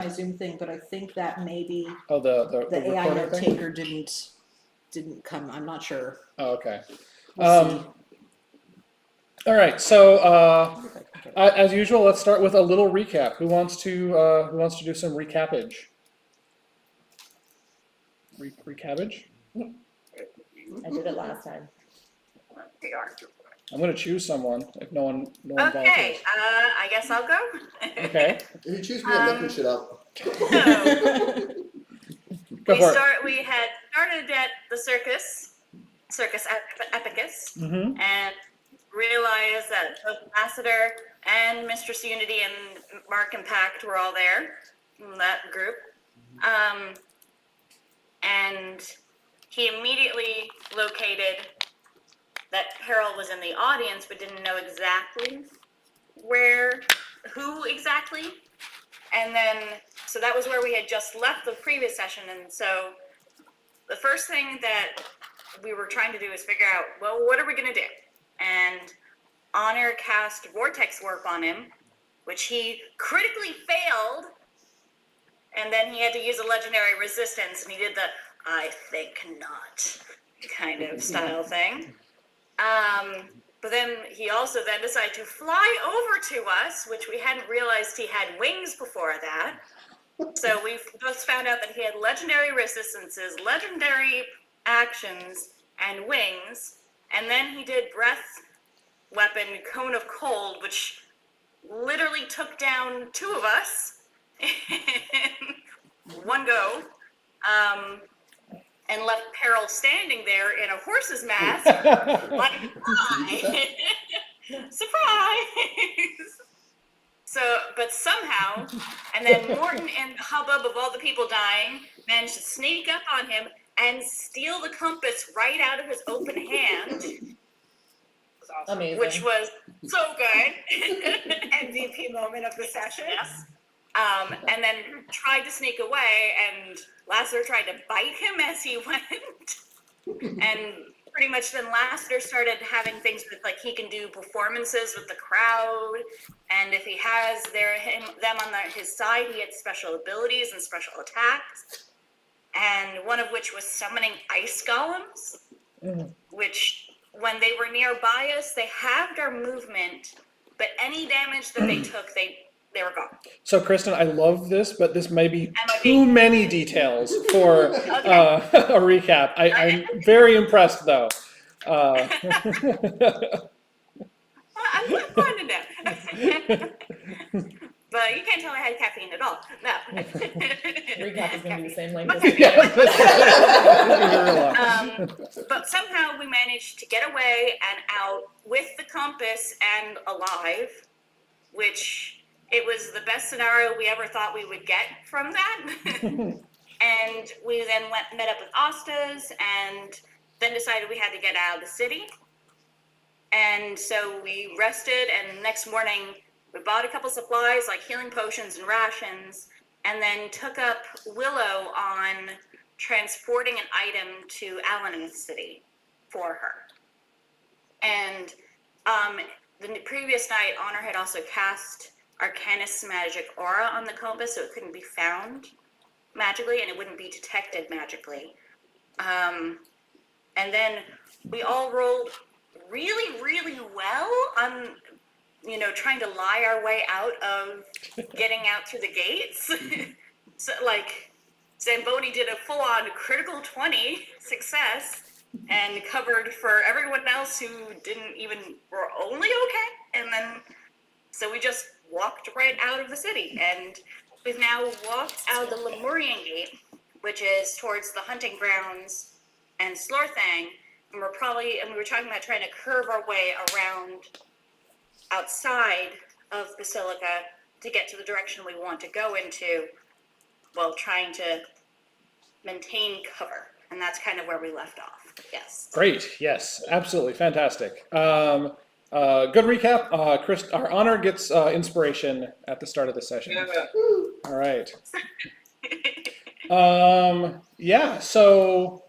my Zoom thing, but I think that maybe the AI recording note thing? taker didn't come. I'm not sure. Oh, okay. We'll see. All right. So as usual, let's start with a little recap. Who wants to do some recappage? Recappage? I did it last time. I'm going to choose someone if no one Okay, volunteers. I guess I'll go. Okay. If you choose me, I'm looking shit up. So, Go for it. we had started at the Circus Epicus, Mm-hmm. and realized that both Ambassador and Mistress Unity and Mark and Pact were all there in that group. And he immediately located that Harold was in the audience, but didn't know exactly who exactly. And then, so that was where we had just left the previous session. And so the first thing that we were trying to do is figure out, well, what are we going to do? And Honor cast Vortex Warp on him, which he critically failed. And then he had to use a legendary resistance, and he did the I think not kind of style thing. But then he also then decided to fly over to us, which we hadn't realized he had wings before that. So we just found out that he had legendary resistances, legendary actions, and wings. And then he did breath weapon, Cone of Cold, which literally took down two of us in one go. And left Peril standing there in a horse's mask, like, hi! Surprise! So, but somehow, and then Morton, in the hubbub of all the people dying, managed to sneak up on him and steal the compass right out of his open hand. Amazing. Which was so good. MVP moment of the session. Yes. And then tried to sneak away, and Lassiter tried to bite him as he went. And pretty much then Lassiter started having things with, like, he can do performances with the crowd, and if he has them on his side, he had special abilities and special attacks. And one of which was summoning ice golems, which when they were nearby us, they halved our movement, but any damage that they took, they were gone. So, Kristen, I love this, but this may be too many details for a recap. I'm very impressed, though. I'm fine to know. But you can't tell I had caffeine at all. No. Recap is going to be the same length as but somehow we managed to get away and out with the compass and alive, which it was the best scenario we ever thought we would get from that. And we then met up with Astas and then decided we had to get out of the city. And so we rested, and the next morning we bought a couple supplies like healing potions and rations, and then took up Willow on transporting an item to Alanis City for her. And the previous night, Honor had also cast Arcanist's magic aura on the compass, so it couldn't be found magically, and it wouldn't be detected magically. And then we all rolled really, really well on, trying to lie our way out of getting out through the gates. So, like, Zamboni did a full-on critical 20 success and covered for everyone else who were only okay. And then, so we just walked right out of the city. And we've now walked out the Lemurian Gate, which is towards the hunting grounds and Slorthang. And we were talking about trying to curve our way around outside of Basilica to get to the direction we want to go into, while trying to maintain cover. And that's kind of where we left off. Yes. Great. Yes, absolutely. Fantastic. Good recap. Chris, our Honor gets inspiration at the start of the session. Yeah. All right. Yeah, so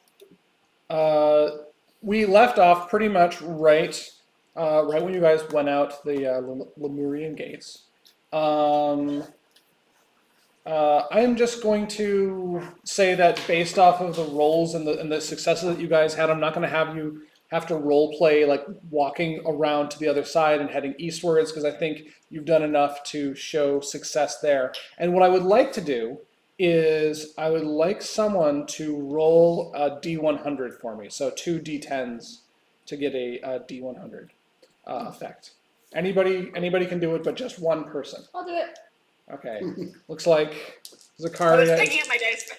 we left off pretty much right when you guys went out the Lemurian gates. I'm just going to say that based off of the rolls and the successes that you guys had, I'm not going to have you have to role play like walking around to the other side and heading eastwards, because I think you've done enough to show success there. And what I would like to do is I would like someone to roll a D100 for me. So 2 D10s to get a D100 effect. Anybody can do it, but just one person. I'll do it. Okay. Looks like I was Zakaria. picking up my dice.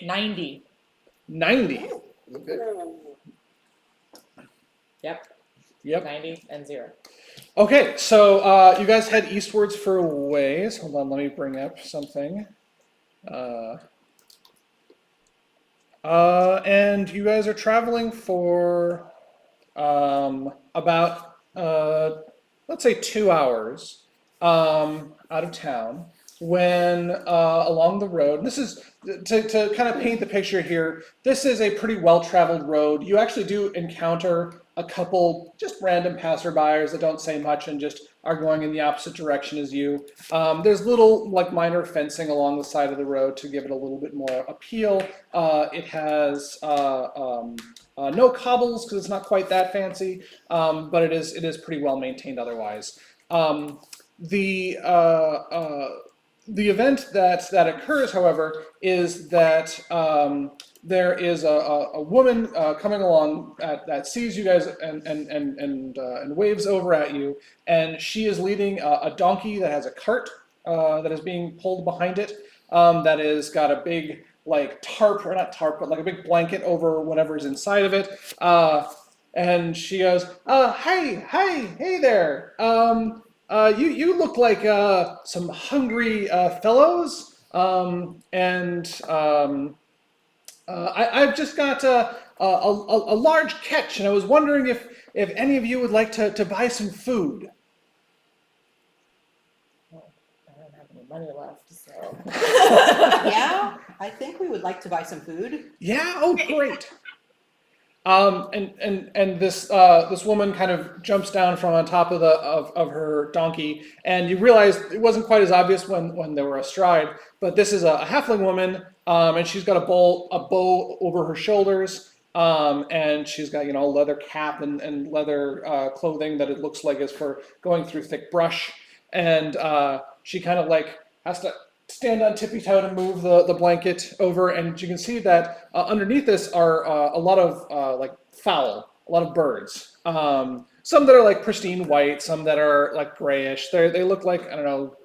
90. 90. Okay. Yep. Yep. 90 and 0. Okay, so you guys head eastwards for a ways. Hold on, let me bring up something. And you guys are traveling for about, let's say 2 hours out of town, when along the road, this is, to kind of paint the picture here, this is a pretty well-traveled road. You actually do encounter a couple just random passerbyers that don't say much and just are going in the opposite direction as you. There's little like minor fencing along the side of the road to give it a little bit more appeal. It has no cobbles because it's not quite that fancy, but it is pretty well maintained otherwise. The event that occurs, however, is that there is a woman coming along that sees you guys and waves over at you, and she is leading a donkey that has a cart that is being pulled behind it, that is got a big like tarp, or not tarp, but like a big blanket over whatever's inside of it, and she goes, hey there. You look like some hungry fellows, I've just got a large catch, and I was wondering if any of you would like to buy some food. Well, I don't have any money left, so. Yeah, I think we would like to buy some food. Yeah. Oh, great. And this woman kind of jumps down from on top of her donkey, and you realize it wasn't quite as obvious when they were astride, but this is a halfling woman, and she's got a bow over her shoulders, and she's got a leather cap and leather clothing that it looks like is for going through thick brush, and she kind of like has to stand on tippy toe to move the blanket over, and you can see that underneath this are a lot of like fowl, a lot of birds. Some that are like pristine white, some that are like grayish. They look like, I don't know,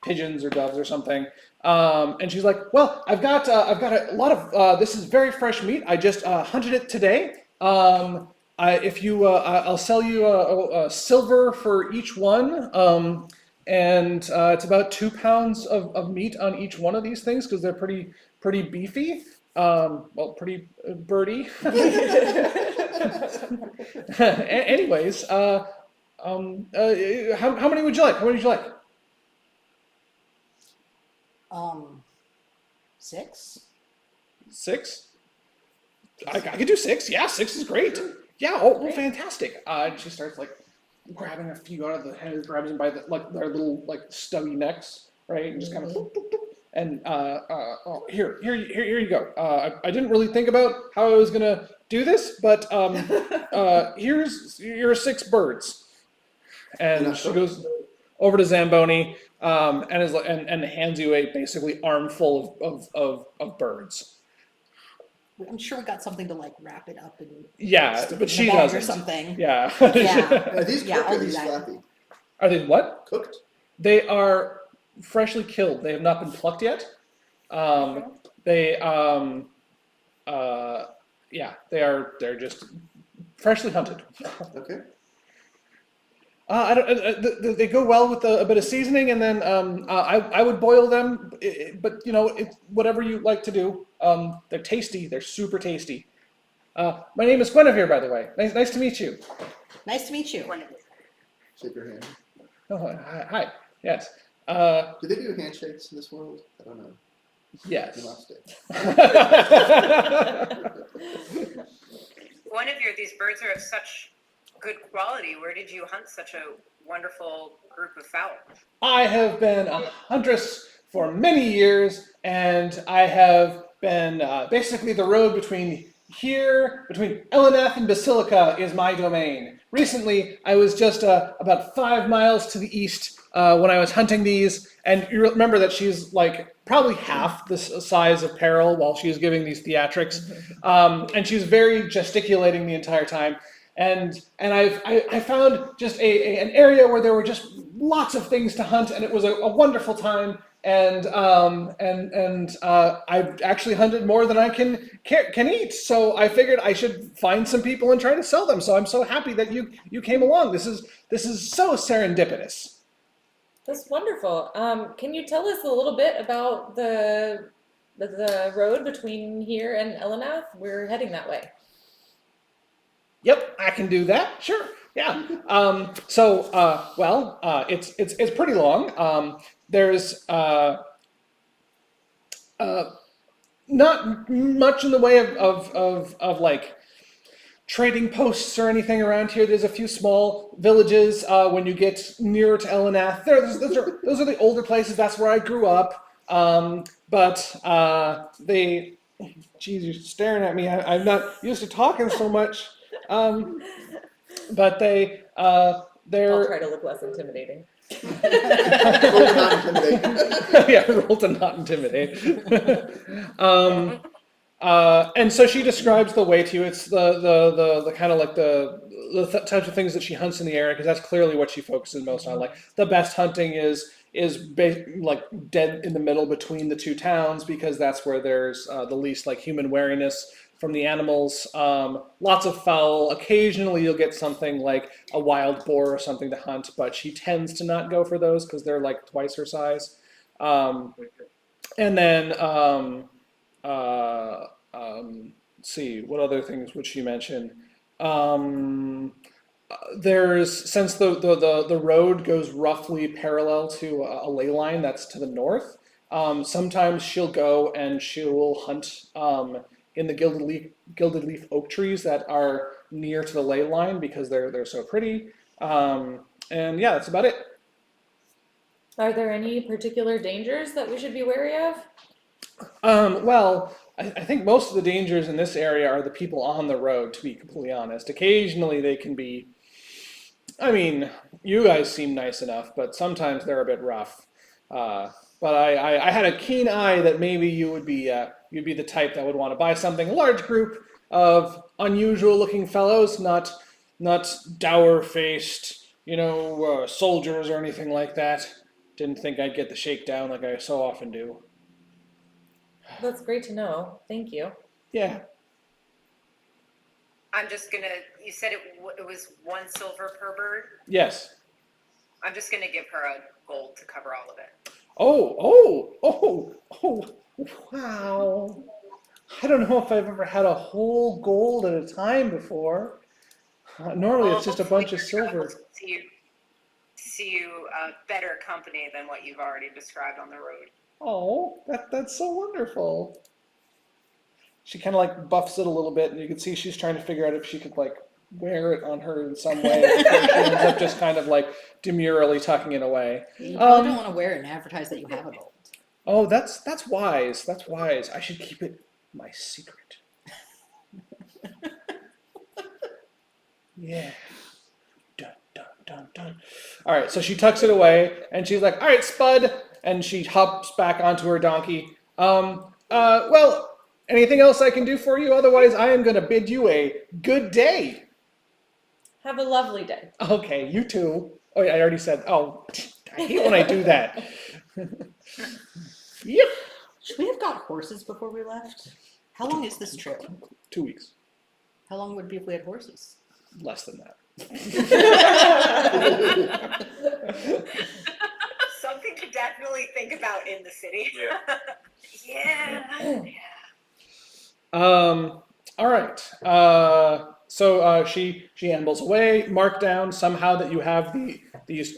pigeons or doves or something. And she's like, well, I've got a lot of this is very fresh meat. I just hunted it today. I'll sell you a silver for each one. And it's about 2 pounds of meat on each one of these things because they're pretty beefy. Well, pretty birdy. Anyways, how many would you like? How many would you like? 6? 6? I could do 6. Yeah, 6 is great. Yeah. Oh, well, fantastic. And she starts like grabbing a few out of the heads, grabs them by their little like stubby necks, right, and just kind of boop, boop, boop. And oh, here you go. I didn't really think about how I was gonna do this, but here's your 6 birds. And she goes over to Zamboni and hands you a basically armful of birds. I'm sure we got something to like wrap it up and Yeah, stick but it in a she bag doesn't. or something. Yeah. Yeah. Are these Yeah, cooked or I'll are do these that. flappy? Are they what? Cooked? They are freshly killed. They have not been plucked yet. They're just freshly hunted. Okay. They go well with a bit of seasoning, and then I would boil them, but it's whatever you like to do. They're tasty. They're super tasty. My name is Guinevere, by the way. Nice to meet you. Nice to meet you. Shake your hand. Oh, hi. Yes. Do they do handshakes in this world? I don't know. Yes. You must do. One of these birds are of such good quality. Where did you hunt such a wonderful group of fowl? I have been a huntress for many years, and I have been basically the road between Eleneth and Basilica is my domain. Recently, I was just about 5 miles to the east when I was hunting these, and you remember that she's like probably half the size of Peril while she was giving these theatrics, and she's very gesticulating the entire time. And I found just an area where there were just lots of things to hunt, and it was a wonderful time. And I've actually hunted more than I can eat. So I figured I should find some people and try to sell them. So I'm so happy that you came along. This is so serendipitous. That's wonderful. Can you tell us a little bit about the road between here and Eleneth? We're heading that way. Yep, I can do that. Sure. Yeah. It's pretty long. There's not much in the way of like trading posts or anything around here. There's a few small villages when you get nearer to Eleneth. Those are the older places. That's where I grew up. Geez, you're staring at me. I'm not used to talking so much. But they're. I'll try to look less intimidating. Yeah, roll to not intimidate. And so she describes the way to you. It's the kind of like the types of things that she hunts in the area, because that's clearly what she focuses most on. Like the best hunting is like dead in the middle between the two towns, because that's where there's the least like human wariness from the animals. Lots of fowl. Occasionally you'll get something like a wild boar or something to hunt, but she tends to not go for those because they're like twice her size. And then let's see, what other things would she mention? There's, since the road goes roughly parallel to a ley line that's to the north, sometimes she'll go and she'll hunt in the gilded leaf oak trees that are near to the ley line because they're so pretty. And yeah, that's about it. Are there any particular dangers that we should be wary of? Well, I think most of the dangers in this area are the people on the road, to be completely honest. Occasionally they can be, I mean, you guys seem nice enough, but sometimes they're a bit rough. But I had a keen eye that maybe you'd be the type that would want to buy something. A large group of unusual looking fellows, not dour-faced, soldiers or anything like that. Didn't think I'd get the shakedown like I so often do. That's great to know. Thank you. Yeah. I'm just gonna, you said it was 1 silver per bird? Yes. I'm just gonna give her a gold to cover all of it. Oh, wow. I don't know if I've ever had a whole gold at a time before. Normally it's just a bunch of silver. See you better company than what you've already described on the road. Oh, that's so wonderful. She kind of like buffs it a little bit, and you can see she's trying to figure out if she could like wear it on her in some way. She ends up just kind of like demurely tucking it away. You probably don't want to wear it and advertise that you have a gold. Oh, that's wise. That's wise. I should keep it my secret. Yeah. Dun, dun, dun, dun. All right, so she tucks it away, and she's like, all right, Spud, and she hops back onto her donkey. Well, anything else I can do for you? Otherwise, I am going to bid you a good day. Have a lovely day. Okay, you too. Oh, yeah, I already said, oh, I hate when I do that. Yep. Should we have got horses before we left? How long is this trip? 2 weeks. How long would it be if we had horses? Less than that. Something to definitely think about in the city. Yeah. All right. So she ambles away. Mark down somehow that you have these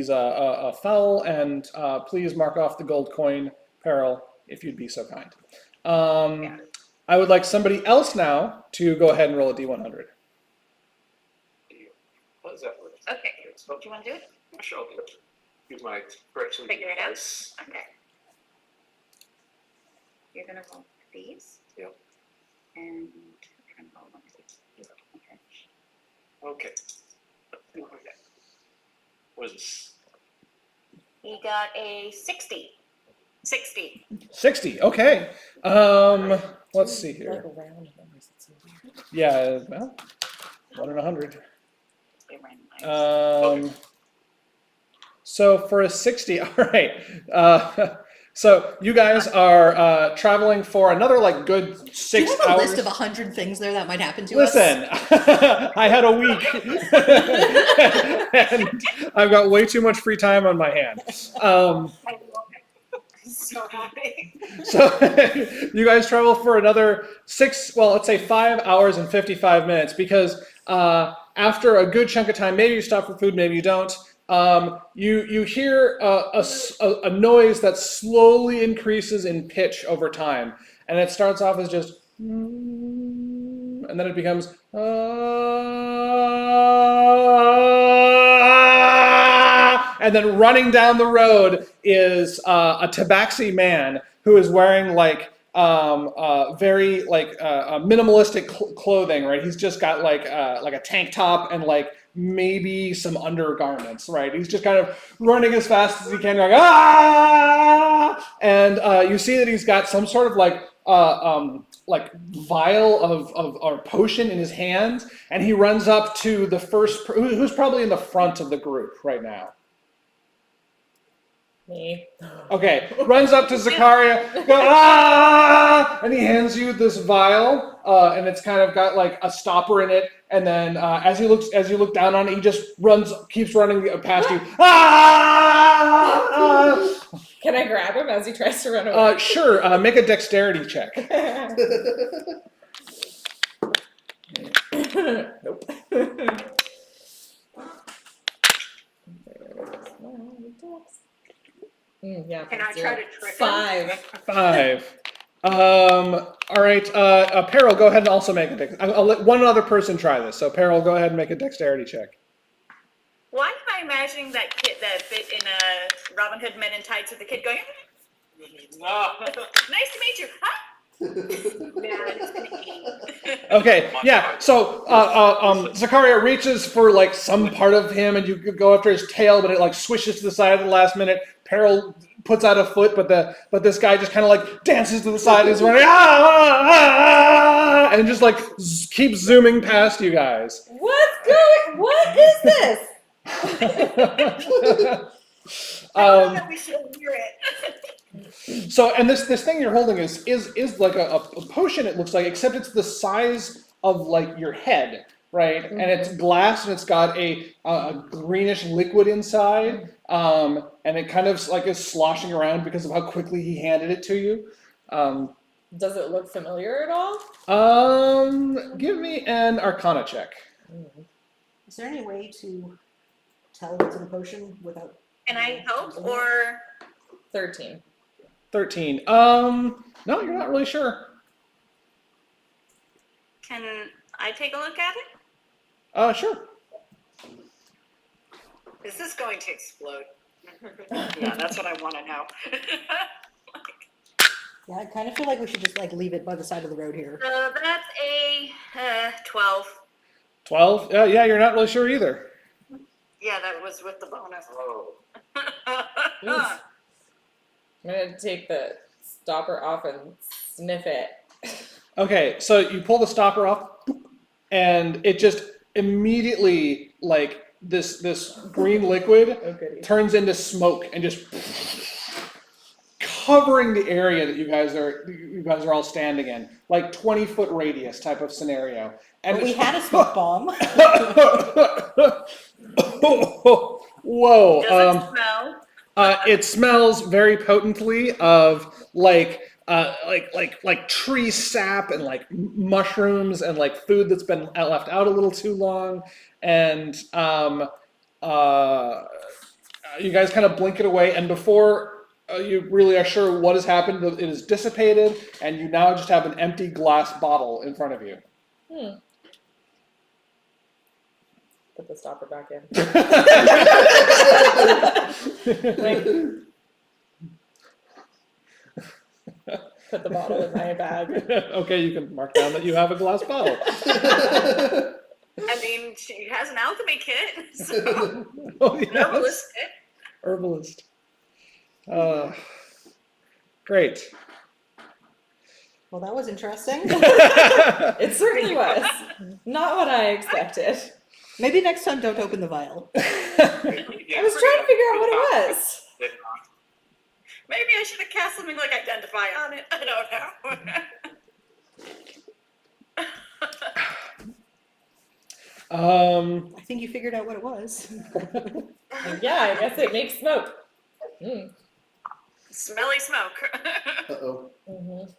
fowl, and please mark off the gold coin, Peril, if you'd be so kind. Yeah. I would like somebody else now to go ahead and roll a D100. Okay. Do you want to do it? Sure. Use my correction Figure it out. device. Okay. You're gonna roll these. Yep. And try and roll one of these. Okay. Okay. What is this? He got a 60. 60. 60. Okay. Let's see Like here. a round numbers, it's so weird. Yeah. Well, 1 in 100. They randomized. So for a 60, all right. So you guys are traveling for another like good Do you 6 have a hours. list of 100 things there that might happen to us? Listen, I had a week, and I've got way too much free time on my hands. So happy. So you guys travel for another 5 hours and 55 minutes because after a good chunk of time, maybe you stop for food, maybe you don't. You hear a noise that slowly increases in pitch over time, and it starts off as just, and then it becomes, and then running down the road is a tabaxi man who is wearing like very like minimalistic clothing, right? He's just got like a tank top and like maybe some undergarments, right? He's just kind of running as fast as he can, like and you see that he's got some sort of like vial of or potion in his hand, and he runs up to the first who's probably in the front of the group right now. Me. Okay, runs up to Zakaria, and he hands you this vial, and it's kind of got like a stopper in it. And then as you look down on it, he just keeps running past you. Can I grab him as he tries to run away? Sure. Make a dexterity check. Nope. Yeah. Can I try to trick him? 5. 5. All right. Peril, go ahead and also make a dex. I'll let one other person try this. So Peril, go ahead and make a dexterity check. Why am I imagining that kid, that bit in Robin Hood Men in Tights with the kid going, nice to meet you, huh? Okay, yeah. So Zakaria reaches for like some part of him, and you go after his tail, but it like swishes to the side at the last minute. Peril puts out a foot, but this guy just kind of like dances to the side and is running, and just like keeps zooming past you guys. What is this? I don't know that we should hear it. So, and this thing you're holding is like a potion, it looks like, except it's the size of like your head, right? Mm-hmm. And it's glass, and it's got a greenish liquid inside, and it kind of like is sloshing around because of how quickly he handed it to you. Does it look familiar at all? Give me an Arcana check. Is there any way to tell what's in the potion without? Can I help, or 13. 13. No, you're not really sure. can I take a look at it? Sure. Is this going to explode? Yeah, that's what I want to know. Yeah, I kind of feel like we should just like leave it by the side of the road here. That's a 12. 12? Yeah, you're not really sure either. Yeah, that was with the bonus. Oh. Oof. I'm gonna take the stopper off and sniff it. Okay, so you pull the stopper off, and it just immediately, like, this green liquid turns into smoke and just covering the area that you guys are all standing in, like 20-foot radius type of scenario. And But we had a smoke bomb. Whoa. Does it smell? It smells very potently of like tree sap and like mushrooms and like food that's been left out a little too long. And you guys kind of blink it away, and before you really are sure what has happened, it is dissipated, and you now just have an empty glass bottle in front of you. Put the stopper back in. Put the bottle in my bag. Okay, you can mark down that you have a glass bottle. I mean, she has an alchemy kit, so Oh, an yes. herbalist kit. Herbalist. Great. Well, that was interesting. It certainly was. Not what I expected. Maybe next time don't open the vial. I was trying to figure out what it was. Maybe I should have cast something like identify on it. I don't know. I think you figured out what it was. Yeah, I guess it makes smoke. Mm. Smelly smoke. Uh-oh. Mm-hmm.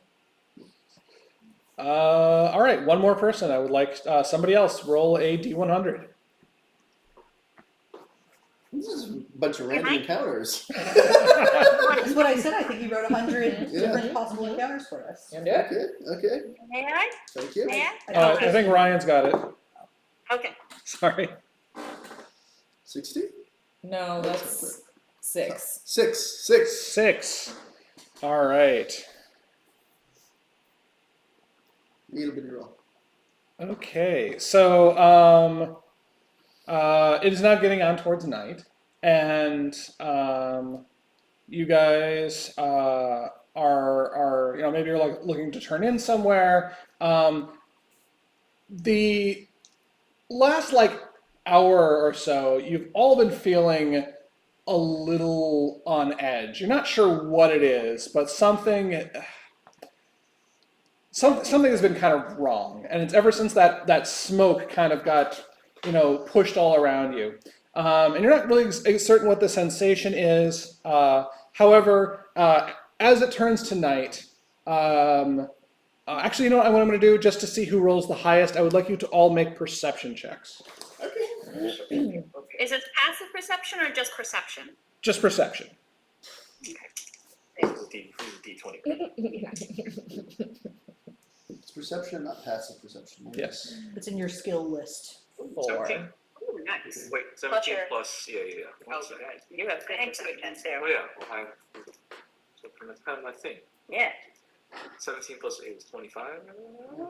All right, one more person. I would like somebody else roll a D100. This is a bunch of random encounters. That's what I said. I think you wrote 100 Yeah. different possible encounters for us. You gonna do it? Okay, okay. May I? Thank you. May I? I think Ryan's got it. Okay. Sorry. 60? No, that's 6. 6. 6. All right. Little bitty roll. Okay, so it is now getting on towards night, and you guys are maybe you're like looking to turn in somewhere. The last hour or so, you've all been feeling a little on edge. You're not sure what it is, but something has been kind of wrong, and it's ever since that smoke kind of got pushed all around you, and you're not really certain what the sensation is. However, as it turns to night, actually, you know what I'm going to do, just to see who rolls the highest, I would like you to all make perception checks. Okay. Is it passive perception or just perception? Just perception. D20. It's perception, not passive perception. Right? Yes. It's in your skill list. 4. 17. Ooh, nice. Wait, Plus 17 your- plus, yeah. One Oh, second. good. You have good perception too. Oh, yeah, well, so that's kind of my thing. Yeah. 17 plus 8 is 25?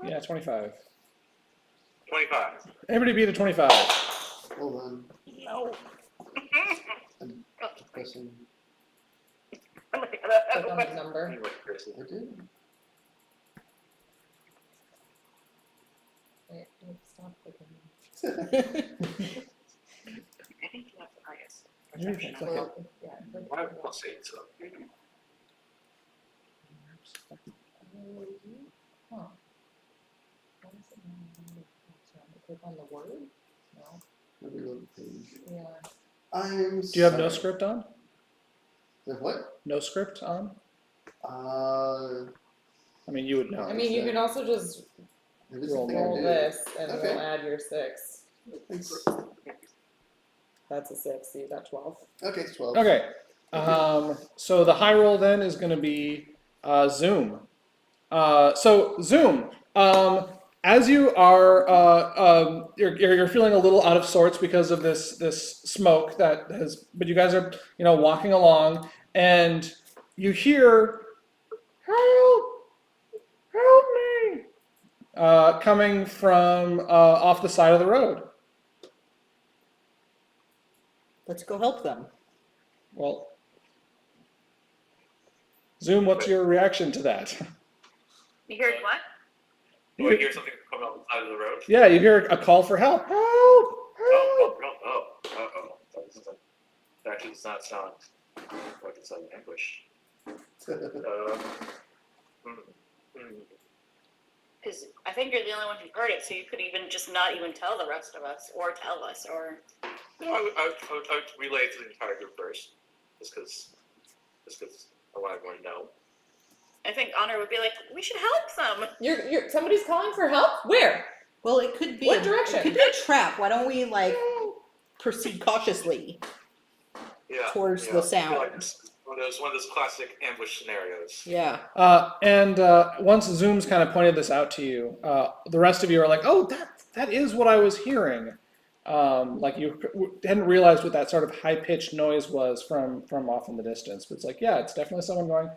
Yeah, 25. 25. Everybody beat a 25. Hold on. No. I'm pressing. Click on the number. Anyway, Chris, I did. Wait, stop clicking. I think you have the highest. Everything, click it. Well, yeah, click I have it. plus 8, so. Huh. Why is it not on the page? Click on the word? No. Let me load the page. Yeah. I'm Do you have no sorry. script on? The what? No script on? I mean, you would know. I mean, you can also just It is a Roll thing I roll do. this and Okay. we'll add your 6. Thanks. That's a 6, so you got 12. Okay, it's 12. Okay. So the high roll then is going to be Zoom. So Zoom, as you are, you're feeling a little out of sorts because of this smoke that has. But you guys are, walking along, and you hear, "Help! Help me!" Coming from off the side of the road. Let's go help them. Well, Zoom, what's your reaction to that? You heard what? Do I hear something coming off the side of the road? Yeah, you hear a call for help. Help! Help! That actually does not sound like it's an ambush. Because I think you're the only one who heard it, so you could even just not even tell the rest of us, or tell us, or. No, I would relay it to the entire group first, just because I want everyone to know. I think Honor would be like, we should help them. You're somebody's calling for help? Where? Well, it could be. What direction? It could be a trap. Why don't we proceed cautiously Yeah. towards yeah. the I feel sound? like it's one of those classic ambush scenarios. Yeah. And once Zoom's kind of pointed this out to you, the rest of you are like, "Oh, that is what I was hearing." Like you hadn't realized what that sort of high-pitched noise was from off in the distance. But it's like, yeah, it's definitely someone going,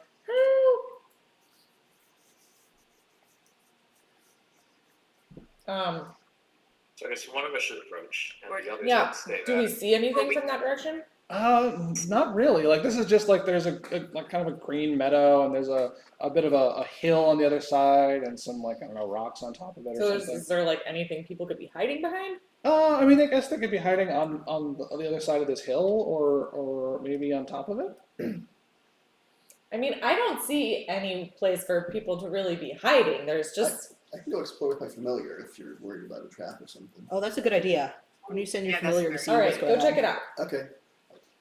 help. So I guess one of us should approach, and the others Yeah. should stay Do we back. see anything from that direction? Not really. Like this is just like there's a like kind of a green meadow, and there's a bit of a hill on the other side, and some like I don't know rocks on top of it or So something. is there like anything people could be hiding behind? I mean, I guess they could be hiding on the other side of this hill, or maybe on top of it. I mean, I don't see any place for people to really be hiding. There's just I can go explore with my familiar if you're worried about a trap or something. Oh, that's a good idea. When you send your Yeah, that's familiar to fair. see all what's right. going Go check on. it out. Okay.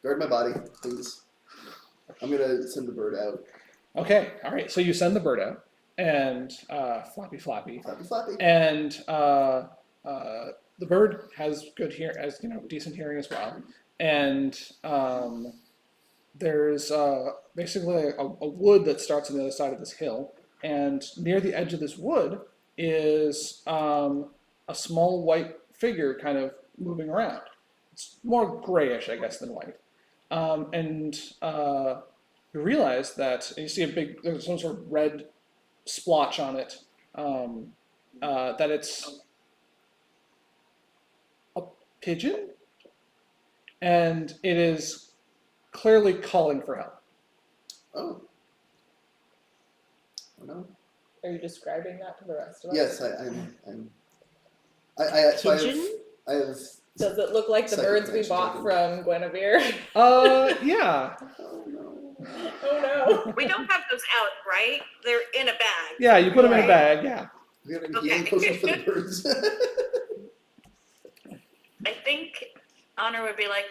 Guard my body, please. I'm gonna send the bird out. Okay, all right. So you send the bird out, and flappy, Flappy, flappy. and the bird has decent hearing as well. And there's basically a wood that starts on the other side of this hill, and near the edge of this wood is a small white figure kind of moving around. It's more grayish, I guess, than white. And you realize that you see there's some sort of red splotch on it, that it's a pigeon, and it is clearly calling for help. Oh. Oh no. Are you describing that to the rest of us? Yes, so Pigeon? I have. Does it look like the Psychic birds we connection bought token. from Guinevere? Yeah. Oh no. Oh no. We don't have those out, right? They're in a bag. Yeah, you put them in a Right. bag, yeah. We have any Okay. healing potions for the birds? I think Honor would be like,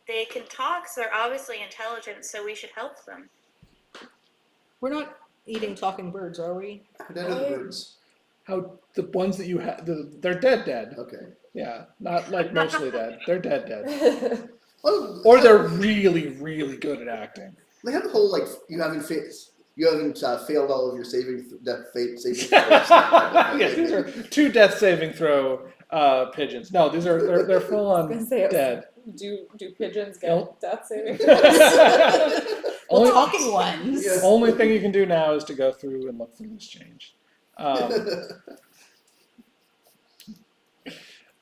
they can talk, so they're obviously intelligent, so we should help them. We're not eating talking birds, are we? Dead are the birds. How the ones that you have, they're dead. Okay. Yeah, not like mostly dead. They're dead. Well, Or they're really, really good at acting. they have the whole like you haven't failed all of your saving saving throws. Yes, these are 2 death saving throw pigeons. No, these are they're full I was on gonna say, dead. Do pigeons get Nope. death saving? Well, Only, talking ones. Yeah. only thing you can do now is to go through and look for this change.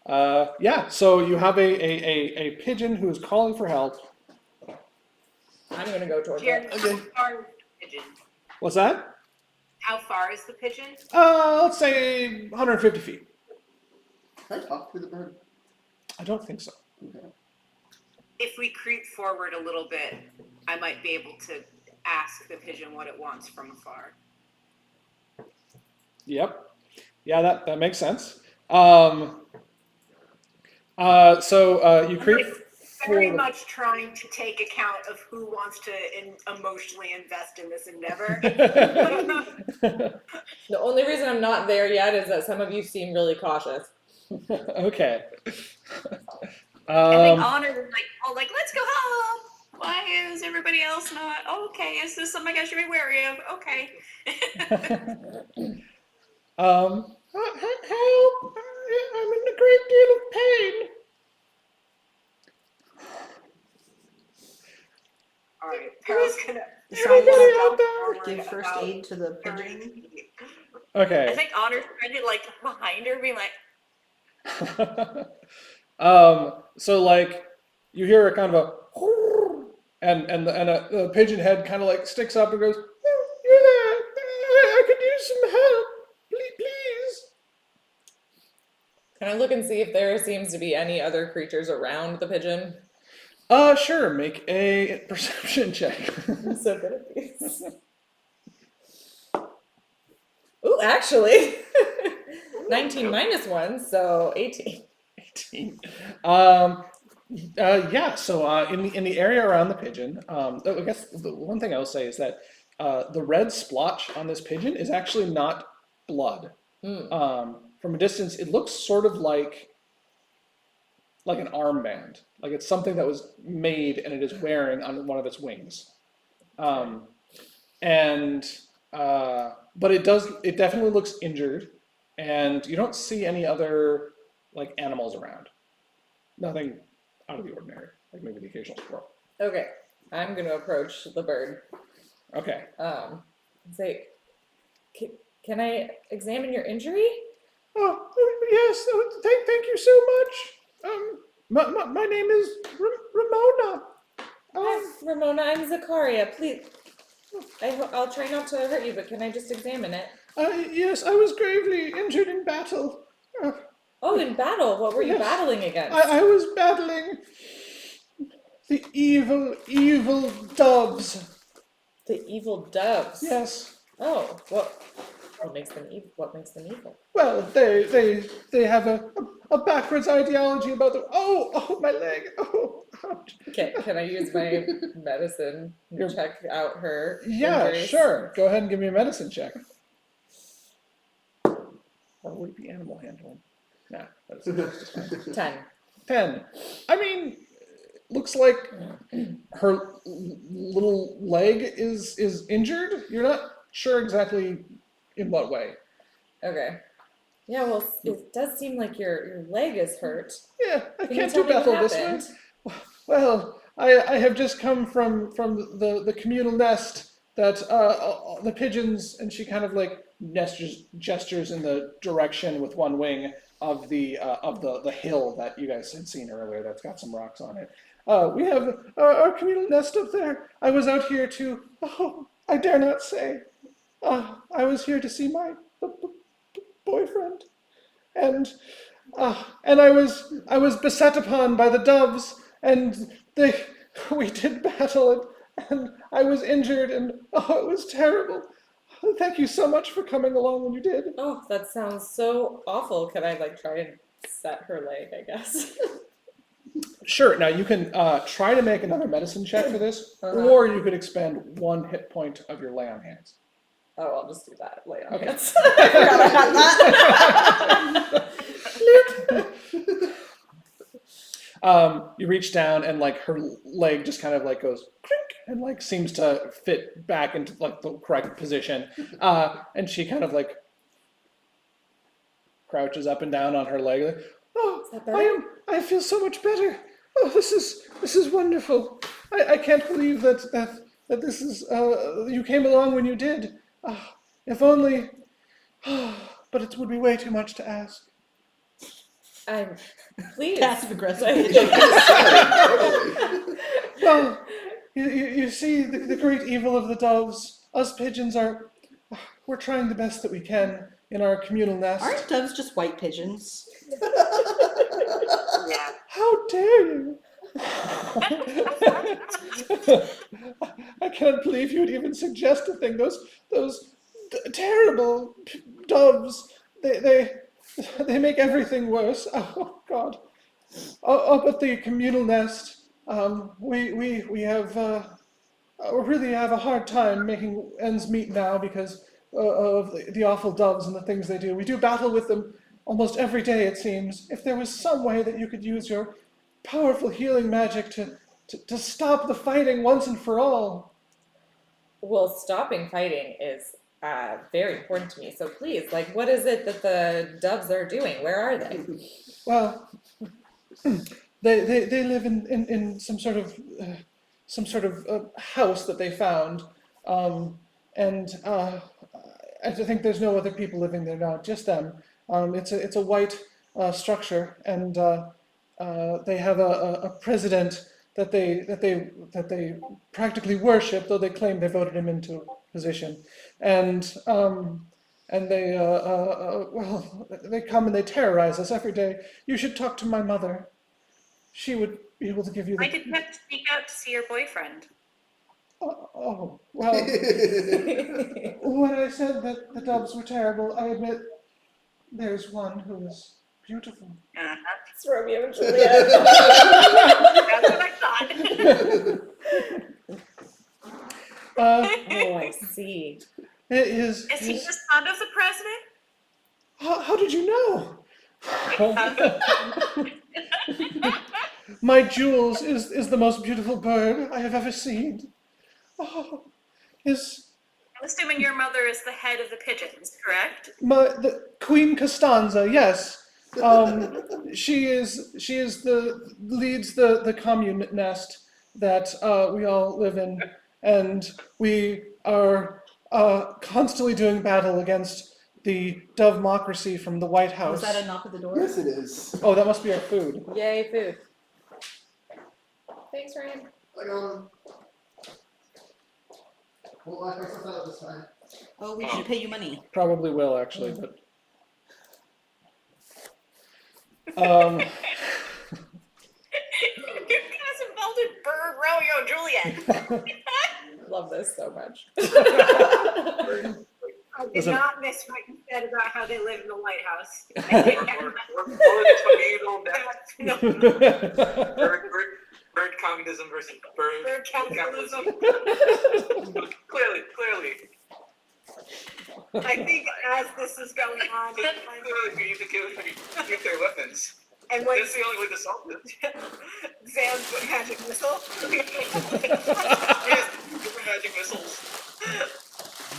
Yeah, so you have a pigeon who is calling for help. I'm gonna go towards Jared, that. how far is the pigeon? What's that? How far is the pigeon? Let's say 150 feet. Can I talk to the bird? I don't think so. Okay. If we creep forward a little bit, I might be able to ask the pigeon what it wants from afar. Yep. Yeah, that makes sense. So you creep Very forward. much trying to take account of who wants to emotionally invest in this endeavor. The only reason I'm not there yet is that some of you seem really cautious. Okay. I think Honor was like, oh, like, let's go home. Why is everybody else not? Okay, is this something I should be wary of? Okay. Help! I'm in a great deal of pain. All right, Peril's gonna Someone out there? give first aid to the pigeon. I Okay. think Honor's trying to, like, behind her, being like, So like you hear a kind of a and the pigeon head kind of like sticks up and goes, "Oh, you're there. I could use some help. Please. Can I look and see if there seems to be any other creatures around the pigeon? Sure. Make a perception check. I'm so good at these. Ooh, actually, 19 minus 1, so 18. 18. Yeah. So in the area around the pigeon, I guess the one thing I'll say is that the red splotch on this pigeon is actually not blood. From a distance, it looks sort of like an armband, like it's something that was made and it is wearing on one of its wings. But it definitely looks injured, and you don't see any other like animals around. nothing out of the ordinary, like maybe the occasional squirrel. Okay, I'm gonna approach the bird. Okay. And say, can I examine your injury? Oh, yes, thank you so much. My name is Ramona. Hi, Ramona, I'm Zakaria. Please, I'll try not to hurt you, but can I just examine it? Yes, I was gravely injured in battle. Oh, in battle? What were you Yes. battling against? I was battling the evil doves. The evil doves. Yes. Oh, what makes them evil? What makes them evil? Well, they have a backwards ideology about the. Oh, my leg. Oh, ouch. Can I use my medicine to check out her Yeah, injuries? sure. Go ahead and give me a medicine check. Or would it be animal handling? Nah, that's just fine. 10. 10. I mean, looks like her little leg is injured. You're not sure exactly in what way. Okay. Yeah, well, it does seem like your leg is hurt. Yeah, I Can you can't tell do me what Bethel this way. happened? Well, I have just come from the communal nest that the pigeons, and she kind of like gestures in the direction with one wing of the hill that you guys had seen earlier that's got some rocks on it. We have our communal nest up there. I was out here to, I dare not say, I was here to see my boyfriend, and I was beset upon by the doves, and we did battle, and I was injured, and it was terrible. Thank you so much for coming along when you did. Oh, that sounds so awful. Can I like try and set her leg, I guess? Sure. Now you can try to make another medicine check for this, Uh-huh. or you could expend 1 hit point of your lay on hands. Oh, I'll just do that. Lay on Okay. hands. I forgot I had that. You reach down and like her leg just kind of like goes crink and like seems to fit back into like the correct position. And she kind of like crouches up and down on her leg. Like, that better? I feel so much better. Oh, this is wonderful. I can't believe that this is you came along when you did. If only, but it would be way too much to ask. I'm please. Passive aggressive. Well, you see, the great evil of the doves. Us pigeons we're trying the best that we can in our communal nest. Aren't doves just white pigeons? Yeah. How dare you? I cannot believe you would even suggest a thing. Those terrible doves. They make everything worse. Oh God. Up at the communal nest, we have really have a hard time making ends meet now because of the awful doves and the things they do. We do battle with them almost every day, it seems. If there was some way that you could use your powerful healing magic to stop the fighting once and for all. Well, stopping fighting is very important to me. So please, like, what is it that the doves are doing? Where are they? Well, they live in some sort of house that they found, and I think there's no other people living there now, just them. It's a white structure, and they have a president that they practically worship, though they claim they voted him into position, and they well, they come and they terrorize us every day. You should talk to my mother. She would be able to give you Why did you have to sneak out to see your boyfriend? Oh, well, when I said that the doves were terrible, I admit there's one who is beautiful. Uh-huh. It's Romeo and Juliet. That's what I thought. Oh, I see. It is. Is he the son of the president? How did you know? My Jules is the most beautiful bird I have ever seen. Oh, I'm assuming your mother is the head of the pigeons, correct? the Queen Costanza, yes. She leads the commune nest that we all live in, and we are constantly doing battle against the dovemocracy from the White Was House. that a knock at the door? Yes, it is. Oh, that must be our food. Yay, food. Thanks, Ryan. Won't lock myself out this time. Oh, we should pay you money. Probably will actually, but. You guys involved in Bird, Romeo, and Juliet. Love this so much. I did Listen. not miss what you said about how they live in the White House. Or the communal No, bird communism versus bird bird capitalism. Clearly. I think as this is going on, Clearly, we need to give nuclear weapons. and when That's the only way to solve this. Zam's magic missile. Yes, different magic missiles.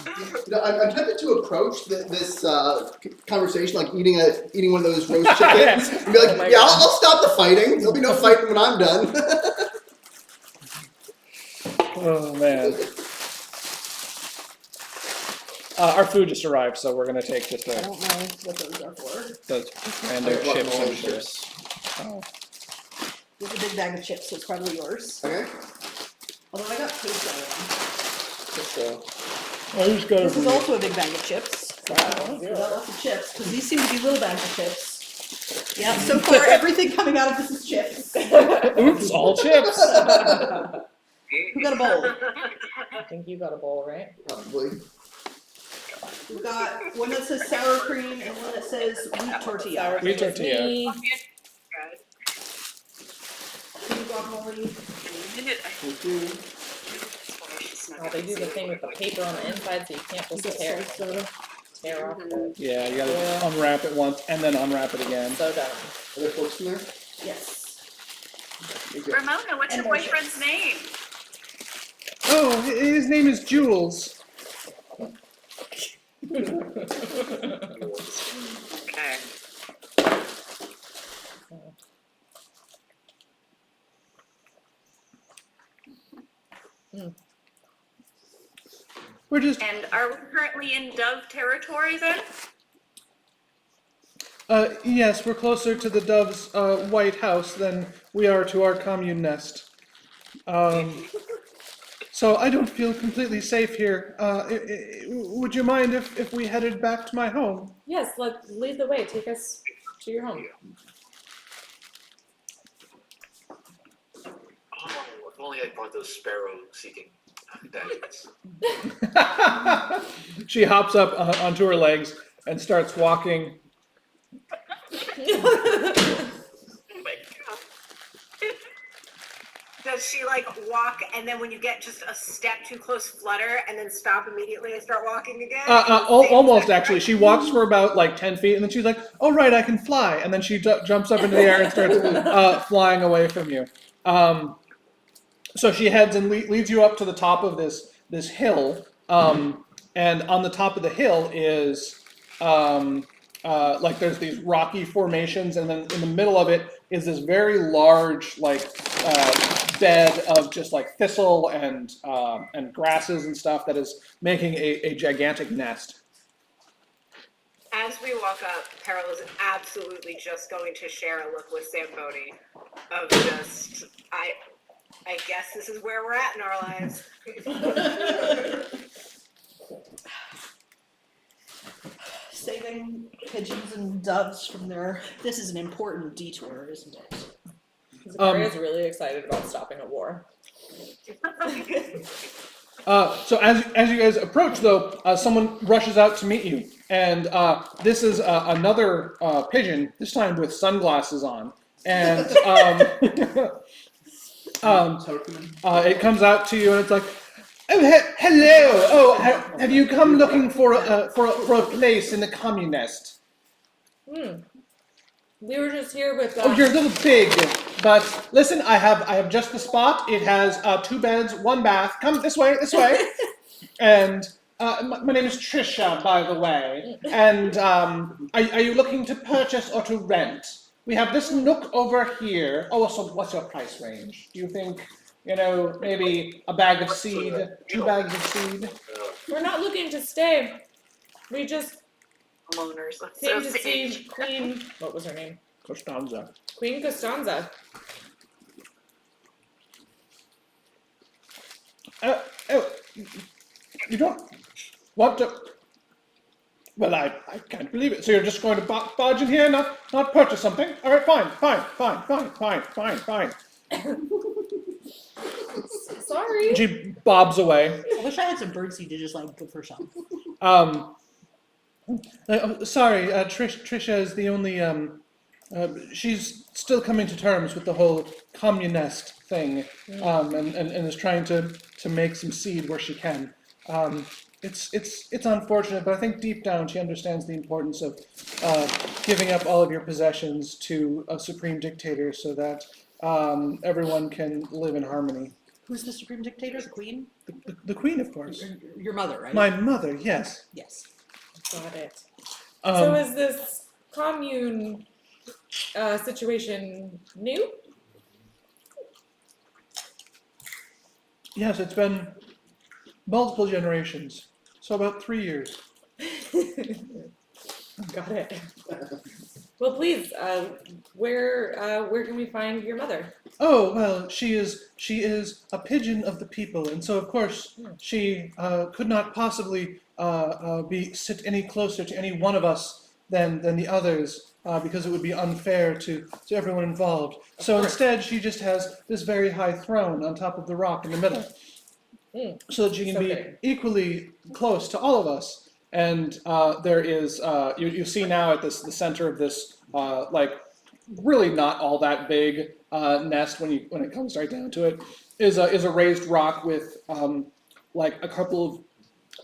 I'm tempted to approach this conversation like eating one of those roast chickens and be like, Oh my yeah, God. I'll stop the fighting. There'll be no fighting when I'm done. Oh man. Our food just arrived, so we're gonna take just I a don't know what those are for. those random chips. I'm sure. Oh. There's a big bag of chips, so it's probably yours. Okay. Although I got taste on Just, I just got This is also a big bag of chips. Wow. We got lots of chips, because these seem to be little bags of chips. Yeah, so far everything coming out of this is chips. Oops, all chips. Who got a bowl? I think you got a bowl, right? Probably. We've got one that says sour cream and one that says wheat tortilla. Sour Wheat cream is tortilla. me. Cream guacamole. Thank you. Oh, they do the thing with the paper on the inside so you can't just tear off the. Yeah, you gotta unwrap it once and then unwrap it again. So dumb. Are there forks in there? Yes. Thank you. Ramona, what's your And more boyfriend's name? Oh, his name is Jules. Okay. We're just And are we currently in Dove territory then? yes, we're closer to the Dove's White House than we are to our commune nest. So I don't feel completely safe here. Would you mind if we headed back to my home? Yes, lead the way. Take us to your home. Oh, if only I brought those sparrow-seeking daggers. She hops up onto her legs and starts walking. Oh my God. Does she like walk and then when you get just a step too close, flutter and then stop immediately and start walking again? Almost actually. She walks for about like 10 feet and then she's like, "Oh right, I can fly." And then she jumps up into the air and starts flying away from you. So she heads and leads you up to the top of this hill. And on the top of the hill is like there's these rocky formations, and then in the middle of it is this very large like bed of just like thistle and grasses and stuff that is making a gigantic nest. As we walk up, Peril is absolutely just going to share a look with Zamboni of just, I guess this is where we're at in our lives. Saving pigeons and doves from their. This is an important detour, isn't it? Zachary is really excited about stopping a war. So as you guys approach, though, someone rushes out to meet you, and this is another pigeon, this time with sunglasses on, and it comes out to you, and it's like, "Oh, hello! Oh, have you come looking for a place in the commune nest? We were just here with. Oh, you're a little big, but listen, I have just the spot. It has 2 beds, 1 bath. Come this way, and My name is Trisha, by the way. And are you looking to purchase or to rent? We have this nook over here. Oh, so what's your price range? Do you think, maybe a bag of seed, 2 bags of seed? We're not looking to stay. We just Homeowners came to Association. see Queen. What was her name? Costanza. Queen Costanza. You don't want to... Well, I can't believe it. So you're just going to barge in here, not purchase something? All right, fine. Sorry. She bobs away. I wish I had some birdseed to just like give her some. Sorry, Trisha is the only, she's still coming to terms with the whole communist thing, and is trying to make some seed where she can. It's unfortunate, but I think deep down she understands the importance of giving up all of your possessions to a supreme dictator so that everyone can live in harmony. Who's the supreme dictator? The queen? The queen, of course. Your mother, right? My mother, yes. Yes. Got it. So is this commune situation new? Yes, it's been multiple generations. So about 3 years. Got it. Well, please, where can we find your mother? Oh, well, she is a pigeon of the people, and so of course she could not possibly sit any closer to any one of us than the others, because it would be unfair to everyone involved. So instead, she just has this very high throne on top of the rock in the middle, so that she can be equally close to all of us. And there is, you see now at the center of this, really not all that big nest when it comes right down to it, is a raised rock with a couple of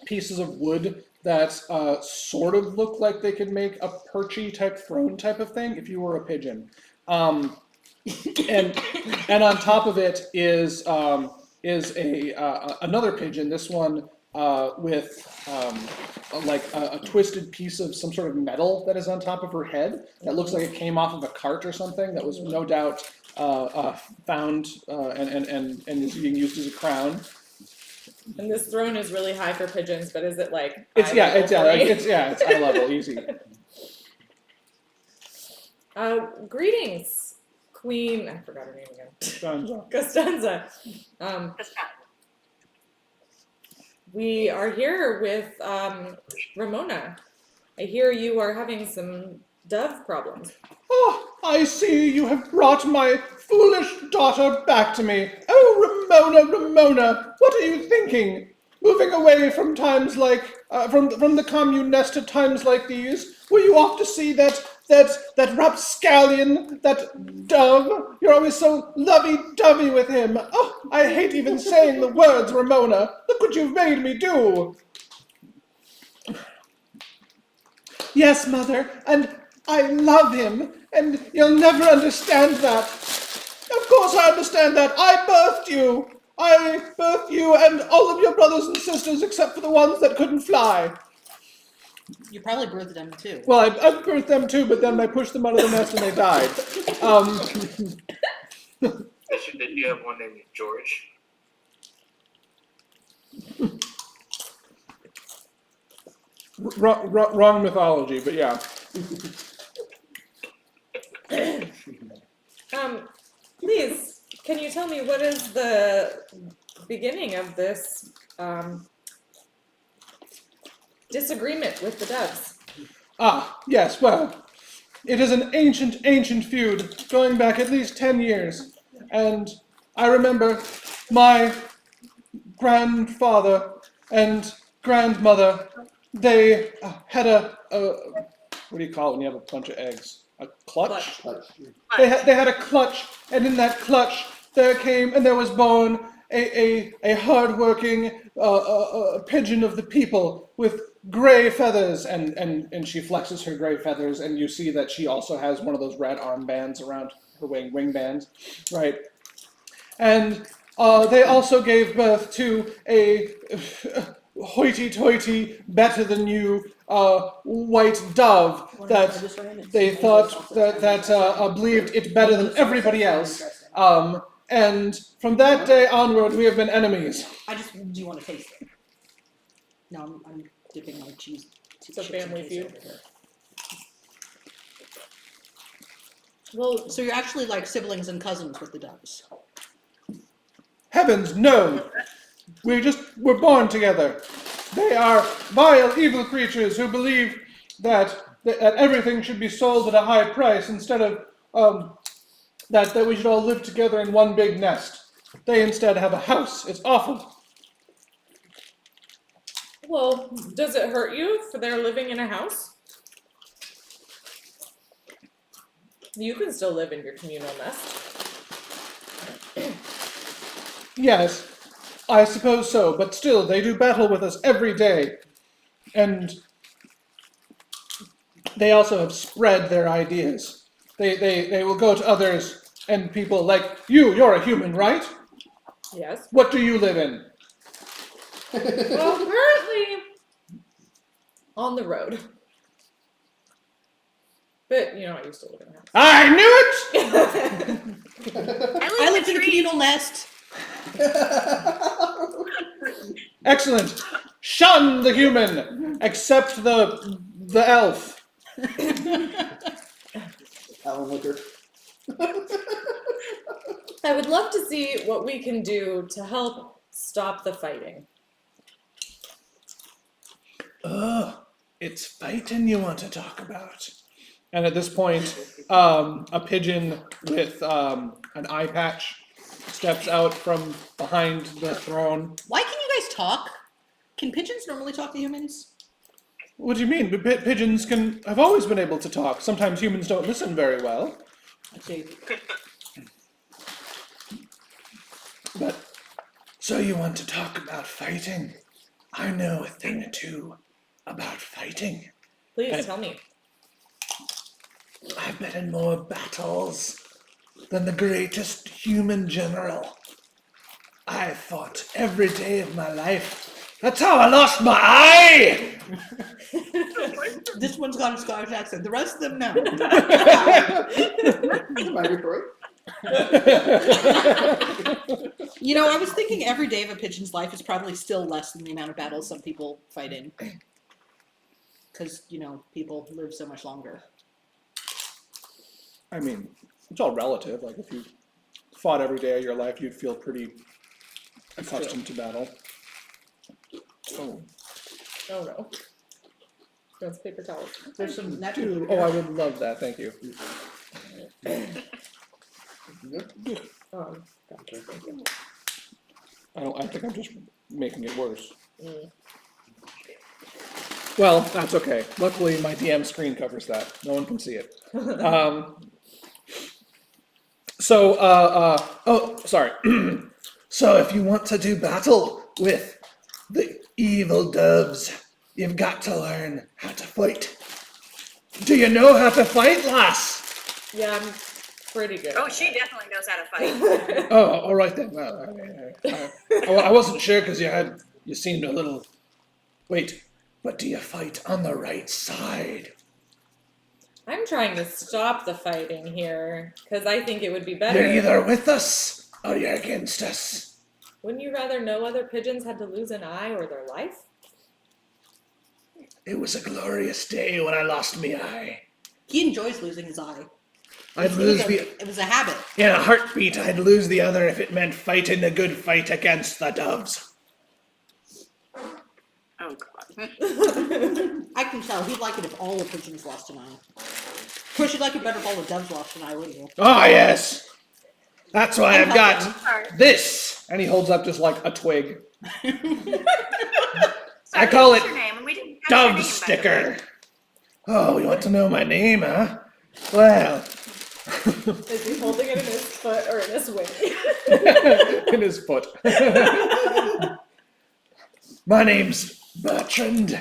pieces of wood that sort of look like they could make a perchy type throne type of thing if you were a pigeon. And on top of it is another pigeon. This one with a twisted piece of some sort of metal that is on top of her head that looks like it came off of a cart or something that was no doubt found and is being used as a crown. And this throne is really high for pigeons, but is it like It's eye level, easy. Greetings, Queen. I forgot her name again. Costanza. We are here with Ramona. I hear you are having some dove problems. Oh, I see you have brought my foolish daughter back to me. Oh, Ramona, what are you thinking? Moving away from times like, from the commune nest at times like these? Were you off to see that rapscallion, that dove? You're always so lovey-dovey with him. Oh, I hate even saying the words, Ramona. Look what you've made me do. Yes, Mother, and I love him, and you'll never understand that. Of course I understand that. I birthed you and all of your brothers and sisters except for the ones that couldn't fly. You probably birthed them too. Well, I birthed them too, but then I pushed them out of the nest and they died. Did you have one named George? Wrong mythology, but yeah. Please, can you tell me what is the beginning of this disagreement with the doves? Ah, yes, well, it is an ancient feud, going back at least 10 years. And I remember my grandfather and grandmother, they had what do you call it when you have a bunch of eggs? A clutch? They had a clutch, and in that clutch there was born a hard-working pigeon of the people with gray feathers, and she flexes her gray feathers, and you see that she also has one of those red armbands around her wing bands, right? And they also gave birth to a hoity-toity, better-than-you white dove that they thought that believed it better than everybody else. And from that day onward, we have been enemies. Do you want to taste it? No, I'm dipping my cheese. It's a family feud. over here. Well, So you're actually like siblings and cousins with the doves. Heavens, no! We're born together. They are vile, evil creatures who believe that everything should be sold at a high price instead of that we should all live together in one big nest. They instead have a house. It's awful. well, does it hurt you for their living in a house? You can still live in your communal nest. Yes, I suppose so, but still, they do battle with us every day. And they also have spread their ideas. They will go to others and people like, you're a human, right? Yes. What do you live in? Well, currently on the road. But, I used to live in a house. I knew it! I lived in a communal nest. Excellent. Shun the human, accept the elf. Alan Liquor. I would love to see what we can do to help stop the fighting. Oh, it's fighting you want to talk about. And at this point, a pigeon with an eye patch steps out from behind the throne. Why can you guys talk? Can pigeons normally talk to humans? What do you mean? Pigeons have always been able to talk. Sometimes humans don't listen very well. I see. But, so you want to talk about fighting? I know a thing or two about fighting. Please tell me. I've been in more battles than the greatest human general. I fought every day of my life. That's how I lost my eye! This one's got a Scottish accent. The rest of them, no. Migratory. I was thinking every day of a pigeon's life is probably still less than the amount of battles some people fight in. Because, people live so much longer. I mean, it's all relative. Like, if you fought every day of your life, you'd feel pretty accustomed to battle. Oh. Oh no. That's paper towels. There's some Dude, napkins. oh, I would love that. Thank you. Gotcha, thank you. I think I'm just making it worse. Mm. Well, that's okay. Luckily, my DM screen covers that. No one can see it. Sorry. So if you want to do battle with the evil doves, you've got to learn how to fight. Do you know how to fight, lass? Yeah, I'm pretty good. Oh, she definitely knows how to fight. Oh, all right then. Well, I wasn't sure because you seemed a little. Wait, but do you fight on the right side? I'm trying to stop the fighting here, because I think it would be better. You're either with us or you're against us. Wouldn't you rather no other pigeons had to lose an eye or their life? It was a glorious day when I lost me eye. He enjoys losing his eye. It was a habit. in a heartbeat. I'd lose the other if it meant fighting the good fight against the doves. Oh, God. I can tell. He'd like it if all the pigeons lost an eye. Of course, you'd like it better if all the doves lost an eye, wouldn't you? Oh yes, that's why I've got Sorry. this. And he holds up just like a twig. I call What's it your name? We didn't catch your Dove name, by the way. Sticker. Oh, you want to know my name, huh? Well, Is he holding it in his foot or in his wing? in his foot. My name's Bertrand,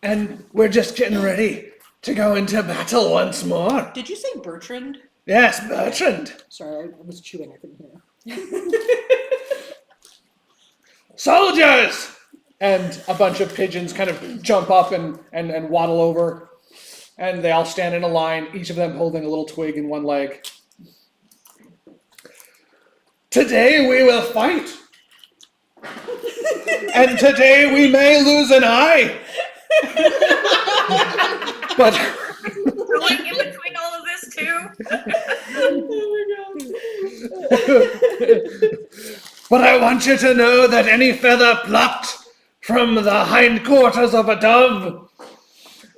and we're just getting ready to go into battle once more. Did you say Bertrand? Yes, Bertrand. Sorry, I was chewing. I couldn't hear. Soldiers, And a bunch of pigeons kind of jump up and waddle over. And they all stand in a line, each of them holding a little twig in one leg. Today we will fight. And today we may lose an eye. But So like in between all of this too. but I want you to know that any feather plucked from the hindquarters of a dove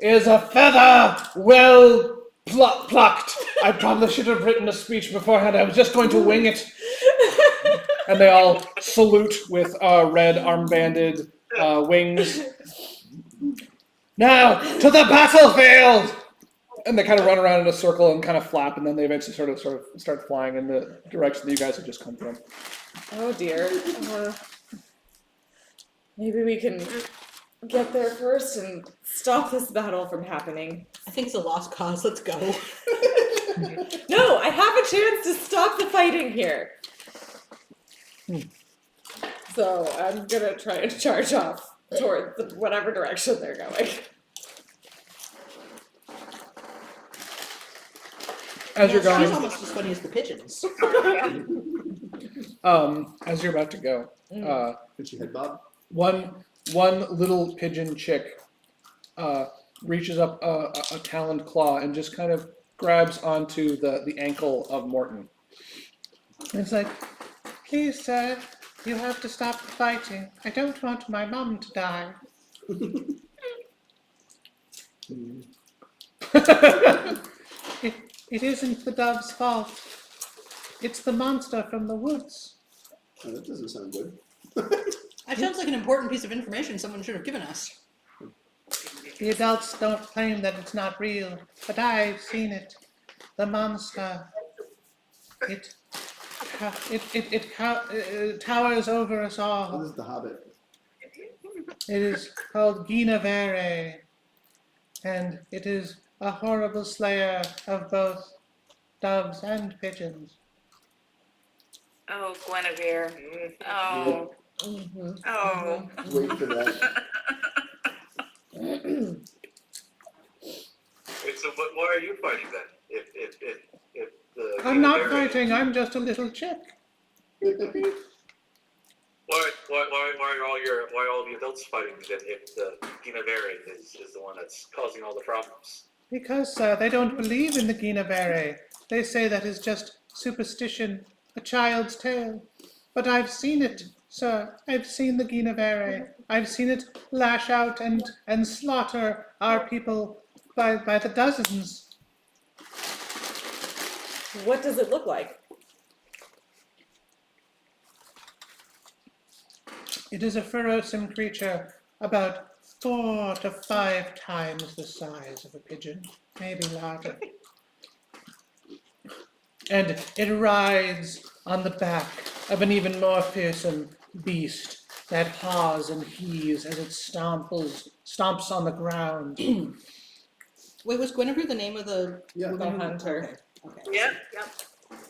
is a feather well plucked. I probably should have written a speech beforehand. I was just going to wing it. And they all salute with red armbanded wings. Now, to the battlefield! And they kind of run around in a circle and kind of flap, and then they eventually sort of start flying in the direction that you guys have just come from. Oh dear. Maybe we can get there first and stop this battle from happening. I think it's a lost cause. Let's go. No, I have a chance to stop the fighting here. So I'm gonna try and charge off toward whatever direction they're going. As you're She's going, almost as funny as the pigeons. as you're about to go, Did she head bob? one little pigeon chick reaches up a taloned claw and just kind of grabs onto the ankle of Morton. And it's like, please, sir, you have to stop the fighting. I don't want my mum to die. It isn't the dove's fault. It's the monster from the woods. Oh, that doesn't sound good. That sounds like an important piece of information someone should have given us. The adults don't claim that it's not real, but I've seen it. The monster. It towers over us all. This is the Hobbit. It is called Guinevere, and it is a horrible slayer of both doves and pigeons. Oh, Guinevere. Oh. Mm-hmm. Oh. Wait for that. Wait, so why are you fighting then? If the I'm not Guinevere- fighting, I'm just a little chick. Why are all the adults fighting then if the Guinevere is the one that's causing all the problems? Because, sir, they don't believe in the Guinevere. They say that is just superstition, a child's tale. But I've seen it, sir. I've seen the Guinevere. I've seen it lash out and slaughter our people by the dozens. What does it look like? It is a ferocious creature, about 4 to 5 times the size of a pigeon, maybe larger. And it rides on the back of an even more fearsome beast that haws and heaves as it stomps on the ground. Wait, was Guinevere the name of the Yeah. woman who- Hunter. Okay. Yep, yep.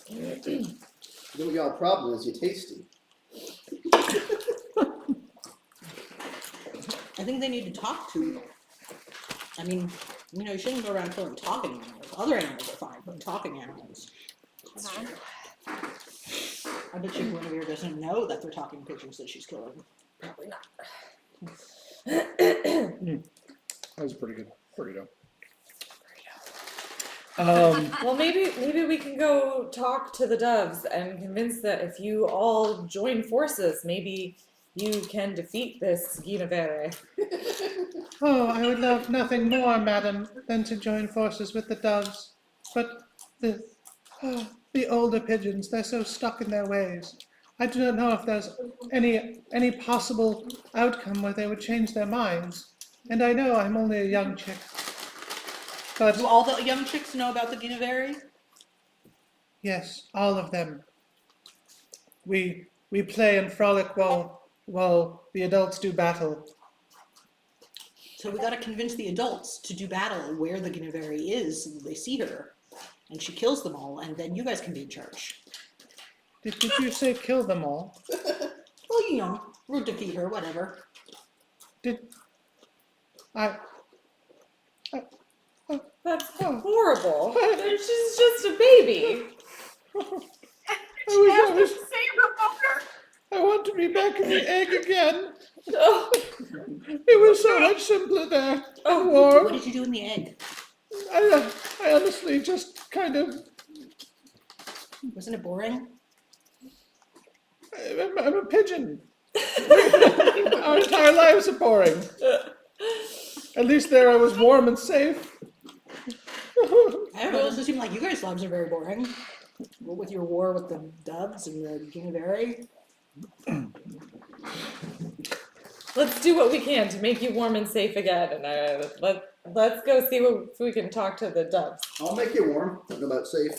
You know what y'all problem is? You're tasty. I think they need to talk to them. I mean, you shouldn't go around killing talking animals. Other animals are fine, but talking animals. I bet you Guinevere doesn't know that they're talking pigeons that she's killing. Probably not. That was pretty good. Burrito. Well, maybe we can go talk to the doves and convince that if you all join forces, maybe you can defeat this Guinevere. Oh, I would love nothing more, madam, than to join forces with the doves. But the older pigeons, they're so stuck in their ways. I do not know if there's any possible outcome where they would change their minds. And I know I'm only a young chick. But Do all the young chicks know about the Guinevere? yes, all of them. We play and frolic while the adults do battle. So we gotta convince the adults to do battle where the Guinevere is, and they see her, and she kills them all, and then you guys can be in charge. Did you say kill them all? Well, or defeat her, whatever. That's horrible. She's just a baby. I want to be back in the egg again. Oh, It was so much simpler there. And What warm. did you do in the egg? I honestly just kind of. Wasn't it boring? I'm a pigeon. Our entire lives are boring. At least there I was warm and safe. I don't know, it doesn't seem like you guys' lives are very boring. With your war with the doves and the Guinevere. let's do what we can to make you warm and safe again, and let's go see if we can talk to the doves. I'll make you warm. Don't know about safe.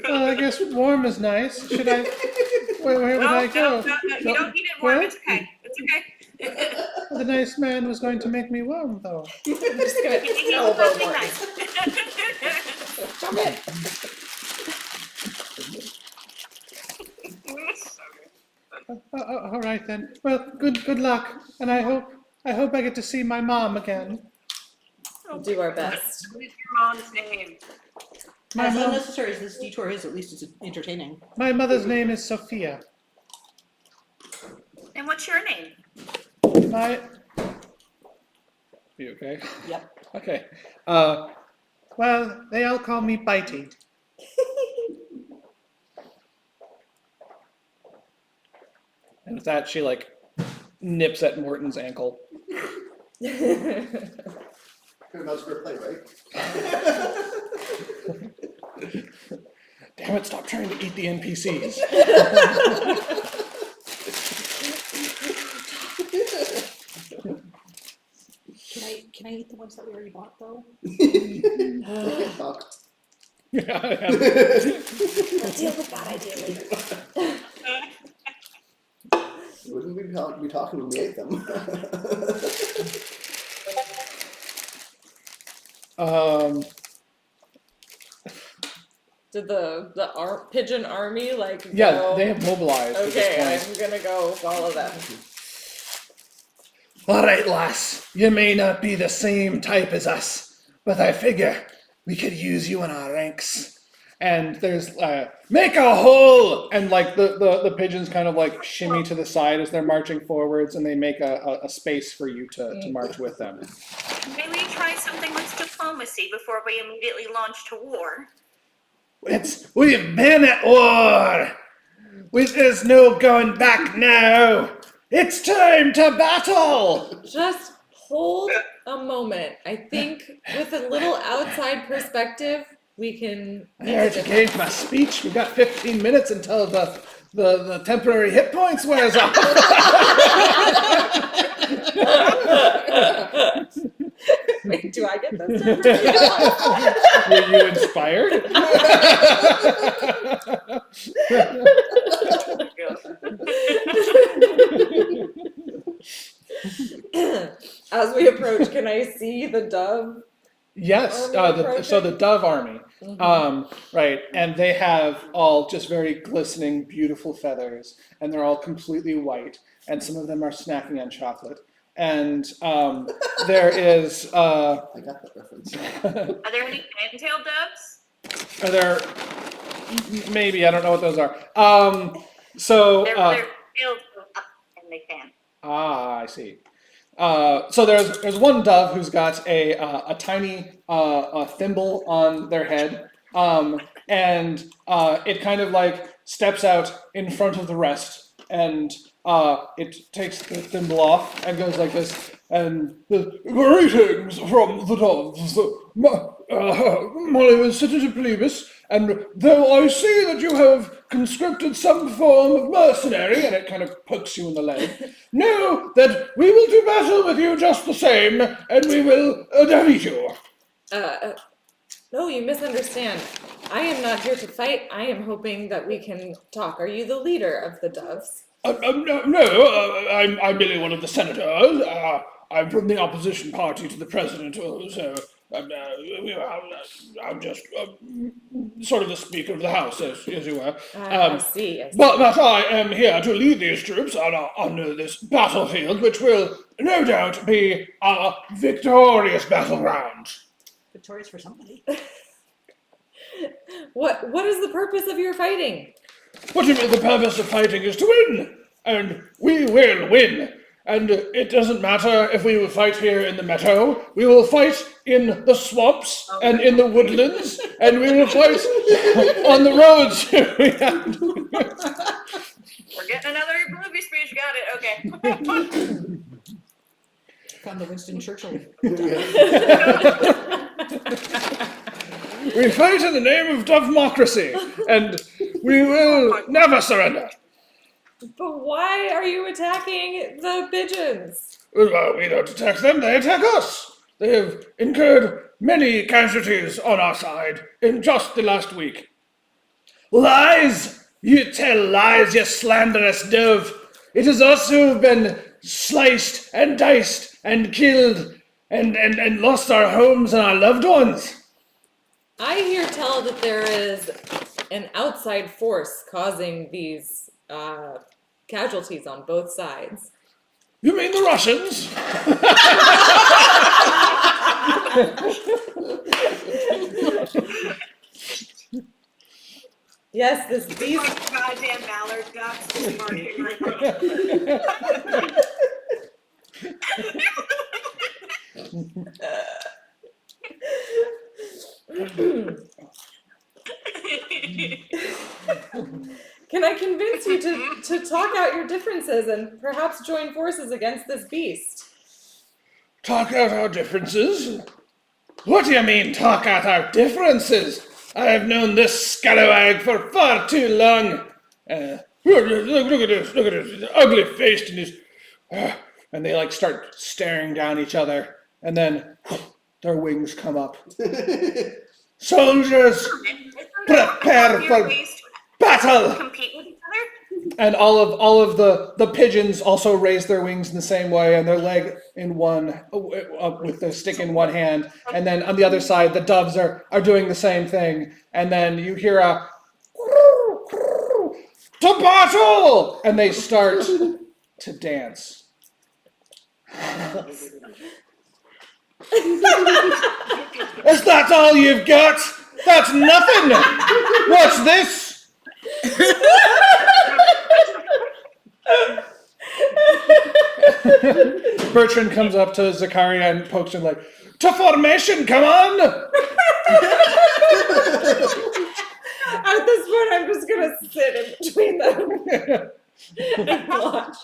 Well, I guess warm is nice. Should I? Where would I go? No, you don't need it warm. Where? It's okay. It's okay. The nice man was going to make me warm, though. I'm just gonna He needs elbow something Martin. nice. Come in. All right then. Well, good luck, and I hope I get to see my mom again. We'll do our best. What is your mom's name? My As mom, unnecessary as this detour is, at least it's entertaining. my mother's name is Sophia. And what's your name? My. You okay? Yep. Okay. Well, they all call me Bitey. And with that, she like nips at Morton's ankle. Good enough for a play, right? Damn it! Stop trying to eat the NPCs. Can I eat the ones that we already bought though? Fuck. Yeah. Deal with that ideally. Wouldn't we be talking when we ate them? Did the pigeon army like Yeah, go? they have mobilized. at Okay, this I'm gonna go follow them. All right, lass. You may not be the same type as us, but I figure we could use you in our ranks. And there's make a hole, and like the pigeons kind of like shimmy to the side as they're marching forwards, and they make a space for you to march with them. Maybe try something with diplomacy before we immediately launch to war. We've been at war. There's no going back now. It's time to battle. Just hold a moment. I think with a little outside perspective, we can. I already gave my speech. We got 15 minutes until the temporary hit points wears off. Wait, do I get this? Were you inspired? As we approach, can I see the dove? Yes, Army so the Dove Army, Mhm. right, and they have all just very glistening, beautiful feathers, and they're all completely white, and some of them are snacking on chocolate, and there is, I got that reference. Are there any fantail doves? are there, maybe, I don't know what those are, so, They're tails go up and they fan. I see. So there's one dove who's got a tiny thimble on their head, and it kind of like steps out in front of the rest, and it takes the thimble off and goes like this, and greetings from the doves. My name is Citizen Plebis, and though I see that you have conscripted some form of mercenary, and it kind of pokes you in the leg, know that we will do battle with you just the same, and we will defeat you. No, you misunderstand. I am not here to fight. I am hoping that we can talk. Are you the leader of the doves? No, I'm merely one of the senators. I'm from the opposition party to the president, so I'm just sort of the speaker of the house, as you were. I see. I see. But I am here to lead these troops on this battlefield, which will no doubt be a victorious battleground. Victorious for somebody. What is the purpose of your fighting? What do you mean the purpose of fighting is to win? And we will win. And it doesn't matter if we will fight here in the meadow, we will fight in the swamps and in the woodlands, and we will fight on the roads. We're getting another movie speech. Got it. Okay. Found the Winston Churchill. We fight in the name of democracy, and we will never surrender. But why are you attacking the pigeons? Well, we don't attack them, they attack us. They have incurred many casualties on our side in just the last week. Lies! You tell lies, you slanderous dove. It is us who have been sliced and diced and killed and lost our homes and our loved ones. I hear tell that there is an outside force causing these casualties on both sides. You mean the Russians? Yes, these. Like goddamn mallard ducks just marching right Can I convince you to talk out your differences and perhaps join forces against this beast? Talk out our differences? What do you mean, talk out our differences? I have known this scallywag for far too long. Look at this ugly face and his... and they like start staring down each other, and then their wings come up. Soldiers, prepare for battle! Compete with each other. And all of the pigeons also raise their wings in the same way, and their leg in one, with their stick in one hand. And then on the other side, the doves are doing the same thing. And then you hear a to battle, and they start to dance. Is that all you've got? That's nothing. What's this? Bertrand comes up to Zakaria and pokes him like, to formation, come on! At this point, I'm just gonna sit in between them and watch.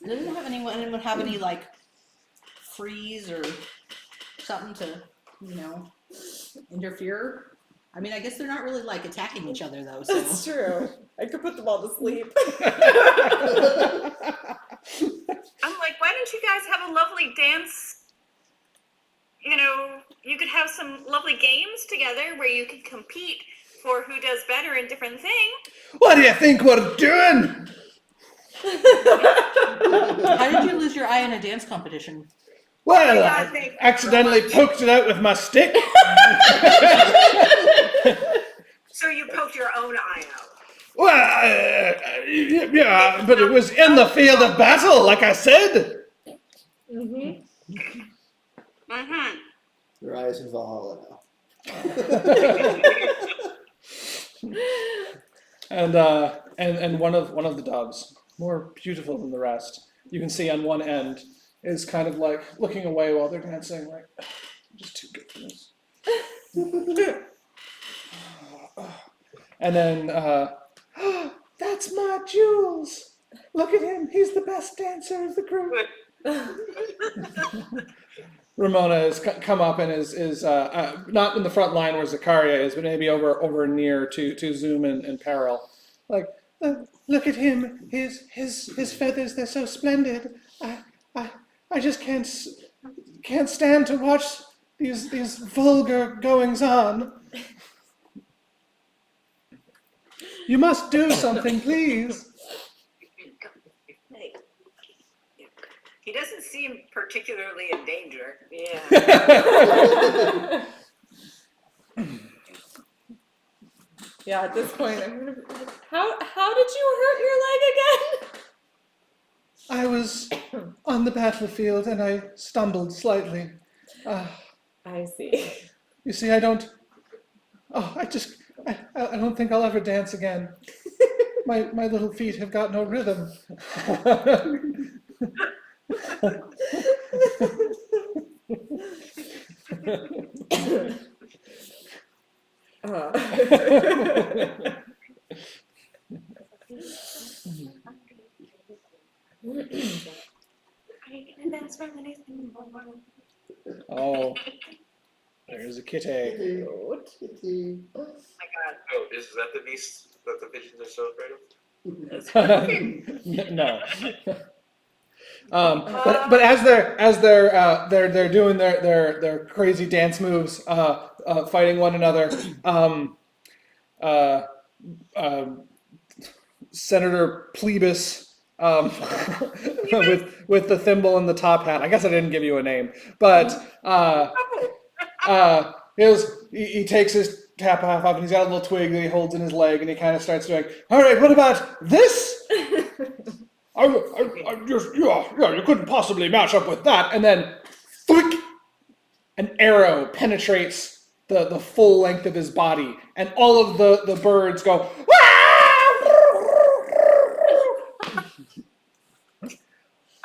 Doesn't have anyone have any like freeze or something to, interfere? I mean, I guess they're not really like attacking each other though. So. That's true. I could put them all to sleep. I'm like, why don't you guys have a lovely dance? You could have some lovely games together where you could compete for who does better in different things. What do you think we're doing? How did you lose your eye in a dance competition? Well, I accidentally poked it out with my stick. So you poked your own eye out. Well, yeah, but it was in the field of battle, like I said. Mm-hmm. Mm-hmm. Your eyes in Valhalla now. And one of the doves, more beautiful than the rest, you can see on one end is kind of like looking away while they're dancing, like I'm just too good for this. And then that's my Jules. Look at him. He's the best dancer of the group. Ramona has come up and is not in the front line where Zakaria is, but maybe over near to Zoom and Peril. Like, look at him. His feathers, they're so splendid. I just can't stand to watch these vulgar goings on. You must do something, please. He doesn't seem particularly in danger. Yeah. Yeah, at this point, I'm gonna be like, how did you hurt your leg again? I was on the battlefield and I stumbled slightly. I see. You see, I don't. Oh, I don't think I'll ever dance again. My little feet have got no rhythm. Uh, Oh, there's a kitty. Kitty. Oh my god. Oh, is that the beast that the pigeons are so afraid of? No. But as they're doing their crazy dance moves, fighting one another, Senator Plebis, with the thimble and the top hat. I guess I didn't give you a name, but he takes his cap half off and he's got a little twig that he holds in his leg and he kind of starts doing. All right, what about this? You couldn't possibly match up with that. And then, thwick, an arrow penetrates the full length of his body, and all of the birds go.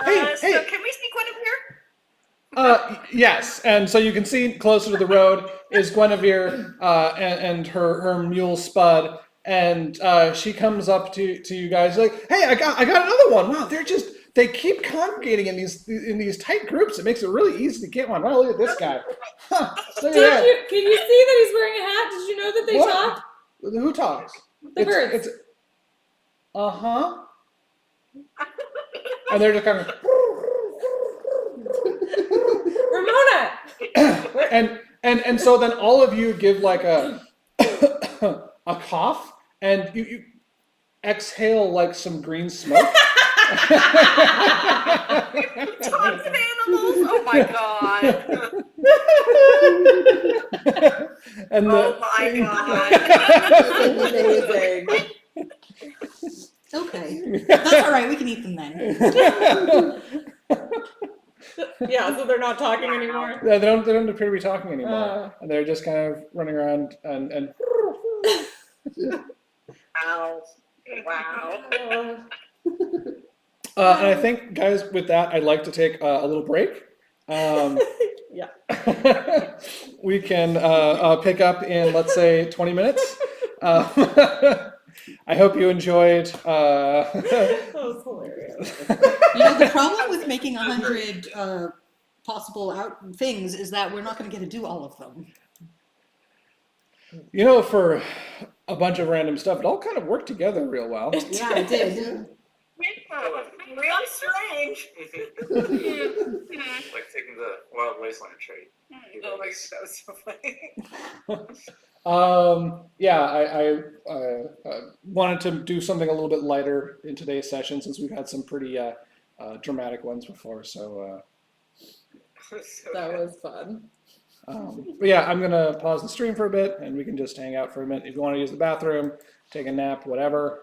Hey, So can we see Guinevere? Yes, and so you can see closer to the road is Guinevere and her mule Spud, and she comes up to you guys like, "Hey, I got another one! Wow, they keep congregating in these tight groups. It makes it really easy to get one. Wow, look at this guy! Huh, look at that. Can you see that he's wearing a hat? Did you know that they What? talk? Who talks? The birds. And they're just kind of. Ramona! And so then all of you give like a a cough and you exhale like some green smoke. Tons of animals. Oh my god. And Oh my god. Amazing. Okay, that's all right. We can eat them then. Yeah, so they're not talking anymore. Yeah, they don't appear to be talking anymore, and they're just kind of running around and. Wow. Wow. And I think, guys, with that, I'd like to take a little break. Yeah. We can pick up in, let's say, 20 minutes. I hope you enjoyed. That was hilarious. The problem with making 100 possible things is that we're not going to get to do all of them. For a bunch of random stuff, it all kind of worked together real well. Yeah, it did. Real strange. Like taking the Wild Wasteland trade. Oh my god, that was so funny. I wanted to do something a little bit lighter in today's session since we've had some pretty dramatic ones before. So That was fun. but yeah, I'm gonna pause the stream for a bit and we can just hang out for a minute. If you want to use the bathroom, take a nap, whatever.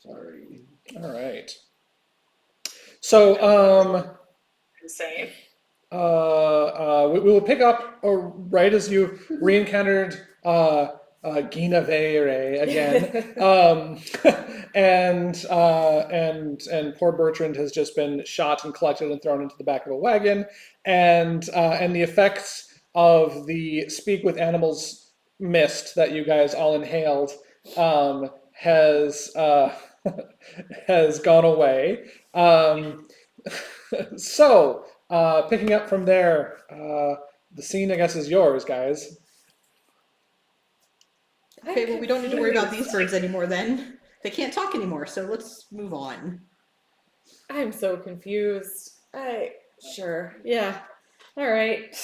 Sorry. All right. So, Insane. we will pick up right as you re-encountered Guinevere again, and poor Bertrand has just been shot and collected and thrown into the back of a wagon, and the effects of the speak with animals mist that you guys all inhaled has has gone away. So. Picking up from there, the scene, I guess, is yours, guys. Okay, well, we don't need to worry about these birds anymore then. They can't talk anymore, so let's move on. I'm so confused. Sure. Yeah. All right.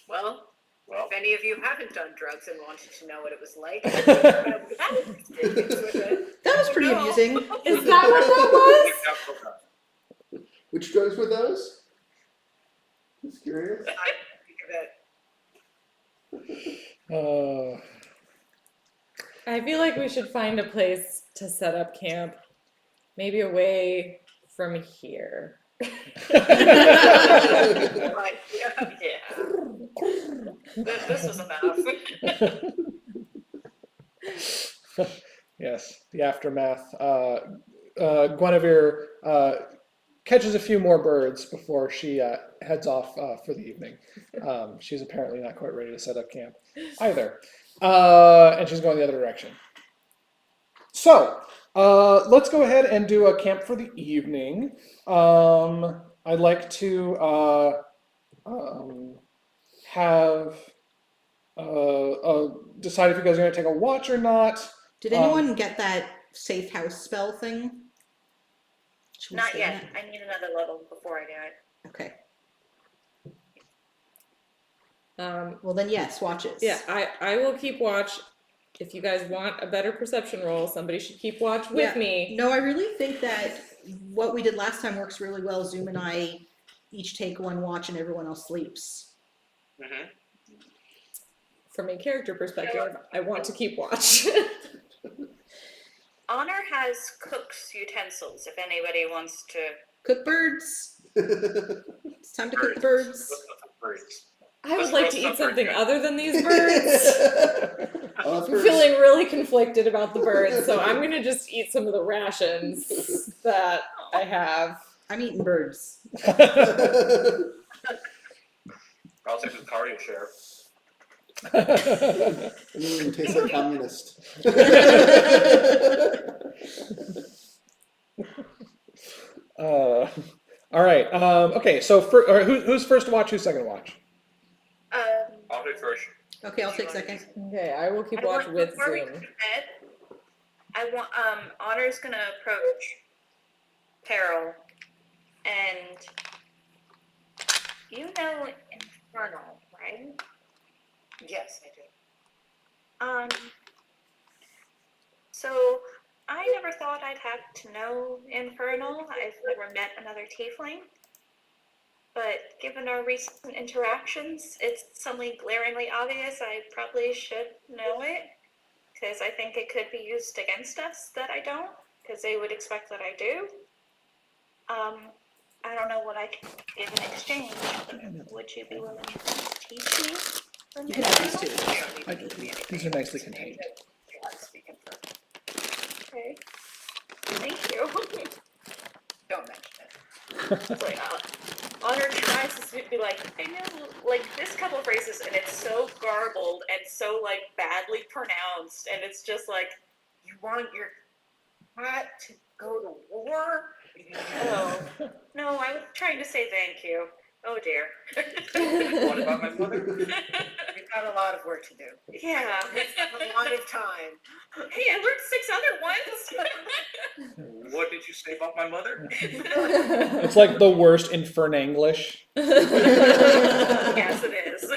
Well, Well, if any of you haven't done drugs and wanted to know what it was like, I had an experience with it. That was pretty amusing. Is that what that was? Which drugs were those? Just curious. I think of it. I feel like we should find a place to set up camp, maybe away from here. But, yeah. Yeah. This was enough. Yes, the aftermath. Guinevere catches a few more birds before she heads off for the evening. She's apparently not quite ready to set up camp either. And she's going the other direction. So, let's go ahead and do a camp for the evening. I'd like to have decide if you guys are going to take a watch or not. Did anyone get that safe house spell thing? Should we Not say yet. that? I need another level before I do it. Okay. Um, Well then, yes, watches. yeah, I will keep watch. If you guys want a better perception roll, somebody should keep watch with Yeah. me. No, I really think that what we did last time works really well. Zoom and I each take one watch and everyone else sleeps. Mm-hmm. From a character perspective, I want to keep watch. Honor has cook's utensils if anybody wants to. Cook birds. It's time to cook the birds. Birds. I would Let's like roast to some eat something birds. other than these birds. Oh, I'm feeling really conflicted about the birds, so I'm gonna just eat some of the rations that I have. I'm eating birds. I'll take the cardio share. Tastes like communist. All right. Okay. So, who's first watch? Who's second watch? I'll take first. Okay, I'll take second. Okay, I will keep watch with Before we Zoom. go to bed, I want Honor's gonna approach Peril, and you know Infernal, right? Yes, I do. So I never thought I'd have to know Infernal. I've never met another tiefling. But given our recent interactions, it's suddenly glaringly obvious I probably should know it. Because I think it could be used against us that I don't. Because they would expect that I do. I don't know what I can give in exchange. But would you be willing to teach me? You can have these two. These are nicely contained. Okay. Thank you. Don't mention it. It's like, Honor tries to be like, I know, like, this couple phrases, and it's so garbled and so, like, badly pronounced, and it's just like, you want your cat to go to war? Oh, no, I was trying to say thank you. Oh, dear. What about my mother? We've got a lot of work to do. Yeah. A lot of time. Hey, I learned 6 other ones. What did you say about my mother? It's like the worst Infernanglish. Yes, it is.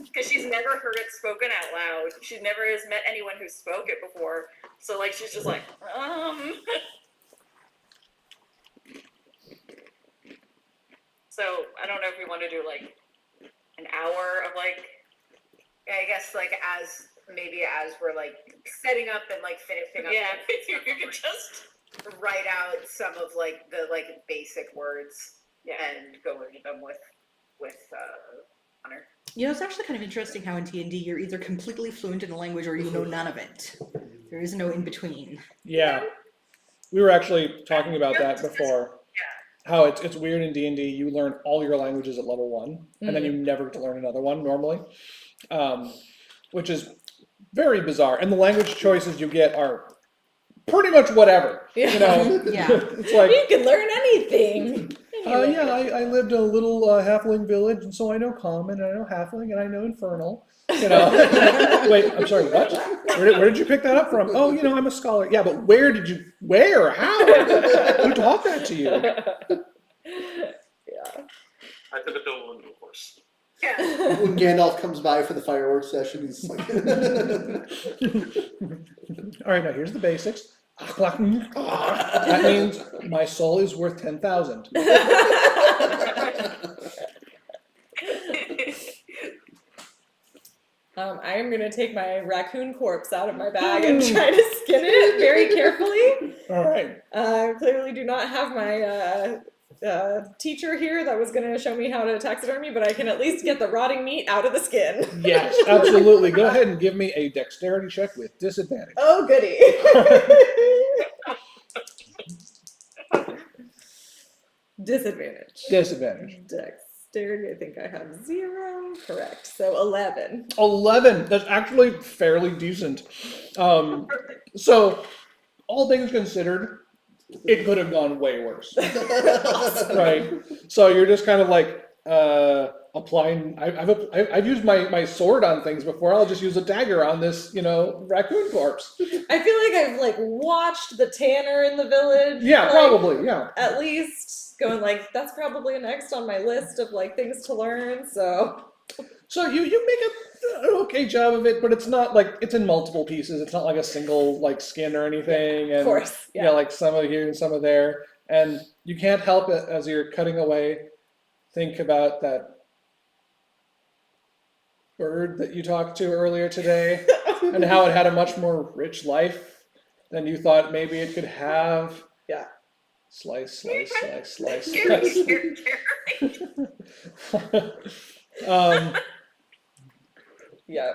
Because she's never heard it spoken out loud. She never has met anyone who spoke it before. So, like, she's just like, So, I don't know if we want to do, like, an hour of, like, Yeah, I guess like as maybe as we're like setting up and like finishing up, Yeah, you could just write out some of like the like basic words and go into them with honor. You know, it's actually kind of interesting how in D&D you're either completely fluent in a language or you know none of it. There is no in between. Yeah. We were actually talking about that before. How it's weird in D&D, you learn all your languages at level 1, and then you never get to learn another one normally, which is very bizarre. And the language choices you get are pretty much whatever. You know, Yeah. it's like, You can learn anything. yeah, I lived in a little halfling village, and so I know Common, and I know Halfling, and I know Infernal. You know, wait, I'm sorry, what? Where did you pick that up from? Oh, you know, I'm a scholar. Yeah, but where, how? Who taught that to you? Yeah. I took a double into a horse. Yeah. When Gandalf comes by for the fireworks session, he's like, All right, now here's the basics. That means my soul is worth 10,000. I am gonna take my raccoon corpse out of my bag and try to skin it very carefully. All right. Clearly do not have my teacher here that was gonna show me how to taxidermy, but I can at least get the rotting meat out of the skin. Yes, absolutely. Go ahead and give me a dexterity check with disadvantage. Oh, goody. Disadvantage. Disadvantage. Dexterity, I think I have 0. Correct. So 11. 11. That's actually fairly decent. So, all things considered, it could have gone way worse. Right? So you're just kind of like applying. I've used my sword on things before. I'll just use a dagger on this, raccoon corpse. I feel like I've like watched the tanner in the village. Yeah, like, probably. Yeah. At least going like that's probably next on my list of like things to learn. So you make an okay job of it, but it's not like it's in multiple pieces. It's not like a single like skin or anything. And of course, yeah, like some of here and some of there, and you can't help it as you're cutting away. Think about that bird that you talked to earlier today, and how it had a much more rich life than you thought maybe it could have. Yeah. Slice, slice, slice, slice, Scary slice. character. yeah.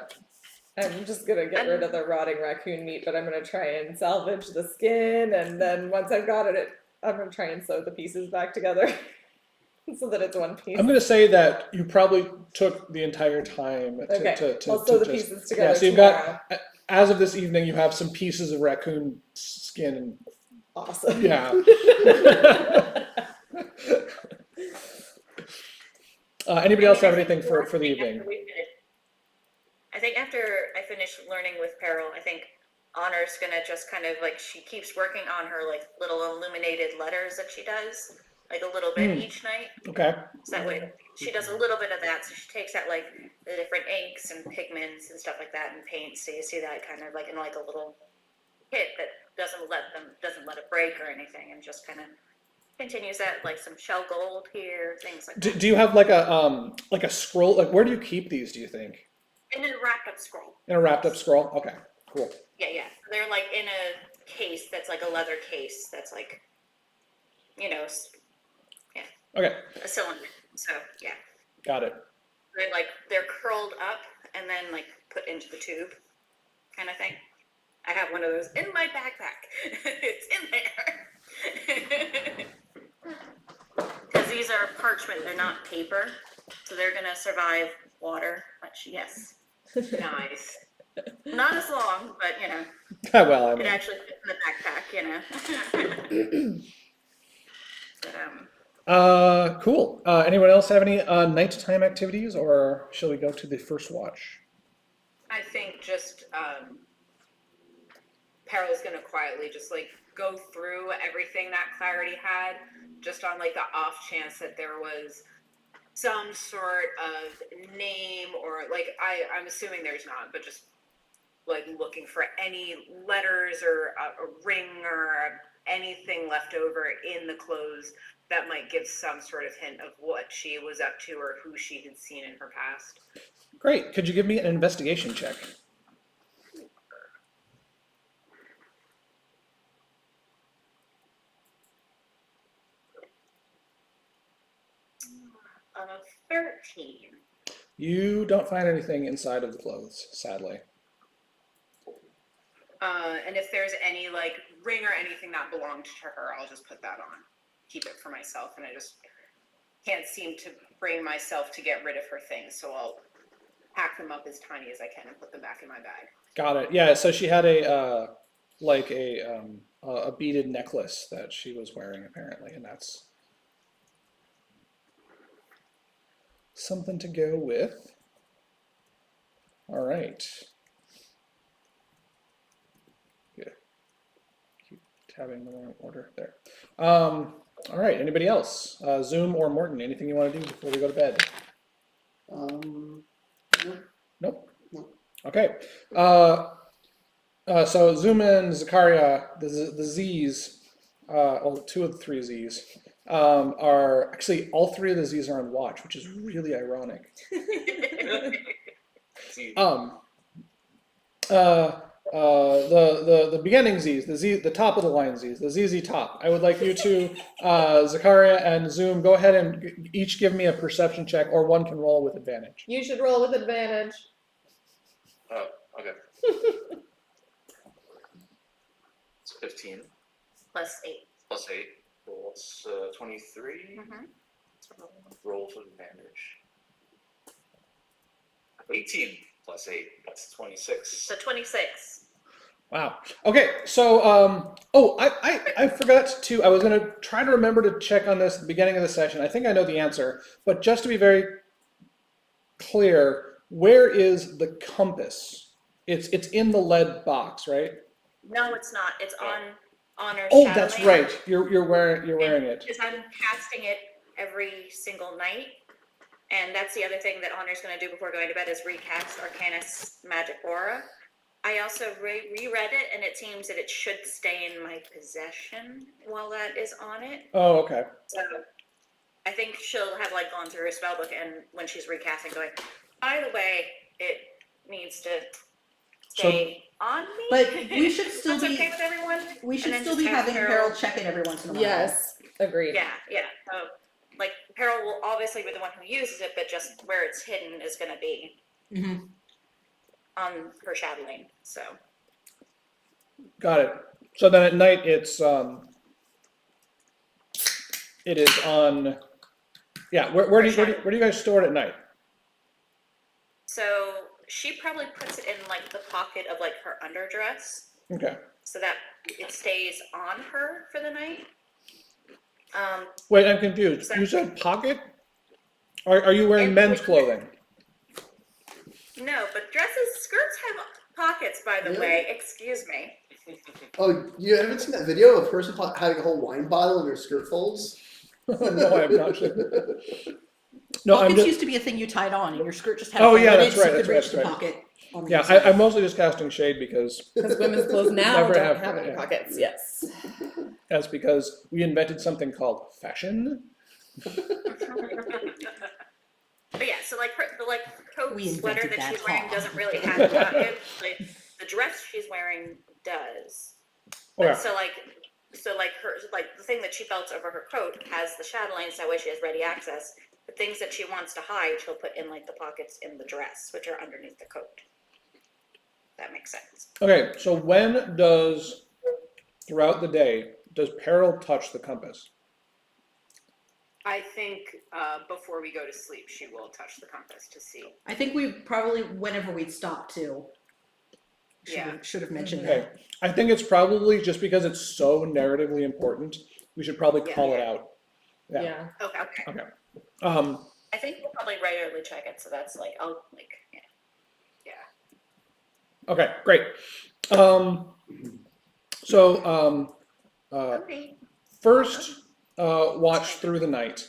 I'm just gonna get rid of the rotting raccoon meat, but I'm gonna try and salvage the skin, and then once I've got it, I'm gonna try and sew the pieces back together so that it's one piece. I'm going to say that you probably took the entire time Okay, to I'll sew the just- pieces together. Yeah, so you've tomorrow. got, as of this evening, you have some pieces of raccoon skin. And, Awesome. yeah. Anybody else have anything for the evening? I think after I finish learning with Peril, I think Honor's gonna just kind of like, she keeps working on her like little illuminated letters that she does, like a little bit each night. Okay. So that way she does a little bit of that. So she takes out like the different inks and pigments and stuff like that and paints. So you see that kind of like in like a little kit that doesn't let it break or anything, and just kind of continues that, like some shell gold here, things like that. Do you have like a scroll? Like, where do you keep these, do you think? In a wrapped up scroll. In a wrapped up scroll? Okay, cool. Yeah. They're like in a case that's like a leather case that's like, Okay, a cylinder. So yeah, got it. they're curled up and then like put into the tube, kind of thing. I have one of those in my backpack. It's in there. Because these are parchment, they're not paper, so they're gonna survive water. But yes, Nice. not as long, but Well, I it mean, actually fits in the backpack. But cool. Anyone else have any nighttime activities, or shall we go to the first watch? I think just Peril's gonna quietly just like go through everything that Clarity had, just on like the off chance that there was some sort of name, or like I'm assuming there's not, but just like looking for any letters or a ring or anything left over in the clothes that might give some sort of hint of what she was up to or who she had seen in her past. Great. Could you give me an investigation check? on a 13. You don't find anything inside of the clothes, sadly. And if there's any like ring or anything that belonged to her, I'll just put that on. Keep it for myself, and I just can't seem to bring myself to get rid of her things, so I'll pack them up as tiny as I can and put them back in my bag. Got it. Yeah. So she had a beaded necklace that she was wearing apparently, and that's something to go with. All right. Yeah. Keep tabbing the wrong order there. All right. Anybody else? Zoom or Morton? Anything you want to do before we go to bed? No. Nope. No. Okay. So Zoom and Zakaria, the Z's, well, 2 of the 3 Z's, are actually all 3 of the Z's are on watch, which is really ironic. See, The beginning Z's, the top of the line Z's, the ZZ top. I would like you to, Zakaria and Zoom, go ahead and each give me a perception check, or one can roll with advantage. You should roll with advantage. oh, okay. It's 15 Plus 8. plus 8. Well, it's 23. Mm-hmm. Roll with advantage. 18 plus 8. That's 26. So 26. Wow. Okay, so I forgot to. I was gonna try to remember to check on this at the beginning of the session. I think I know the answer, but just to be very clear, where is the compass? It's in the lead box, right? No, it's not. It's on Honor's Oh, shadow that's lane. right. You're wearing it. Because I'm casting it every single night. And that's the other thing that Honor's going to do before going to bed is recast Arcanus Magic Aura. I also reread it, and it seems that it should stay in my possession while that is on it. Oh, okay. So I think she'll have like gone through her spellbook, and when she's recasting, going, by the way, it needs to stay on me. But we should still That's be okay with everyone. we should And then still just be have having Harold- Harold check it every once in a while. Yes, agreed. Yeah. So like Peril will obviously be the one who uses it, but just where it's hidden is going to be Mm-hmm. on her shadow lane. So Got it. So then at night it is on. Yeah. Where do you guys store it at night? So she probably puts it in like the pocket of like her underdress, Okay. so that it stays on her for the night. Wait, I'm confused. You said pocket? Are you wearing And men's with- clothing? No, but skirts have pockets, by the Really? way. Excuse me. Oh, you haven't seen that video of a person having a whole wine bottle in their skirt folds? No, I have not. No, I'm Pockets just. used to be a thing you tied on, and your skirt just had Oh, a hole yeah, in that's it, so right, you that's could right, reach the that's right. pocket on the Yeah, inside. I'm mostly just casting shade because Because women's clothes now Never don't have- have any yeah. pockets. Yes. that's because we invented something called fashion. But yeah, so like the coat We sweater invented that that she's wearing hall. doesn't really have pockets. Like, the dress she's wearing does. But Okay. so like the thing that she belts over her coat has the shadow lane, so that way she has ready access. The things that she wants to hide, she'll put in like the pockets in the dress, which are underneath the coat. That makes sense. Okay, so when does, throughout the day, does Peril touch the compass? I think before we go to sleep, she will touch the compass to see. I think we probably, whenever we'd stop too, Yeah. should have mentioned Okay, that. I think it's probably just because it's so narratively important, we should probably call it out. Yeah. Yeah. Okay. Okay. I think we'll probably regularly check it, so that's like yeah. Okay, great. Okay. First, watch through the night.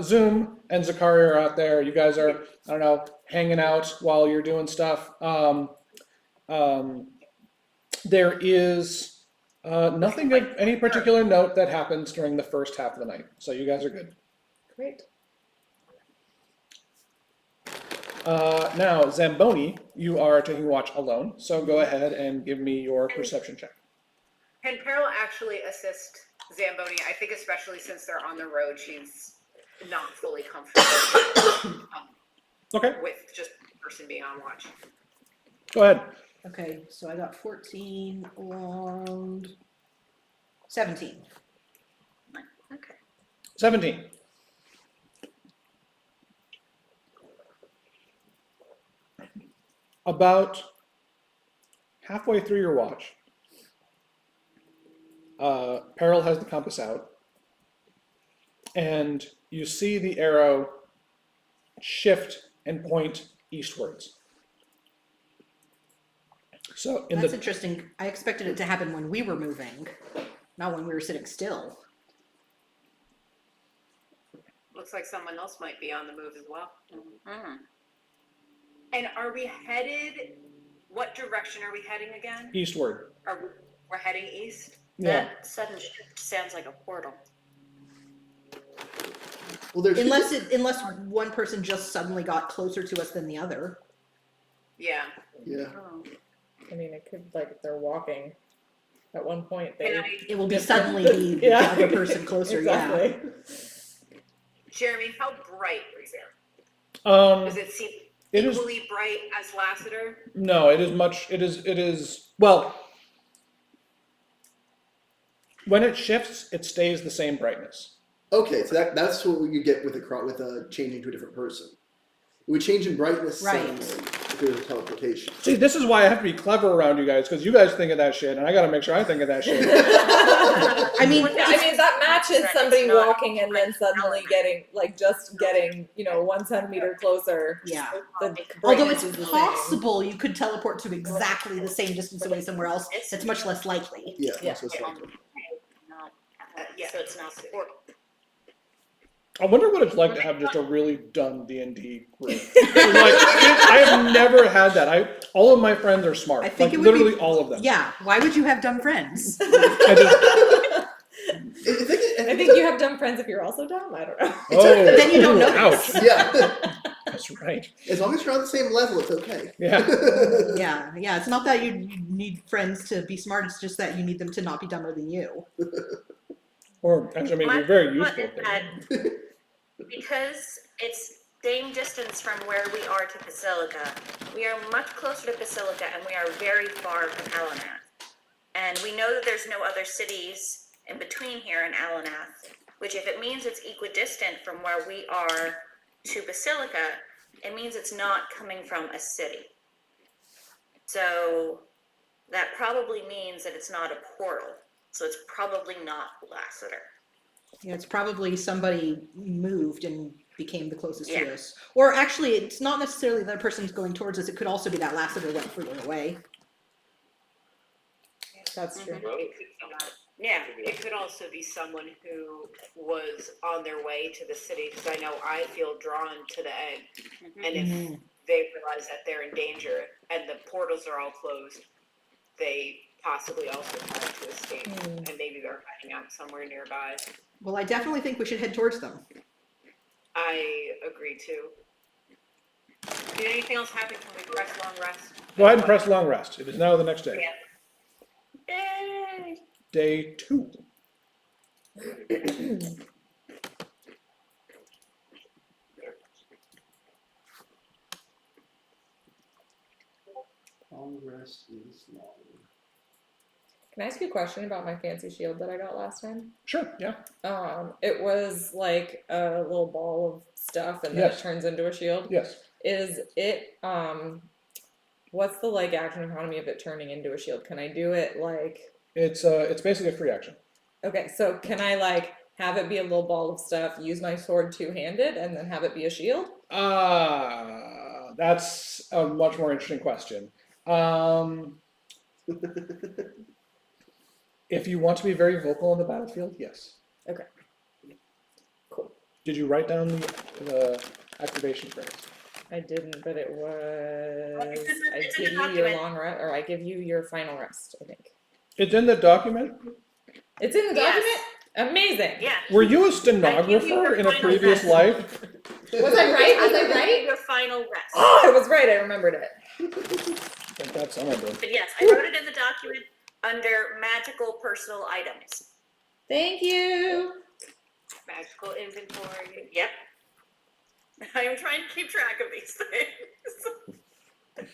Zoom and Zakaria are out there. You guys are, I don't know, hanging out while you're doing stuff. There is nothing of any particular note that happens during the first half of the night. So you guys are good. Great. Now, Zamboni, you are taking watch alone. So go ahead and give me your perception check. Can Peril actually assist Zamboni? I think especially since they're on the road, she's not fully comfortable Okay, with just the person being on watch. go ahead. Okay, so I got 14 and 17. Okay. 17. About halfway through your watch, Peril has the compass out, and you see the arrow shift and point eastwards. So in That's the interesting. I expected it to happen when we were moving, not when we were sitting still. Looks like someone else might be on the move as well. Mm. And are we headed? What direction are we heading again? eastward, We're heading east. yeah. That sudden shift sounds like a portal. Well, there's Unless one person just suddenly got closer to us than the other. Yeah. yeah. Oh. I mean, it could, like, if they're walking, at one point Can they. I, It will be suddenly the Yeah. other person closer. Exactly. Jeremy, how bright is it? Um, Does it seem it is equally bright as Lassiter? no. It is much. It is well. When it shifts, it stays the same brightness. Okay, so that's what you get with a changing to a different person. It would change in brightness Right. suddenly if there was teleportation. See, this is why I have to be clever around you guys, because you guys think of that shit, and I got to make sure I think of that shit. I mean, Yeah, I mean that matches It's somebody not walking and then like suddenly element. getting just getting 1 centimeter closer. yeah. The Although brightness it's is the same. possible you could teleport to exactly the same distance away somewhere else. That's much less likely. Yeah, Yeah. that's what's likely. Not, Yeah. so it's not the portal. I wonder what it's like to have just a really dumb D&D group. 'Cause, like, I have never had that. All of my friends are smart. I think like, it would be- literally all of them. Yeah. Why would you have dumb friends? I just, I think you have dumb friends if you're also dumb. I don't know. oh, Then you don't ooh, notice. ouch. Yeah, That's right. as long as you're on the same level, it's okay. Yeah. Yeah. It's not that you need friends to be smart. It's just that you need them to not be dumber than you. Or actually, maybe My very thought useful. is that because it's same distance from where we are to Basilica, we are much closer to Basilica and we are very far from Alanath. And we know that there's no other cities in between here and Alanath, which if it means it's equidistant from where we are to Basilica, it means it's not coming from a city. So that probably means that it's not a portal. So it's probably not Lassiter. Yeah, it's probably somebody moved and became the closest Yeah. to us. Or actually, it's not necessarily that person's going towards us. It could also be that Lassiter went further away. That's true. Yeah, it could also be someone who was on their way to the city, because I know I feel drawn to the egg. And if they realize that they're in danger and the portals are all closed, they possibly also tried to escape, and maybe they're hiding out somewhere nearby. Well, I definitely think we should head towards them. I agree too. Did anything else happen? Can we press long rest? Go ahead and press long rest. It is now the next day. Yeah. Yay! Day 2. Long rest is long. Can I ask you a question about my fancy shield that I got last time? Sure, yeah. It was like a little ball of stuff and then Yes. it turns into a shield. Yes. Is it what's the like action economy of it turning into a shield? Can I do it like It's basically a free action. okay, so can I like have it be a little ball of stuff, use my sword two-handed, and then have it be a shield? That's a much more interesting question. If you want to be very vocal on the battlefield, yes. Okay. Cool. Did you write down the activation phrase? I didn't, but it was I It's in give the you your document. long rest or I give you your final rest, I think. It's in the document. It's in the Yes. document? Amazing. Yeah. Were you a I give you stenographer your in a final previous rest. life? Was I right? Was I I right? Your final rest. Oh, I was right, I remembered it. I think that's some of it. But yes, I wrote it in the document under magical personal items. Thank you. Magical inventory. Yep. I am trying to keep track of these things.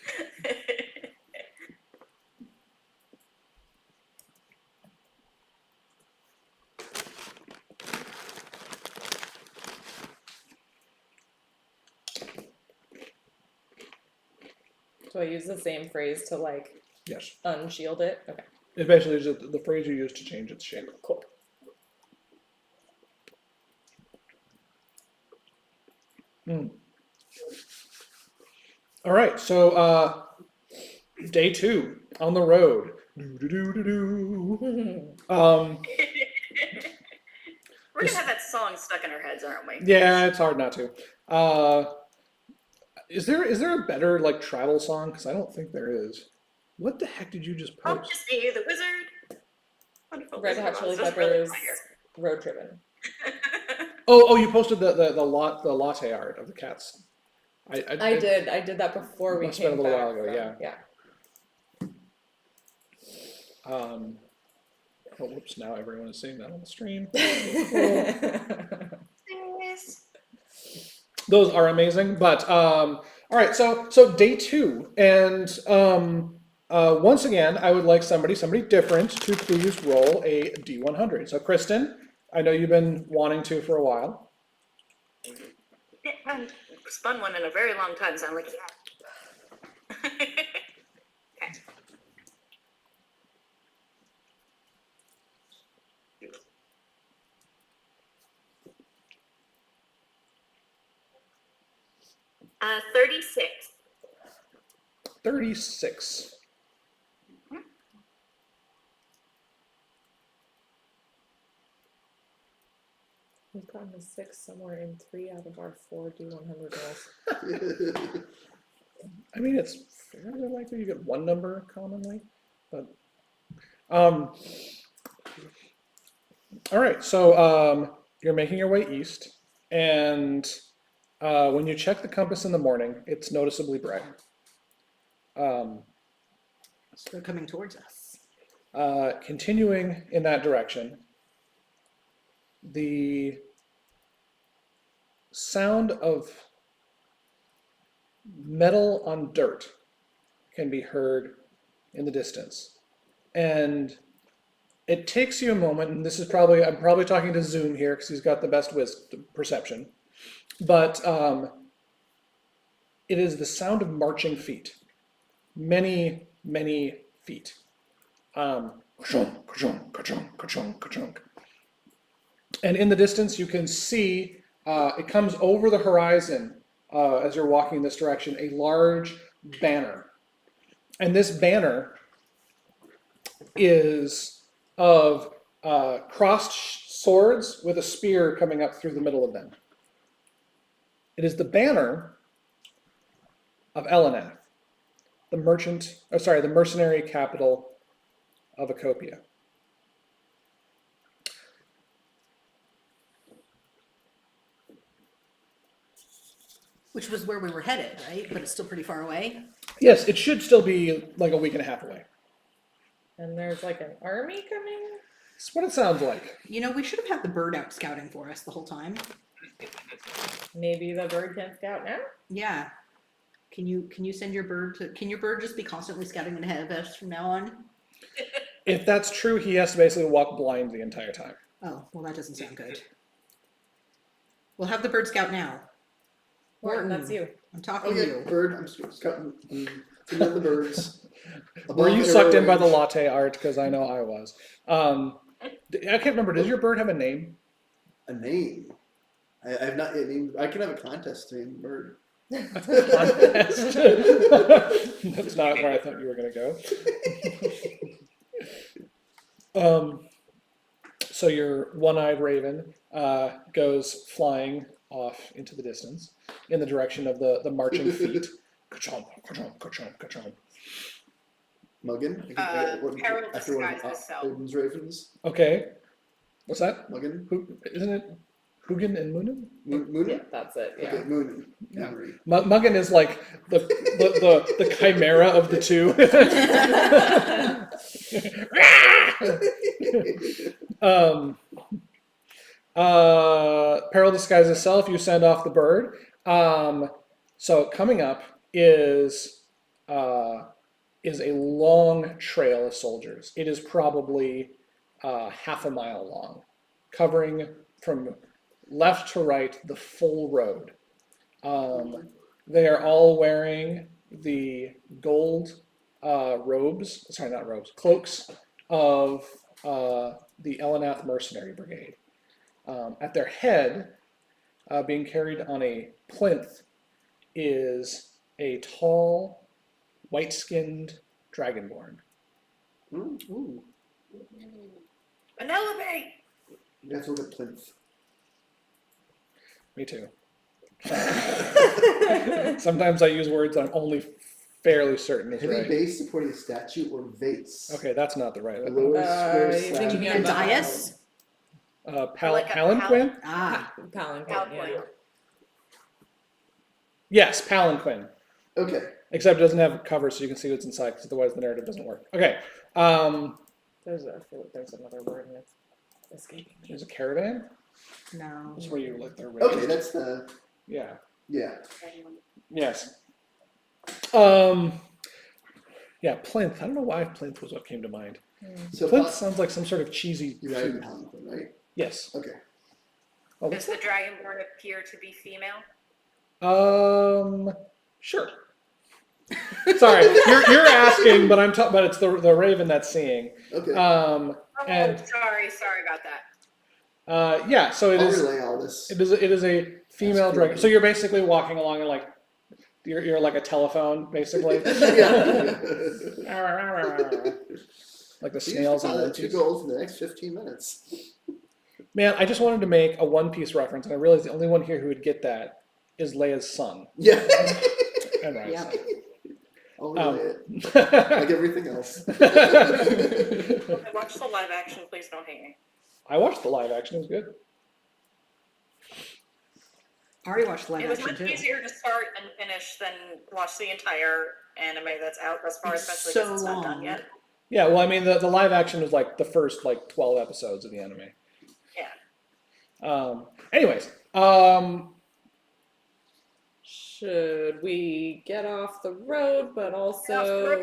Do I use the same phrase to like Yes. unshield it? Okay, It basically is the phrase you use to change its shape. cool. All right, so day 2 on the road. Do-do-do-do-do. We're gonna have that song stuck in our heads, aren't we? Yeah, it's hard not to. Is there a better like travel song? Because I don't think there is. What the heck did you just Oh, post? just be the wizard. Wonderful Red wizard Hot of Chili Oz. That's really Peppers, my hair. Road Trippin'. Oh, you posted the latte art of the cats. I did that before we Must've been came a little back while ago, from- yeah. Oh, whoops! Now everyone is seeing that on the stream. Yes. Those are amazing. But all right, so day 2, and once again, I would like somebody different to please roll a D100. So Kristen, I know you've been wanting to for a while. I haven't spun one in a very long time, so I'm like, yeah. Okay. Uh, 36. 36. We've gotten a 6 somewhere in 3 out of our 4 D100 rolls. I mean, it's fairly likely you get one number commonly, but all right. So you're making your way east, and when you check the compass in the morning, it's noticeably bright. So they're coming towards us. Continuing in that direction, the sound of metal on dirt can be heard in the distance. And it takes you a moment, and this is probably, I'm probably talking to Zoom here because he's got the best perception, but it is the sound of marching feet. Many, many feet. Ka-chunk, ka-chunk, ka-chunk, ka-chunk, ka-chunk. And in the distance, you can see it comes over the horizon as you're walking this direction, a large banner. And this banner is of crossed swords with a spear coming up through the middle of them. It is the banner of Elenath, the mercenary capital of Acopia. Which was where we were headed, right? But it's still pretty far away. Yes, it should still be like a week and a half away. And there's like an army coming? That's what it sounds like. You know, we should have had the bird out scouting for us the whole time. Maybe the bird can scout now? Yeah. Can you send your bird to? Can your bird just be constantly scouting ahead of us from now on? If that's true, he has to basically walk blind the entire time. Oh, well, that doesn't sound good. We'll have the bird scout now. Morton, that's you. I'm talking to Okay, you. bird. I'm scouting. Thinking of the birds. Were you Above sucked in by arrow the range. latte art? Because I know I was. I can't remember. Does your bird have a name? A name. I have not yet named. I can have a contest to name a bird. Contest. That's not where I thought you were going to go. So your one-eyed raven goes flying off into the distance in the direction of the marching feet. Ka-chomp, ka-chomp, ka-chomp, ka-chomp. Muggin. Harold After one of disguised as self. Odin's ravens. Okay. What's that? Muggin. Isn't it Hugin and Moonin? Moon. Yeah, that's it. Yeah. Okay, Moon. Yeah. Moonery. Muggin is like the chimera of the two. Peril disguises self. You send off the bird. So coming up is a long trail of soldiers. It is probably half a mile long, covering from left to right the full road. They are all wearing the gold robes, sorry, not robes, cloaks of the Elenath Mercenary Brigade. At their head, being carried on a plinth, is a tall, white-skinned dragonborn. Ooh. Penelope! You have to look at plinth. Me too. Sometimes I use words I'm only fairly certain is Heavy right. base supporting a statue or vase. Okay, that's not the right A one. lower square you're slab. thinking A about- dais? Like a Palanquin? Ah, Palanquin, Palanquin. yeah. Yes, palanquin. Okay. Except it doesn't have cover so you can see what's inside, because otherwise the narrative doesn't work. Okay. I feel like there's another word and it's escaping me. There's a caravan. no. That's where you like they're Okay, raised. that's the Yeah. yeah. Yes. Yeah, plinth. I don't know why plinth was what came to mind. So Plinth sounds like some sort of cheesy you're right, food. palanquin, right? Yes. Okay. Oh, Does the dragonborn appear to be female? Sure. Sorry, you're asking, but but it's the raven that's seeing. Okay. Oh, And sorry about that. yeah, so it I'll is. relay all this. It is a female That's dragon. creepy. So you're basically walking along and like you're like a telephone, basically. Yeah. Like the Here's snails the and pilot, 2 monkeys. goals in the next 15 minutes. Man, I just wanted to make a One Piece reference, and I realized the only one here who would get that is Leia's son. Yeah. And Ryan's Yep. son. I'll relay it. Like everything else. Watch the live action, please don't hate me. I watched the live action; it was good. I already watched live It was action much too. easier to start and finish than watch the entire anime that's out thus far, It's especially so because it's not done long. yet. Yeah, well, I mean, the live action was like the first 12 episodes of the anime. Yeah. Anyways, Should we get off the road, but also,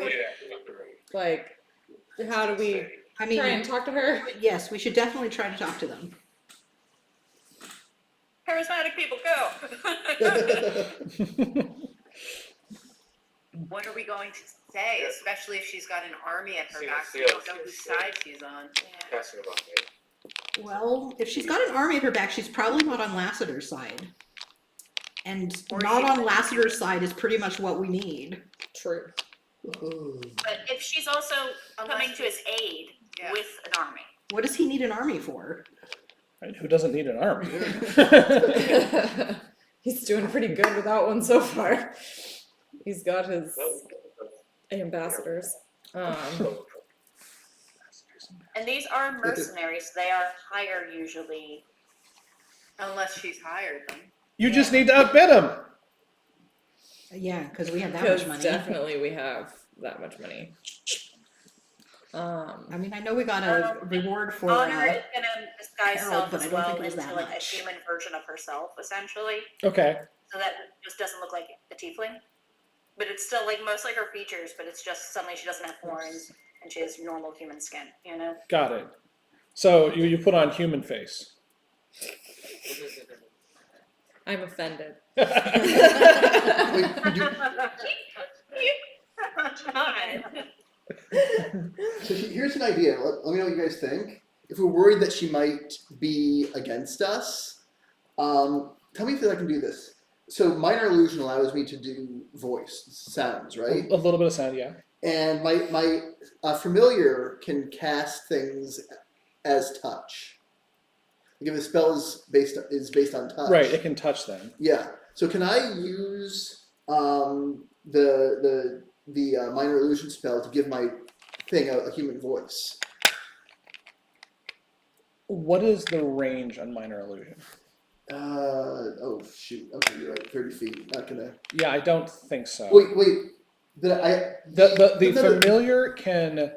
like, how do we I try and mean, talk to her? yes, we should definitely try to talk to them. Charismatic people, go! What are we going to say, especially if she's got an army at her See, back? see, We don't see, know whose see. side she's on. Casting about me. Well, if she's got an army at her back, she's probably not on Lassiter's side. And Or not she- on Lassiter's side is pretty much what we need. True. Oh. But if she's also coming to his aid with an army. What does he need an army for? right, who doesn't need an army? He's doing pretty good without one so far. He's got his ambassadors. And these are mercenaries. They are hired usually, unless she's hired them. You just need to outbid him. Yeah, because we have that Because much money. definitely we have that much money. I mean, I know we got a reward for. Honor is gonna disguise Harold, self but I as don't well think it was into that like much. a human version of herself, essentially. Okay. So that just doesn't look like a tiefling. But it's still like most like her features, but it's just suddenly she doesn't have horns and she has normal human skin, you know? Got it. So you put on human face. I'm offended. Wait, you- so here's an idea. Let me know what you guys think. If we're worried that she might be against us, tell me if I can do this. So minor illusion allows me to do voice sounds, right? A little bit of sound, yeah. And my familiar can cast things as touch. Like if a spell is based on touch. Right, it can touch them. Yeah. So can I use the minor illusion spell to give my thing a human voice? What is the range on minor illusion? Oh shoot. Okay, you're right. 30 feet. Not gonna. Yeah, I don't think so. Wait. The no. familiar can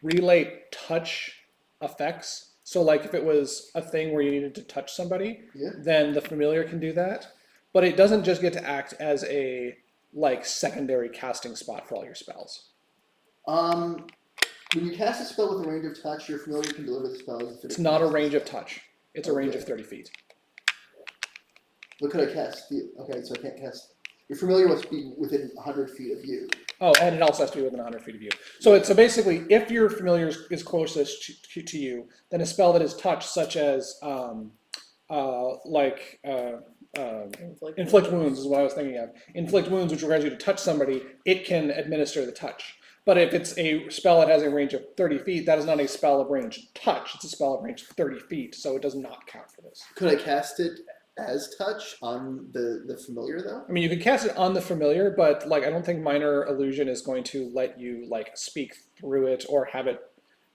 relay touch effects So like if it was a thing where you needed to touch somebody, Yeah. then the familiar can do that. But it doesn't just get to act as a like secondary casting spot for all your spells. When you cast a spell with a range of touch, your familiar can deliver the spell as if It's not a range of touch. It's a range of Okay. 30 feet. What could I cast? Okay, so I can't cast. Your familiar must be within 100 feet of you. Oh, and it also has to be within 100 feet of you. So basically, if your familiar is closest to you, then a spell that is touch, such as inflict wounds is what I was thinking of. Inflict wounds, which requires you to touch somebody, it can administer the touch. But if it's a spell that has a range of 30 feet, that is not a spell of range touch. It's a spell of range 30 feet, so it does not count for this. Could I cast it as touch on the familiar though? I mean, you could cast it on the familiar, but like I don't think minor illusion is going to let you like speak through it or have it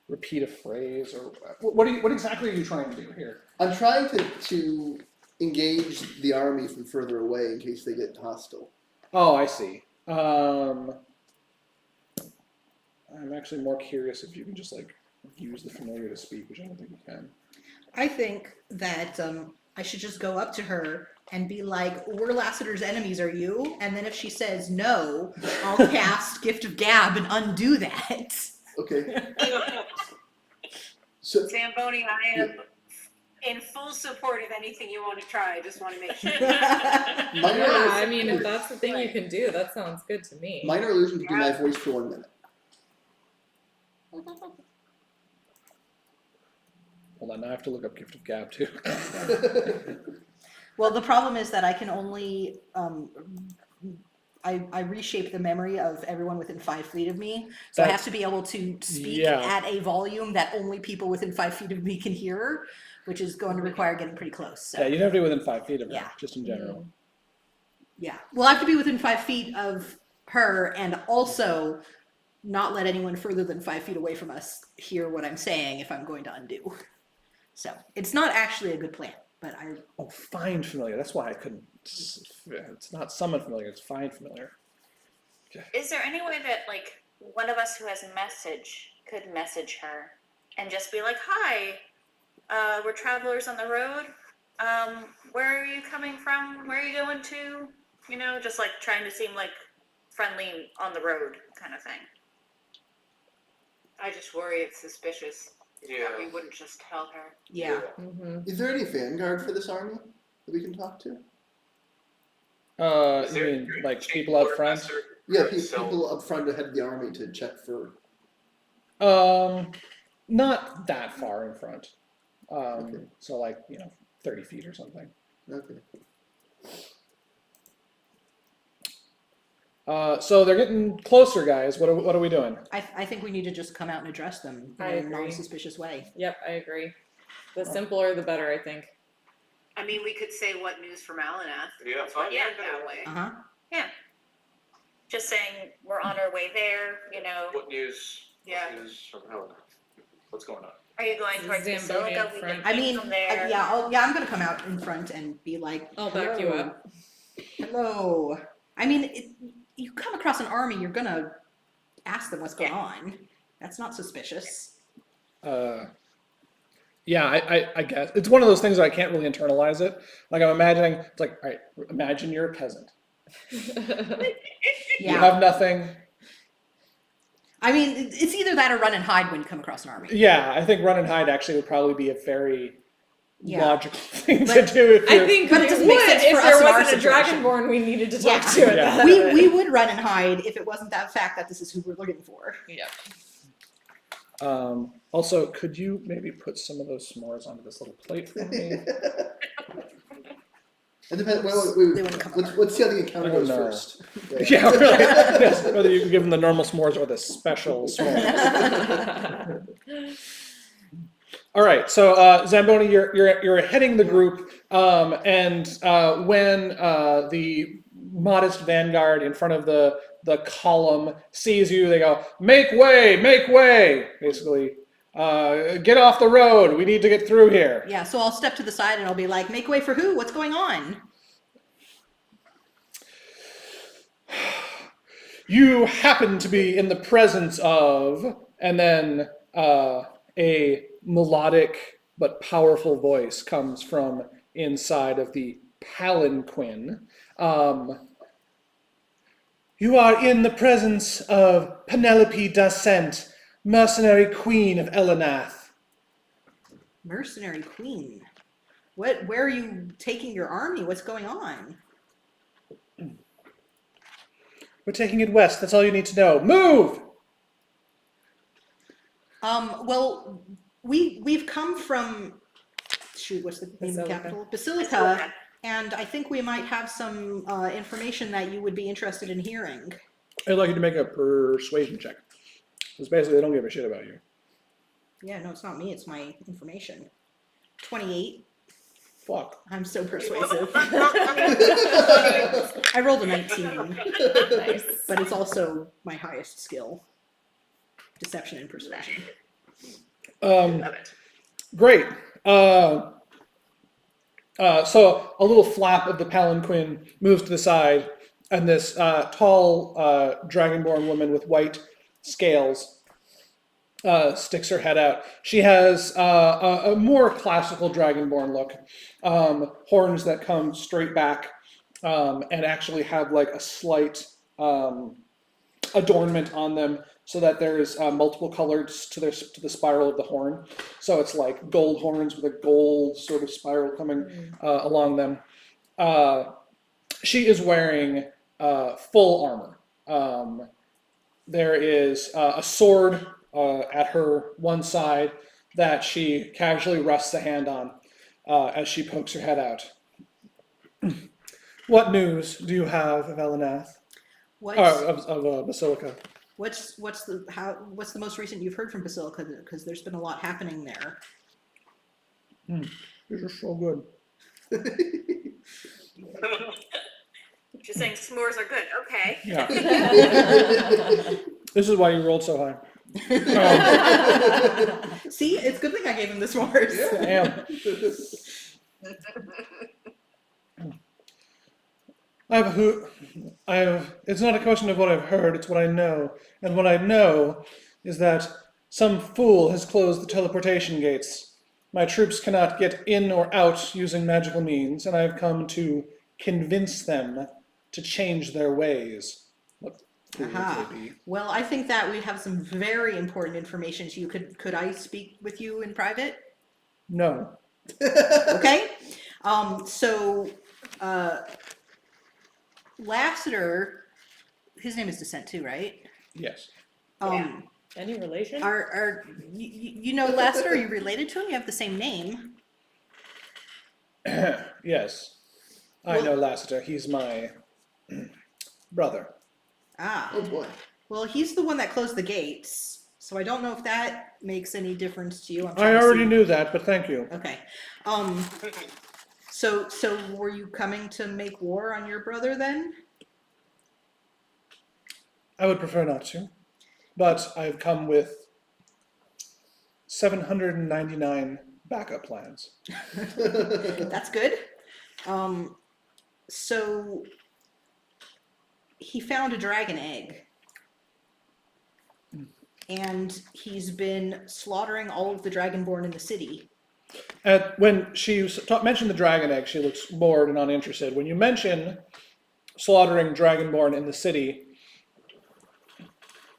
repeat a phrase or what exactly are you trying to do here? I'm trying to engage the army from further away in case they get hostile. Oh, I see. I'm actually more curious if you can just like use the familiar to speak, which I don't think you can. I think that I should just go up to her and be like, "We're Lassiter's enemies, are you?" And then if she says no, I'll cast Gift of Gab and undo that. Okay. So Zamboni, I am in full support of anything you want to try. I just want to make sure. minor, Yeah, I mean, if that's the thing you can do, that sounds good to me. minor illusion can do my voice for 1 minute. Hold on, now I have to look up Gift of Gab too. Well, the problem is that I can only I reshape the memory of everyone within 5 feet of me, so I That- have to be able to speak Yeah. at a volume that only people within 5 feet of me can hear, which is going to require getting pretty close. So. Yeah, you'd have to be within 5 feet of her, Yeah. just in general. Yeah. Well, I have to be within 5 feet of her and also not let anyone further than 5 feet away from us hear what I'm saying if I'm going to undo. So it's not actually a good plan, but Oh, find familiar. That's why I couldn't. It's not summon familiar. It's find familiar. Is there any way that like one of us who has a message could message her and just be like, "Hi, we're travelers on the road. Where are you coming from? Where are you going to?" You know, just like trying to seem like friendly on the road kind of thing. I just worry it's suspicious Yeah. that we wouldn't just tell her. yeah. Mm-hmm. Is there any vanguard for this army that we can talk to? Is You there- mean like people up front? Yeah, So- people up front ahead of the army to check for. Not that far in front. Okay. So like 30 feet or something. Okay. So they're getting closer, guys. What are we doing? I think we need to just come out and address them in I a agree. non-suspicious way. Yep, I agree. The simpler, the better, I think. I mean, we could say what news from Alanath. Yeah, That's what fine. went that way. Uh-huh. Just saying we're on our way there, you know. What news? Yeah. What news from Helena? What's going on? Are you going towards the Zamboni Basilica? up We front. can I meet mean, from there. I'm going to come out in front and be like, I'll back you "Hello. up. Hello." I mean, you come across an army, you're going to ask them what's going on. That's not suspicious. Yeah, I guess it's one of those things that I can't really internalize it. Like I'm imagining, it's like, all right, imagine you're a peasant. You Yeah. have nothing. I mean, it's either that or run and hide when you come across an army. Yeah, I think run and hide actually would probably be a very Yeah. logical thing to But do. If I you're- think But it we doesn't make would sense if for us there in our wasn't a situation. dragonborn we needed to Yeah. talk to. at Yeah. that we moment. would run and hide if it wasn't that fact that this is who we're looking for. Yeah. Also, could you maybe put some of those s'mores onto this little plate for me? And depends. Wait, They wouldn't come let's see how the encounter Oh, goes no. first. Right. Yeah, really. Yes, whether you can give them the normal s'mores or the special s'mores. All right, so Zamboni, you're heading the group, and when the modest vanguard in front of the column sees you, they go, make way, basically. Get off the road. We need to get through here. Yeah, so I'll step to the side and I'll be like, make way for who? What's going on? You happen to be in the presence of, and then a melodic but powerful voice comes from inside of the palanquin. You are in the presence of Penelope Dascent, mercenary queen of Elenath. Mercenary queen. Where are you taking your army? What's going on? We're taking it west. That's all you need to know. Move! Well, we've come from, shoot, what's the name of the Basilica. capital? Basilica, Basilica. and I think we might have some information that you would be interested in hearing. I'd like you to make a persuasion check. Because basically they don't give a shit about you. Yeah, no, it's not me, it's my information. 28. Fuck. I'm so persuasive. I rolled a 19, Nice. but it's also my highest skill. Deception and persuasion. Um, Love it. Great. So a little flap of the palanquin moves to the side, and this tall dragonborn woman with white scales sticks her head out. She has a more classical dragonborn look, horns that come straight back, and actually have like a slight adornment on them, so that there's multiple colors to the spiral of the horn. So it's like gold horns with a gold sort of spiral coming along them. She is wearing full armor. There is a sword at her one side that she casually rests a hand on as she pokes her head out. What news do you have of Elenath? Of Basilica? What's the most recent you've heard from Basilica? Because there's been a lot happening there. These are so good. She's saying s'mores are good. Okay. Yeah. This is why you rolled so high. See, it's a good thing I gave him the s'mores. Damn. It's not a question of what I've heard, it's what I know. And what I know is that some fool has closed the teleportation gates. My troops cannot get in or out using magical means, and I've come to convince them to change their ways. What fool Aha. would they be? Well, I think that we have some very important information to you. Could I speak with you in private? No. Okay. Lassiter, his name is Descent too, right? Yes. Um, Any relation? you know Lassiter? Are you related to him? You have the same name. Yes. I know Lassiter. He's my brother. Ah. Oh boy. Well, he's the one that closed the gates, so I don't know if that makes any difference to you. I'm I trying to already see. knew that, but thank you. Okay. So were you coming to make war on your brother then? I would prefer not to, but I've come with 799 backup plans. That's good. So he found a dragon egg. And he's been slaughtering all of the dragonborn in the city. When she mentioned the dragon egg, she looks bored and uninterested. When you mention slaughtering dragonborn in the city,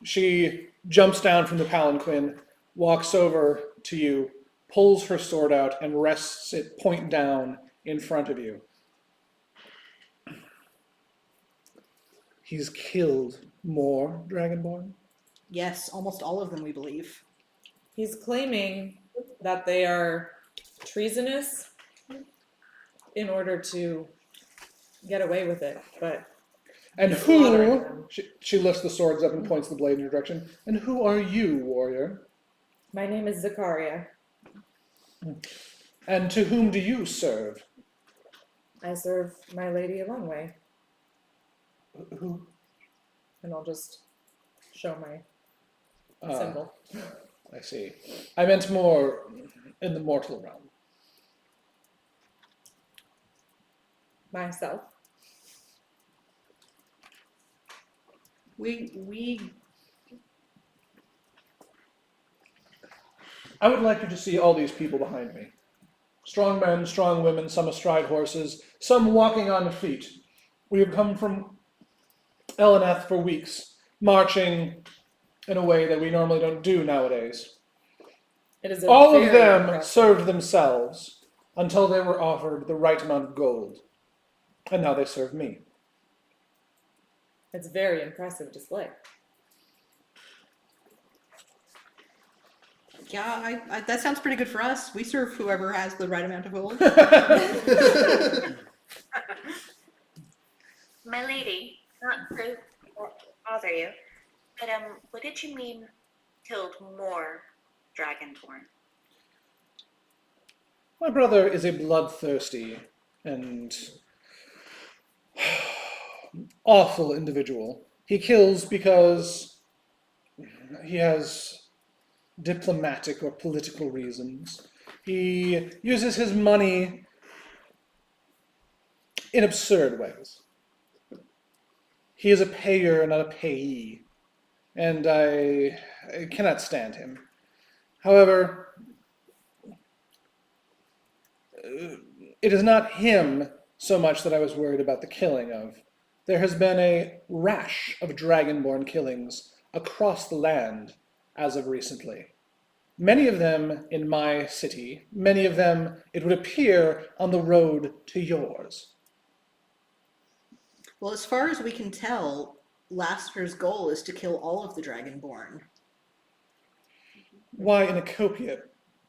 she jumps down from the palanquin, walks over to you, pulls her sword out, and rests it point down in front of you. He's killed more dragonborn? Yes, almost all of them, we believe. He's claiming that they are treasonous in order to get away with it, but And slaughtering who, them. she lifts the swords up and points the blade in your direction, and who are you, warrior? My name is Zakaria. And to whom do you serve? I serve my lady a long way, Who? and I'll just show my Ah, symbol. I see. I meant more in the mortal realm. Myself. We I would like you to see all these people behind me. Strong men, strong women, some astride horses, some walking on feet. We have come from Eleneth for weeks, marching in a way that we normally don't do nowadays. It is a All of very them impressive- served themselves until they were offered the right amount of gold. And now they serve me. It's a very impressive display. Yeah, that sounds pretty good for us. We serve whoever has the right amount of gold. My lady, not to bother you, but what did you mean killed more dragonborn? My brother is a bloodthirsty and awful individual. He kills because he has diplomatic or political reasons. He uses his money in absurd ways. He is a payer, not a payee, and I cannot stand him. However, it is not him so much that I was worried about the killing of. There has been a rash of dragonborn killings across the land as of recently. Many of them in my city, many of them, it would appear, on the road to yours. Well, as far as we can tell, Laster's goal is to kill all of the Dragonborn. Why in Acopia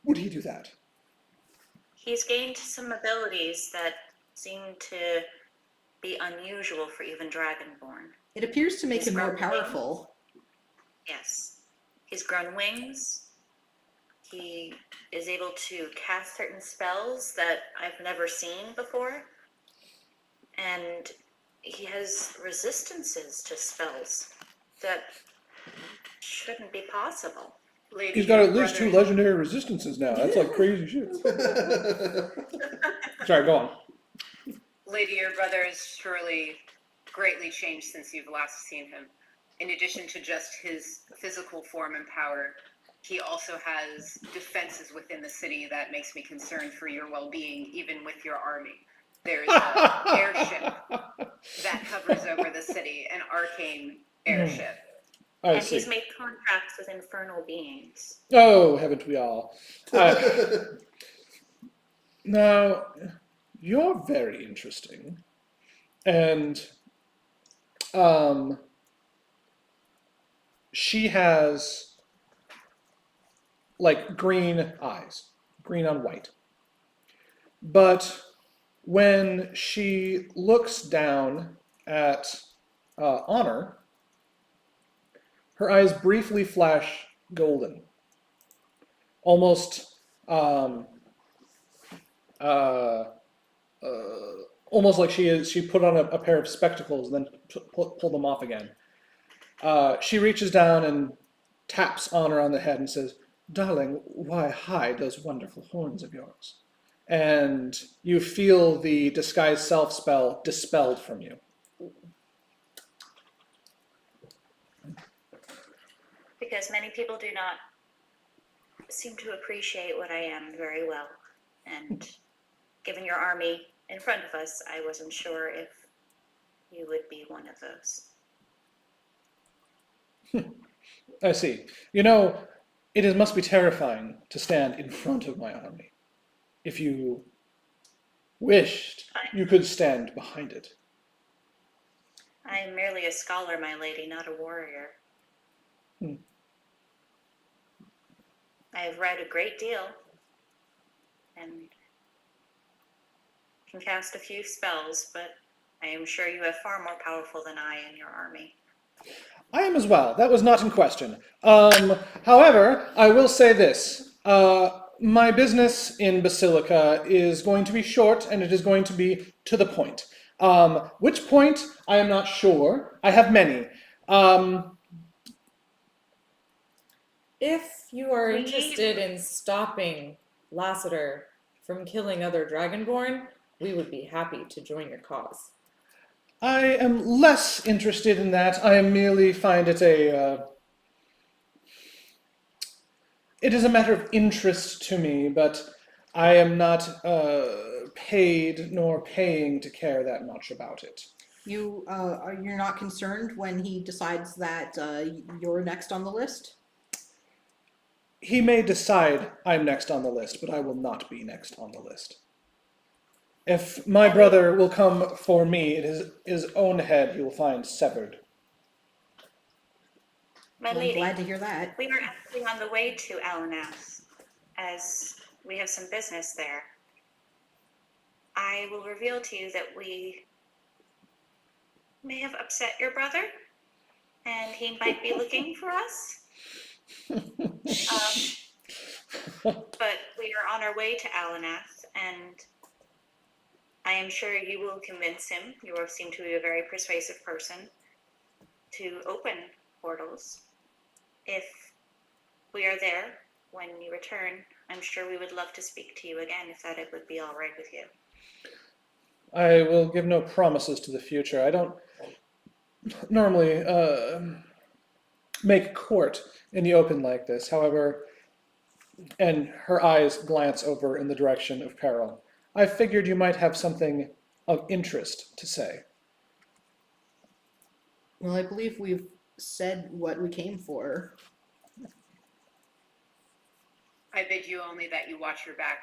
would he do that? He's gained some abilities that seem to be unusual for even Dragonborn. It appears to make He's him more grown wings. powerful. Yes. He's grown wings. He is able to cast certain spells that I've never seen before. And he has resistances to spells that shouldn't be possible. Lady, He's got your at least two brother- legendary resistances now. That's like crazy shit. Sorry, go on. Lady, your brother has surely greatly changed since you've last seen him. In addition to just his physical form and power, he also has defenses within the city that makes me concerned for your well-being, even with your army. There's an airship that hovers over the city, an arcane airship. I And see. he's made contracts with infernal beings. Oh, haven't we all? Now, you're very interesting. And she has like green eyes, green on white. But when she looks down at Honor, her eyes briefly flash golden, almost almost like she put on a pair of spectacles and then pull them off again. She reaches down and taps Honor on the head and says, "Darling, why hide those wonderful horns of yours?" And you feel the disguise self spell dispelled from you. Because many people do not seem to appreciate what I am very well. And given your army in front of us, I wasn't sure if you would be one of those. I see. You know, it must be terrifying to stand in front of my army. If you wished, you could stand behind it. I am merely a scholar, my lady, not a warrior. I have read a great deal and can cast a few spells, but I am sure you have far more powerful than I in your army. I am as well. That was not in question. However, I will say this. My business in Basilica is going to be short, and it is going to be to the point. Which point, I am not sure. I have many. If you are We- interested in stopping Lassiter from killing other Dragonborn, we would be happy to join your cause. I am less interested in that. I merely find it It is a matter of interest to me, but I am not paid nor paying to care that much about it. You're not concerned when he decides that you're next on the list? He may decide I'm next on the list, but I will not be next on the list. If my brother will come for me, it is his own head he will find severed. My Well, I'm lady, glad to hear that. we were actually on the way to Alanas, as we have some business there. I will reveal to you that we may have upset your brother, and he might be looking for us. But we are on our way to Alanas, and I am sure you will convince him, you seem to be a very persuasive person, to open portals. If we are there when you return, I'm sure we would love to speak to you again, if that would be all right with you. I will give no promises to the future. I don't normally make court in the open like this. However, and her eyes glance over in the direction of Peril, I figured you might have something of interest to say. Well, I believe we've said what we came for. I bid you only that you watch your back.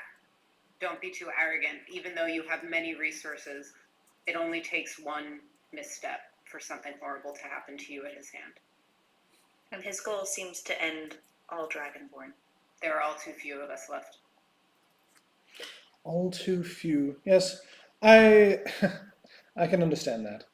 Don't be too arrogant. Even though you have many resources, it only takes one misstep for something horrible to happen to you at his hand. And his goal seems to end all Dragonborn. There are all too few of us left. All too few. Yes, I can understand that.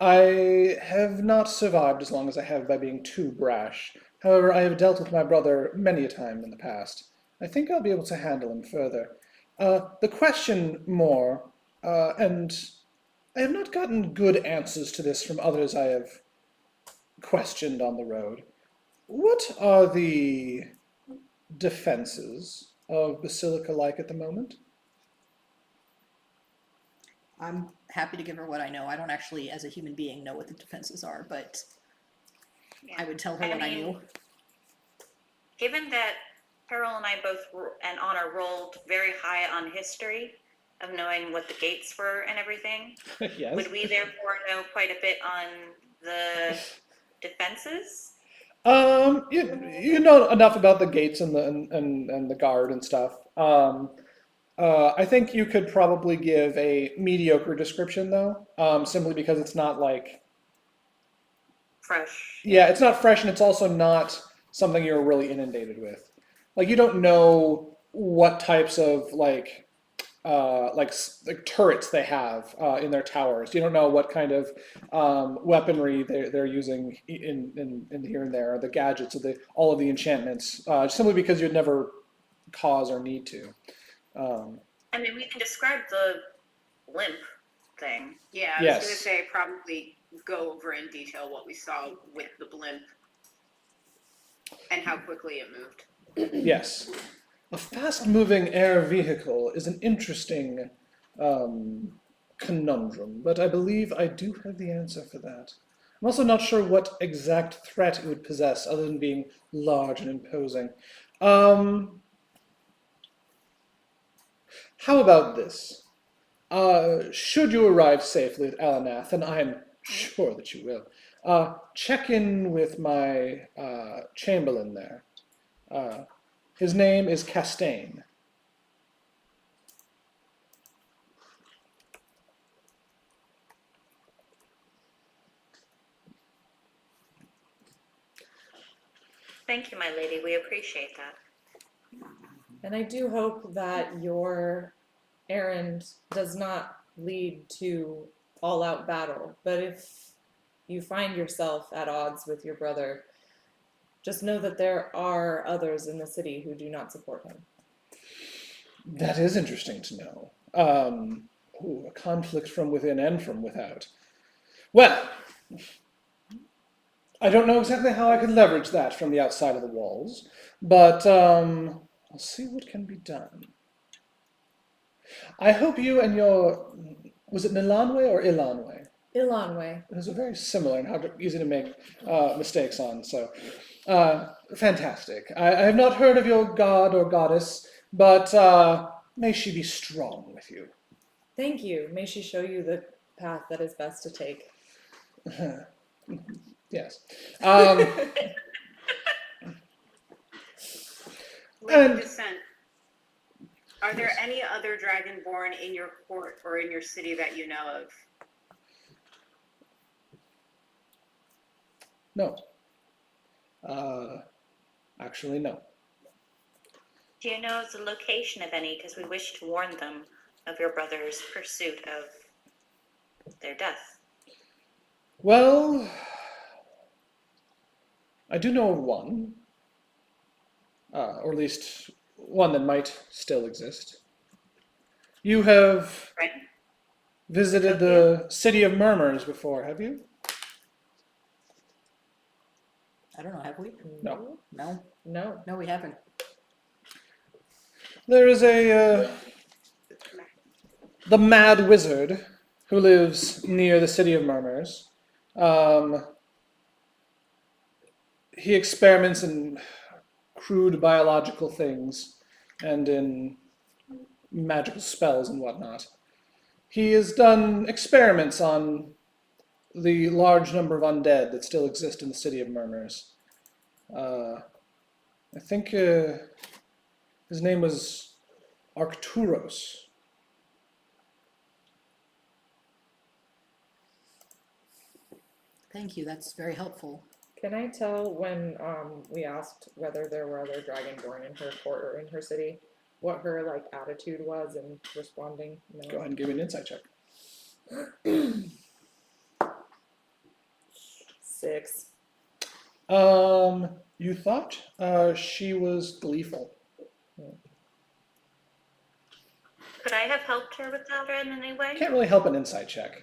I have not survived as long as I have by being too brash. However, I have dealt with my brother many a time in the past. I think I'll be able to handle him further. The question more, and I have not gotten good answers to this from others I have questioned on the road. What are the defenses of Basilica like at the moment? I'm happy to give her what I know. I don't actually, as a human being, know what the defenses are, but Yeah. I would tell her what I knew. Given that Peril and I both and Honor rolled very high on history of knowing what the gates were and everything, Yes. would we therefore know quite a bit on the defenses? You know enough about the gates and the guard and stuff. I think you could probably give a mediocre description though, simply because it's not like, Fresh. yeah, it's not fresh and it's also not something you're really inundated with. Like you don't know what types of like turrets they have in their towers. You don't know what kind of weaponry they're using in here and there, the gadgets, all of the enchantments, simply because you'd never cause or need to. I mean, we can describe the blimp thing. Yeah, I Yes. was going to say probably go over in detail what we saw with the blimp and how quickly it moved. Yes. A fast-moving air vehicle is an interesting conundrum, but I believe I do have the answer for that. I'm also not sure what exact threat it would possess other than being large and imposing. How about this? Should you arrive safely at Alanath, and I am sure that you will, check in with my chamberlain there. His name is Castaigne. Thank you, my lady. We appreciate that. And I do hope that your errand does not lead to all-out battle. But if you find yourself at odds with your brother, just know that there are others in the city who do not support him. That is interesting to know. A conflict from within and from without. Well, I don't know exactly how I could leverage that from the outside of the walls, but I'll see what can be done. I hope you and your, was it Nilanwe or Ilanwe? Ilanwe. Those are very similar and easy to make mistakes on, so Fantastic. I have not heard of your god or goddess, but may she be strong with you. Thank you. May she show you the path that is best to take. Yes. Lady And- Descent, are there any other Dragonborn in your court or in your city that you know of? No. Actually, no. Do you know the location of any? Because we wish to warn them of your brother's pursuit of their death. Well, I do know of one, or at least one that might still exist. You have Right. visited the City of Murmurs before, have you? I don't know, have we? No. No, No. no, we haven't. There is the Mad Wizard who lives near the City of Murmurs. He experiments in crude biological things and in magical spells and whatnot. He has done experiments on the large number of undead that still exist in the City of Murmurs. I think his name was Arcturus. Thank you, that's very helpful. Can I tell when we asked whether there were other Dragonborn in her court or in her city, what her like attitude was in responding? No. Go ahead and give me an insight check. 6. You thought she was gleeful. Could I have helped her with that in any way? Can't really help an insight check.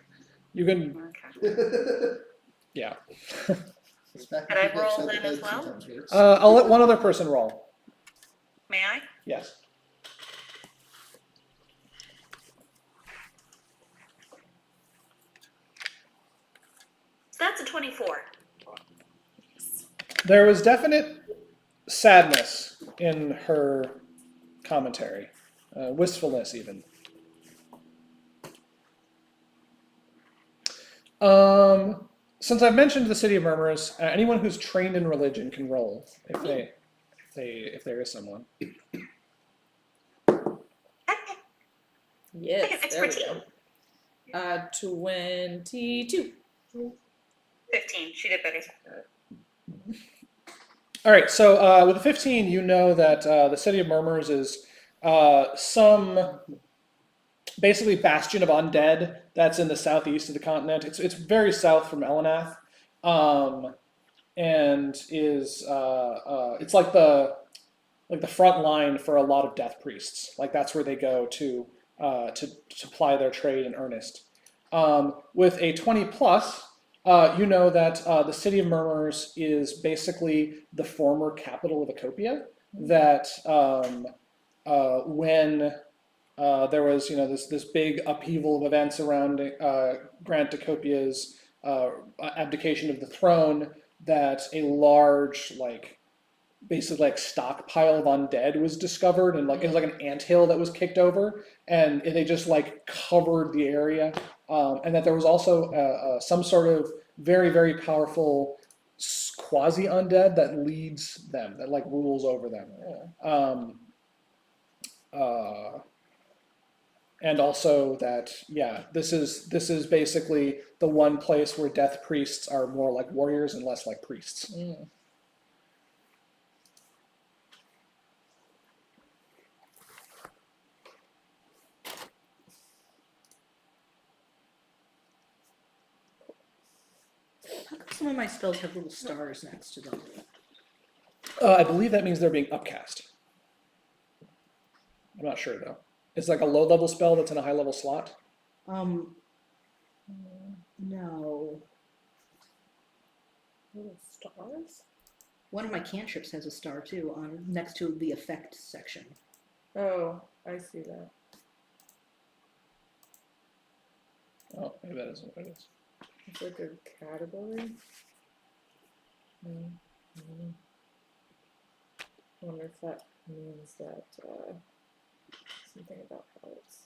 You can, Okay. yeah. Could I roll then as well? I'll let one other person roll. May I? Yes. So that's a 24. There was definite sadness in her commentary, wistfulness even. Since I've mentioned the City of Murmurs, anyone who's trained in religion can roll if there is someone. Yes, It's there we pretty. go. 22. 15. She did better. All right, so with a 15, you know that the City of Murmurs is some basically bastion of undead that's in the southeast of the continent. It's very south from Elenath, and is it's like the front line for a lot of death priests. Like that's where they go to ply their trade in earnest. With a 20 plus. You know that the City of Murmurs is basically the former capital of Acopia. That when there was, this big upheaval of events around Grant Acopia's abdication of the throne, that a large, basically stockpile of undead was discovered, and it was like an anthill that was kicked over, and they just covered the area. And that there was also some sort of very, very powerful quasi-undead that leads them, that rules over them. And also that, this is basically the one place where death priests are more like warriors and less like priests. Mm. How come some of my spells have little stars next to them? I believe that means they're being upcast. I'm not sure though. It's like a low-level spell that's in a high-level slot. No. Little stars? One of my cantrips has a star too, on next to the effect section. Oh, I see that. Oh, maybe that isn't what it is. It's like a category. Mm. wonder if that means that something about how it's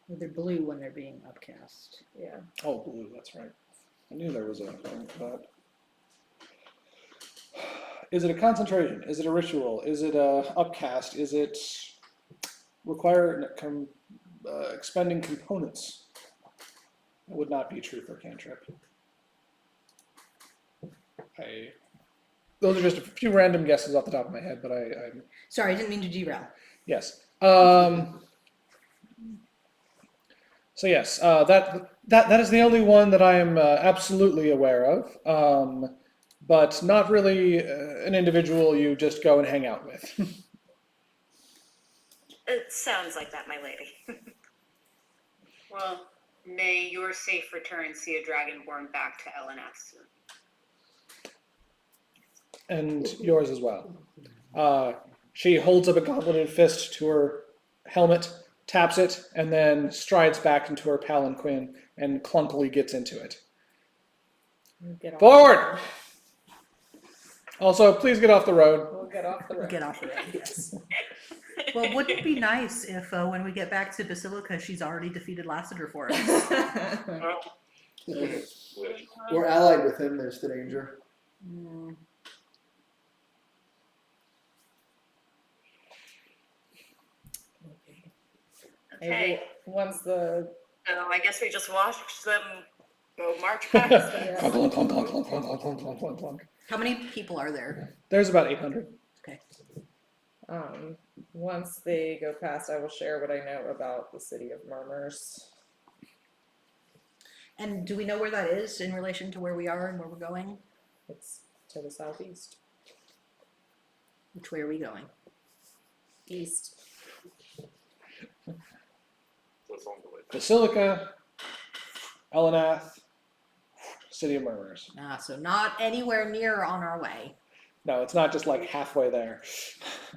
They're blue when they're being upcast. yeah. Oh, blue, that's right. I knew there was a thing for that. Is it a concentration? Is it a ritual? Is it a upcast? Is it require expending components? That would not be true for cantrip. Those are just a few random guesses off the top of my head, but I'm Sorry, I didn't mean to derail. yes. So yes, that is the only one that I am absolutely aware of, but not really an individual you just go and hang out with. It sounds like that, my lady. Well, may your safe return see a dragonborn back to LNS. And yours as well. She holds up a gobleted fist to her helmet, taps it, and then strides back into her palanquin and clunkily gets into it. Get off Forward! Also, please get off the road. We'll get off the road. Get off the road, yes. Well, wouldn't it be nice if when we get back to Basilica, she's already defeated Lassiter for us? We're allied with him. There's the danger. Okay, Once the so I guess we just watched them go march past. yeah, Clunk, clunk, clunk, clunk, clunk, clunk, clunk, clunk, clunk, clunk. How many people are there? There's about 800. Okay. once they go past, I will share what I know about the city of Murmurs. And do we know where that is in relation to where we are and where we're going? It's to the southeast. Which way are we going? East. So it's on the way back. Basilica, Elanath, City of Murmurs. Ah, so not anywhere near on our way. No, it's not just like halfway there.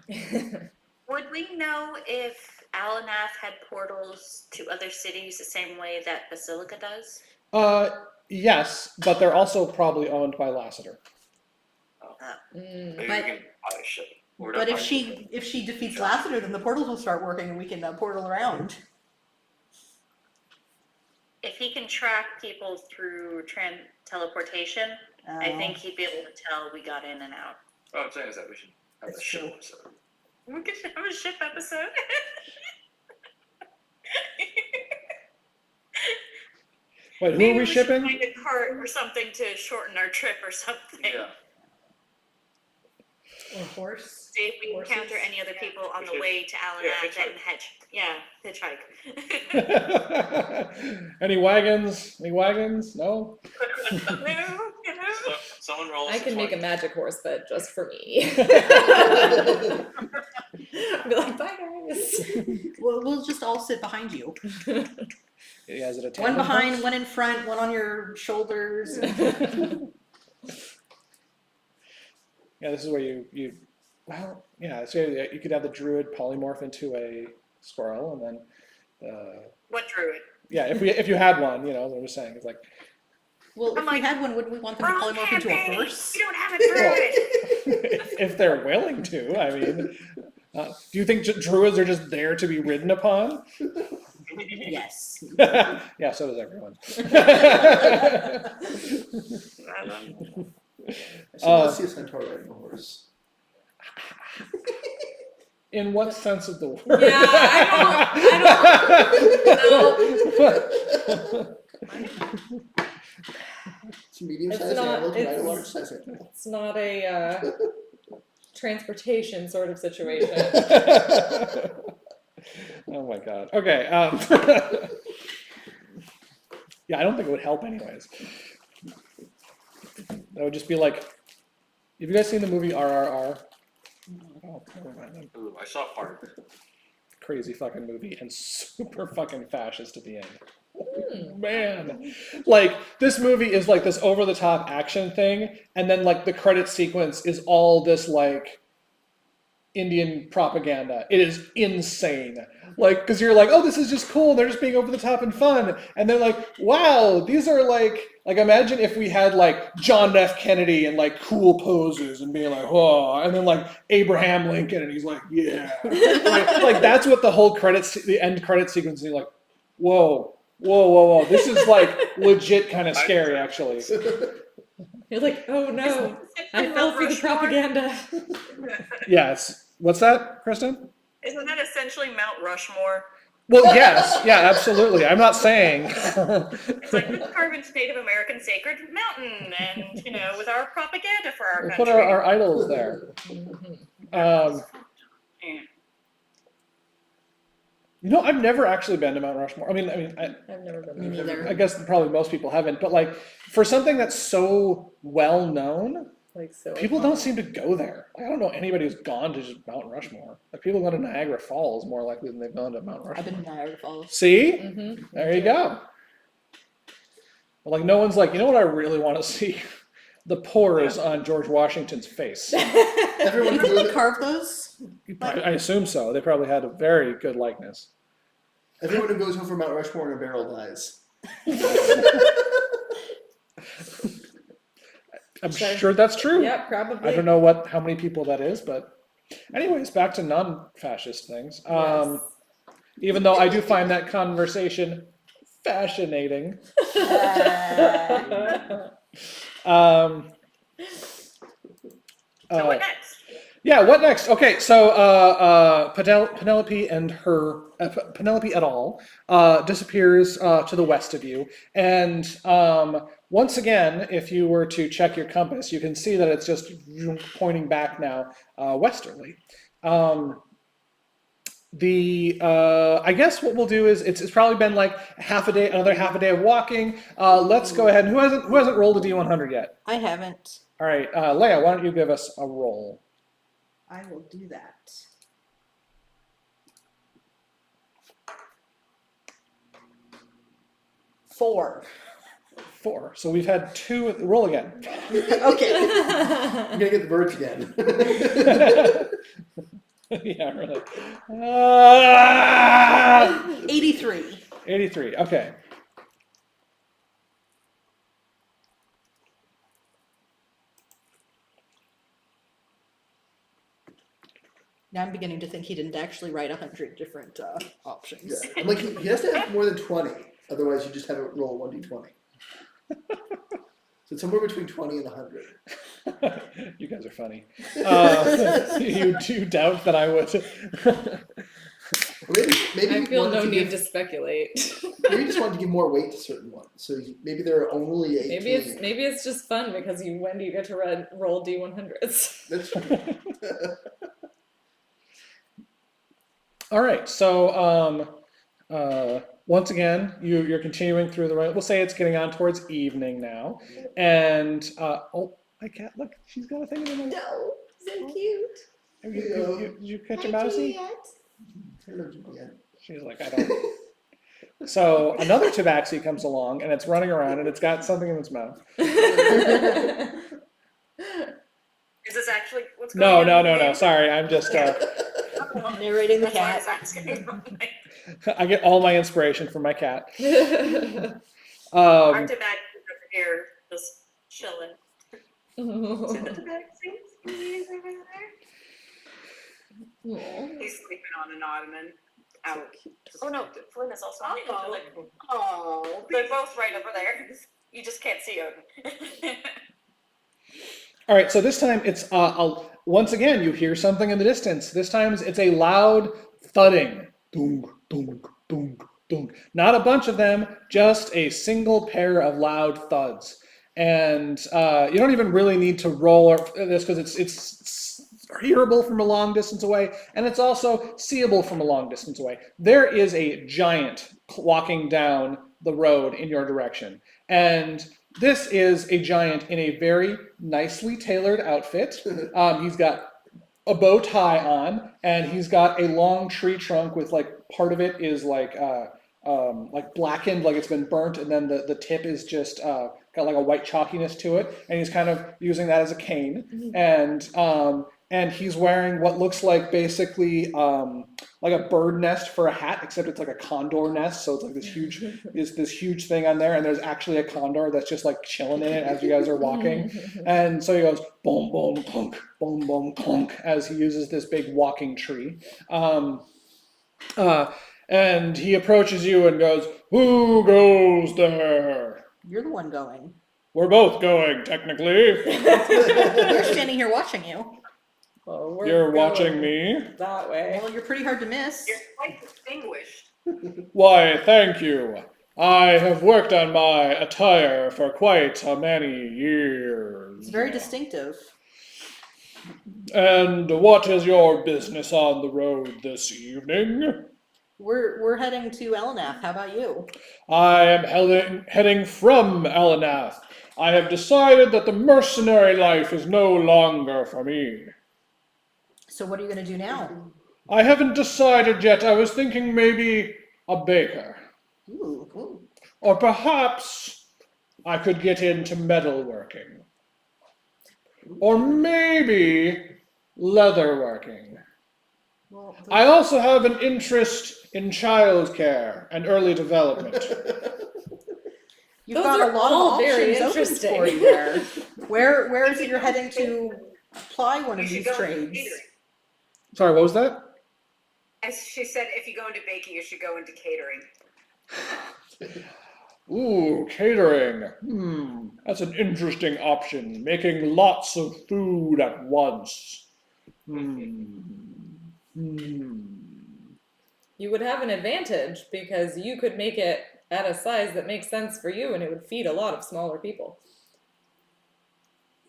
Would we know if Alanath had portals to other cities the same way that Basilica does? Yes, but they're also probably owned by Lassiter. Mm. Maybe But- we can buy a ship. We're not But if buying she defeats Lassiter, then the portals will start working and we can portal around. If he can track people through teleportation, I think he'd be able to tell we got in and out. What I'm saying is that we should have a That's ship true. episode. We could have a ship episode. Wait, who Maybe are we should shipping? find a cart or something to shorten our trip or something. Yeah. Or horse. See if we Horses? encounter any other people on We the should- way to yeah, Alanath and hitchhike. Any wagons? Any wagons? No? No. So, someone rolls. I can make a magic horse bed just for me. That's Be like, bye guys. We'll just all sit behind you. Yeah, is it a One tandem behind, horse? one in front, one on your shoulders. Yeah, this is where you well, yeah, so you could have the druid polymorph into a squirrel, and then What druid? yeah, if you had one, you know, what I'm just saying, it's like Well, I'm if we like, had one, wouldn't we want them to Wrong polymorph into a campaign. horse? We don't have a druid. if they're willing to, I mean, do you think druids are just there to be ridden upon? Yes. Yeah, so does everyone. So let's see a centaur riding a horse. In what sense of the word? Yeah, I don't It's a medium-sized It's not- animal to ride a it's- large-sized animal. It's not a transportation sort of situation. Oh my god. Okay. Yeah, I don't think it would help anyways. That would just be like, have you guys seen the movie RRR? Oh, never mind then. Ooh, I saw part of it. Crazy fucking movie and super fucking fascist at the end. Hmm. Man, like this movie is like this over the top action thing, and then like the credit sequence is all this like Indian propaganda. It is insane. Like, because you're like, oh, this is just cool. They're just being over the top and fun. And they're like, wow, these are like imagine if we had like John F. Kennedy and like cool poses and being like, oh, and then like Abraham Lincoln and he's like, yeah. like that's what the whole the end credit sequence is like, whoa. This is like legit kind of scary, actually. You're like, oh no, I fell for the propaganda. Yes. What's that, Kristen? Isn't that essentially Mount Rushmore? Well, yes. Yeah, absolutely. I'm not saying. It's like let's carve into Native American sacred mountain, and with our propaganda for our We'll country. put our idols there. Yeah. I've never actually been to Mount Rushmore. I mean, I've never been Me there. neither. I guess probably most people haven't, but like for something that's so well known, Like so. people don't seem to go there. I don't know anybody who's gone to just Mount Rushmore. Like people go to Niagara Falls more likely than they've gone to Mount Rushmore. I've been to Niagara Falls. See? Mm-hmm. There you go. But like no one's like, you know what I really want to see? The pores on George Washington's face. Everyone Did goes, they carve those? I assume so. They probably had a very good likeness. everyone who goes home from Mount Rushmore in a barrel dies. I'm Sorry. sure that's true. Yeah, probably. I don't know how many people that is, but anyways, back to non-fascist things. Yes. Even though I do find that conversation fascinating. Um, So what next? Yeah, what next? Okay, so Penelope and her Penelope et al. Disappears to the west of you, and once again, if you were to check your compass, you can see that it's just pointing back now westerly. I guess what we'll do is it's probably been like another half a day of walking. Let's go ahead. Who hasn't rolled a D100 yet? I haven't. All right, Leia, why don't you give us a roll? I will do that. Four. 4. So we've had 2. Roll again. Okay. I'm gonna get the birds again. Yeah, really. 83. 83. Okay. Now I'm beginning to think he didn't actually write 100 different options. Yeah. I'm like, he has to have more than 20, otherwise you just have to roll 1d20. So it's somewhere between 20 and 100. You guys are funny. You do doubt that I would. Or maybe I you feel wanted no to need give, to speculate. maybe you just wanted to give more weight to certain ones. So maybe there are only 18. Maybe it's just fun because when do you get to roll D100s? That's true. All right. So once again, you're continuing through the right. We'll say it's getting on towards evening now, and oh, my cat! Look, she's got a thing in her mouth. No, so cute. Did you catch a mousey? Yeah. She's like, I don't. So another tabaxi comes along and it's running around and it's got something in its mouth. Is this actually what's going on? No. Sorry, I'm just. Narrating the That's why I cat. was asking. I get all my inspiration from my cat. Our tobacco over here just chilling. See the tobacco? He's sleeping on an ottoman. Out. Oh no, Flynn is also on the other leg. Oh, They're both right over there. You just can't see Odin. All right, so this time it's once again you hear something in the distance. This time it's a loud thudding. Dunk, dunk, dunk, dunk. Not a bunch of them, just a single pair of loud thuds. And you don't even really need to roll this because it's hearable from a long distance away, and it's also seeable from a long distance away. There is a giant walking down the road in your direction, and this is a giant in a very nicely tailored outfit. He's got a bow tie on, and he's got a long tree trunk with like part of it is like blackened, like it's been burnt, and then the tip is just got like a white chalkiness to it, and he's kind of using that as a cane. And and he's wearing what looks like basically like a bird nest for a hat, except it's like a condor nest. So it's like this huge thing on there, and there's actually a condor that's just like chilling in it as you guys are walking. And so he goes boom, boom, clunk, boom, boom, clunk, as he uses this big walking tree. And he approaches you and goes, "Who goes there?" You're the one going. We're both going, technically. We're standing here watching you. Well, we're You're going watching me? that way. Well, you're pretty hard to miss. You're quite distinguished. Why, thank you. I have worked on my attire for quite a many years. It's very distinctive. And what is your business on the road this evening? We're heading to Elnath. How about you? I am heading from Elanath. I have decided that the mercenary life is no longer for me. So what are you going to do now? I haven't decided yet. I was thinking maybe a baker. Ooh, cool. Or perhaps I could get into metalworking. Or maybe leatherworking. Well, I also have an interest in childcare and early development. you've Those got are a lot all of very options open interesting. for you there. Where is it you're heading to apply one You of should these go into trades? catering. Sorry, what was that? As she said, if you go into baking, you should go into catering. Ooh, catering. That's an interesting option. Making lots of food at once. You would have an advantage because you could make it at a size that makes sense for you and it would feed a lot of smaller people.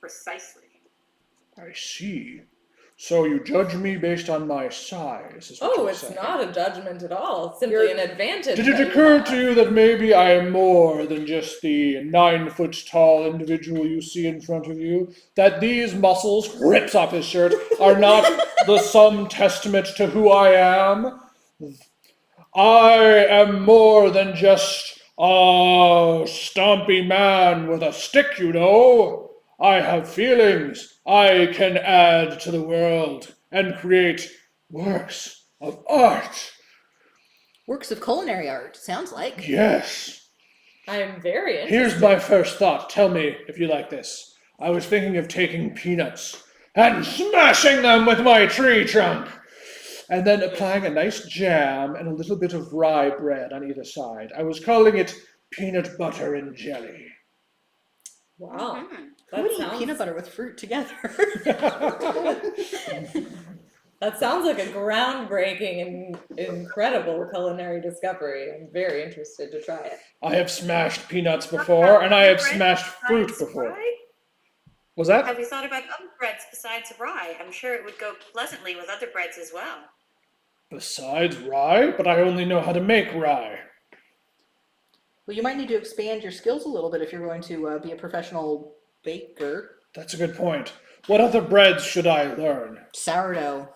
Precisely. I see. So you judge me based on my size, is what Oh, you're it's saying. not a judgment at all. It's simply an advantage. Did that it you occur have. to you that maybe I am more than just the 9-foot-tall individual you see in front of you? That these muscles, rips off his shirt, are not the sum testament to who I am? I am more than just a stompy man with a stick, you know. I have feelings. I can add to the world and create works of art. Works of culinary art, sounds like. Yes. I'm very interested. Here's my first thought. Tell me if you like this. I was thinking of taking peanuts and smashing them with my tree trunk, and then applying a nice jam and a little bit of rye bread on either side. I was calling it peanut butter and jelly. Wow. Who would eat peanut butter with fruit together? That sounds like a groundbreaking and incredible culinary discovery. I'm very interested to try it. I have smashed peanuts before, and I have smashed fruit before. Rye? Was that? Have you thought about other breads besides rye? I'm sure it would go pleasantly with other breads as well. Besides rye? But I only know how to make rye. Well, you might need to expand your skills a little bit if you're going to be a professional baker. That's a good point. What other breads should I learn? Sourdough.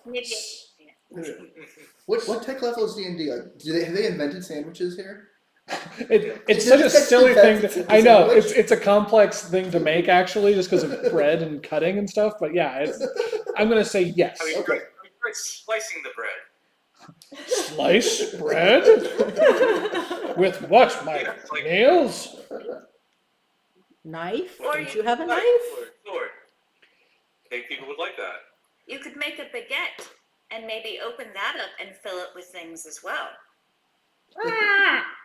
What tech level is D&D? Like, have they invented sandwiches here? It's Did such you a just silly thing. invent I know sandwich? it's a complex thing to make actually, just because of bread and cutting and stuff. But yeah, I'm gonna say yes. I mean, Okay. we're slicing the bread. Slice bread with what? My nails? Knife? Or Don't you- you have a knife? Sword. I think people would like that. You could make a baguette and maybe open that up and fill it with things as well.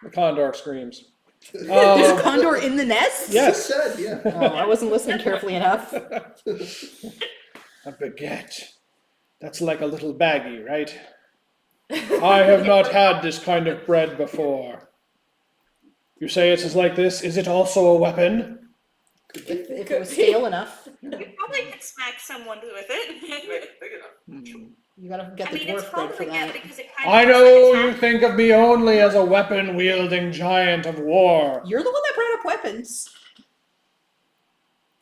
The condor screams. There's Um, a condor in the nest? Yes. Said, yeah. Oh, I wasn't listening carefully enough. A baguette. That's like a little baggie, right? I have not had this kind of bread before. You say it is like this. Is it also a weapon? If it was stale enough. You probably could smack someone with it. Make it big enough. You gotta get I the mean, it's dwarf called bread a for baguette that. because it kind I of know looks like you a hat. think of me only as a weapon-wielding giant of war. You're the one that brought up weapons.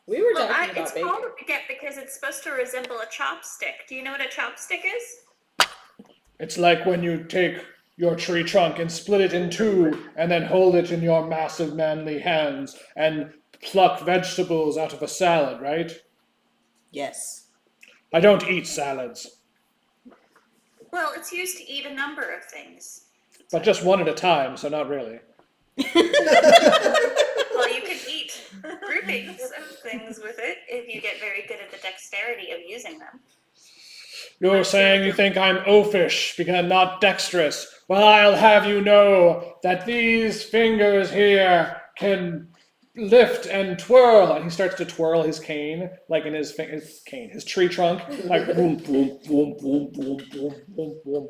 We were Well, talking about it's baking. called a baguette because it's supposed to resemble a chopstick. Do you know what a chopstick is? It's like when you take your tree trunk and split it in two and then hold it in your massive manly hands and pluck vegetables out of a salad, right? Yes. I don't eat salads, Well, it's used to eat a number of things. but just one at a time, so not really. Well, you can eat groupings of things with it if you get very good at the dexterity of using them. You're saying you think I'm oafish because I'm not dexterous. Well, I'll have you know that these fingers here can lift and twirl. And he starts to twirl his cane, like in his tree trunk, like boom, boom, boom, boom, boom, boom, boom, boom.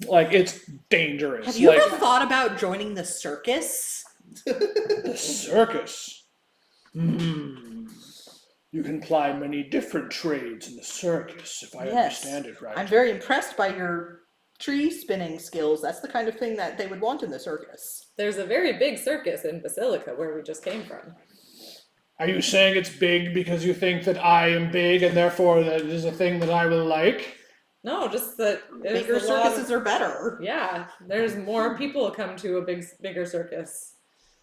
Like it's dangerous. Have you like, ever thought about joining the circus? the circus? You can ply many different trades in the circus, if I understand it right. I'm very impressed by your tree spinning skills. That's the kind of thing that they would want in the circus. There's a very big circus in Basilica where we just came from. Are you saying it's big because you think that I am big and therefore that it is a thing that I will like? No, just that there's Bigger a lot of- circuses are better. Yeah, there's more people come to a bigger circus.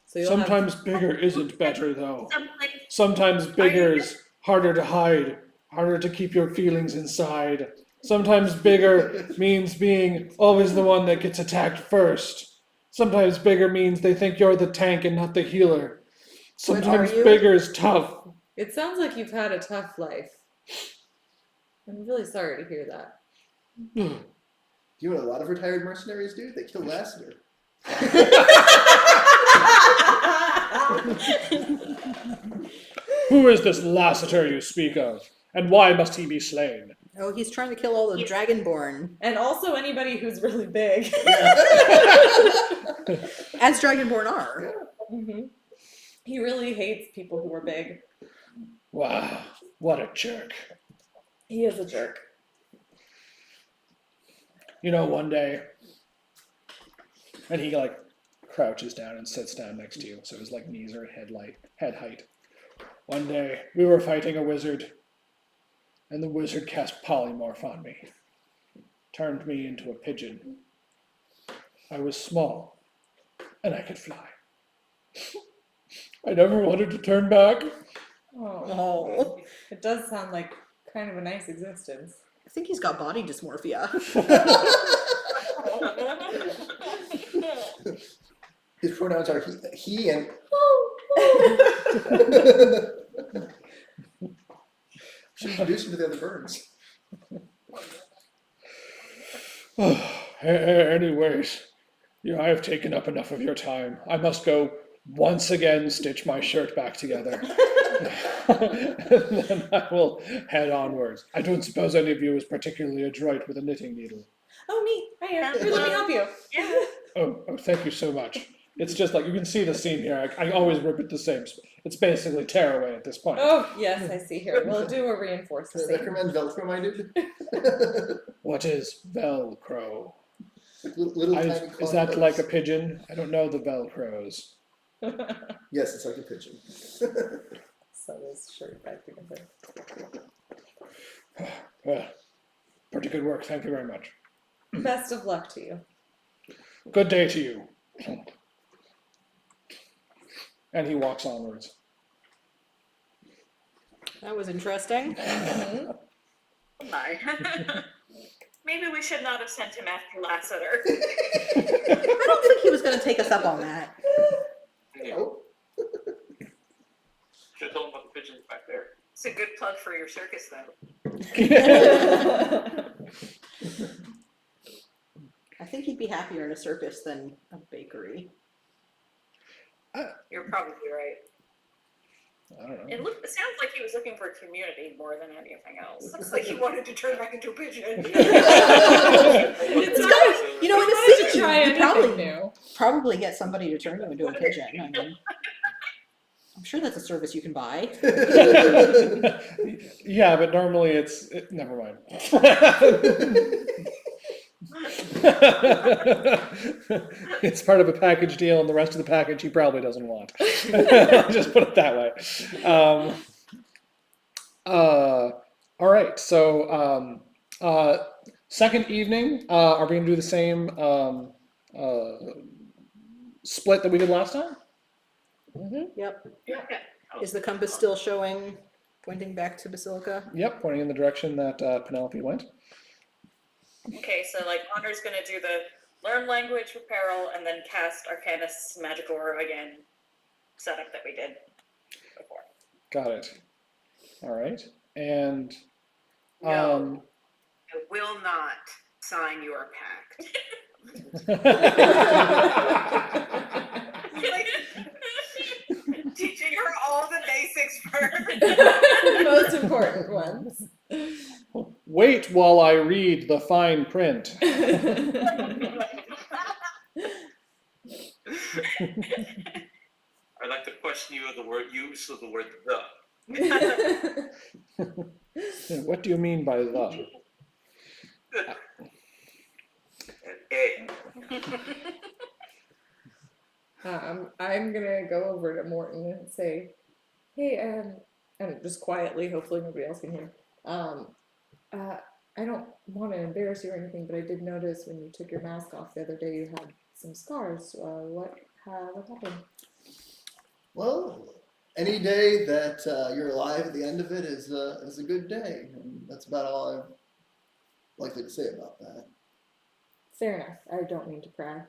So you'll Sometimes bigger isn't better, though. Someplace Sometimes bigger is harder to hide, harder to keep your feelings inside. Sometimes bigger means being always the one that gets attacked first. Sometimes bigger means they think you're the tank and not the healer. Sometimes you? bigger is tough. It sounds like you've had a tough life. I'm really sorry to hear that. You know what a lot of retired mercenaries do? They kill Lassiter. Who is this Lassiter you speak of? And why must he be slain? Oh, he's trying to kill all the Dragonborn. And also anybody who's really big. As Dragonborn are. hmm He really hates people who are big. Wow, what a jerk. He is a jerk. You know, one day, and he like crouches down and sits down next to you, so his like knees are at head height. One day, we were fighting a wizard, and the wizard cast polymorph on me, turned me into a pigeon. I was small, and I could fly. I never wanted to turn back. Oh. It does sound like kind of a nice existence. I think he's got body dysmorphia. His pronouns are he and. Should introduce him to the other birds. Anyways, I have taken up enough of your time. I must go once again stitch my shirt back together. And then I will head onwards. I don't suppose any of you is particularly adroit with a knitting needle. Oh, me. Hi, here, let me help you. Yeah. Oh, thank you so much. It's just like, you can see the seam here. I always rip it the same. It's basically tearaway at this point. Oh, yes, I see here. We'll do a reinforced Does seam. that recommend Velcro minded? What is Velcro? Little tiny Is claw that clips. like a pigeon? I don't know the Velcros. Yes, it's like a pigeon. So this shirt back together. Well, pretty good work. Thank you very much. Best of luck to you. Good day to you. And he walks onwards. That was interesting. Mhm. Oh my. Maybe we should not have sent him after Lassiter. I don't think he was going to take us up on that. Oh, Should have told him about the pigeons back there. It's a good plug for your circus, though. I think he'd be happier in a circus than a bakery. You're probably right. I don't know. It sounds like he was looking for community more than anything else. Looks like he wanted to turn back into a pigeon. It's got, you know, in a wanted to city, try you anything probably new. probably get somebody to turn you into a pigeon. I mean, I'm sure that's a service you can buy. Yeah, but normally never mind. It's part of a package deal, and the rest of the package he probably doesn't want. Just put it that way. All right, so second evening, are we going to do the same split that we did last time? Yep. Okay. Is the compass still showing Pointing back to Basilica. Yep, pointing in the direction that Penelope went. Okay, so like Honor's gonna do the learn language with Peril and then cast Arcanus Magic Aura again setup that we did before. Got it. All right. And No. I will not sign your pact. Teaching her all the basics first. The most important ones. wait while I read the fine print. I'd like to question you of the word use of the word the. What do you mean by the? A. I'm gonna go over to Morton and say, hey, and just quietly, hopefully nobody else can hear. I don't want to embarrass you or anything, but I did notice when you took your mask off the other day, you had some scars. What happened? Well, any day that you're alive at the end of it is a good day, and that's about all I'm likely to say about that. Fair enough. I don't mean to pry.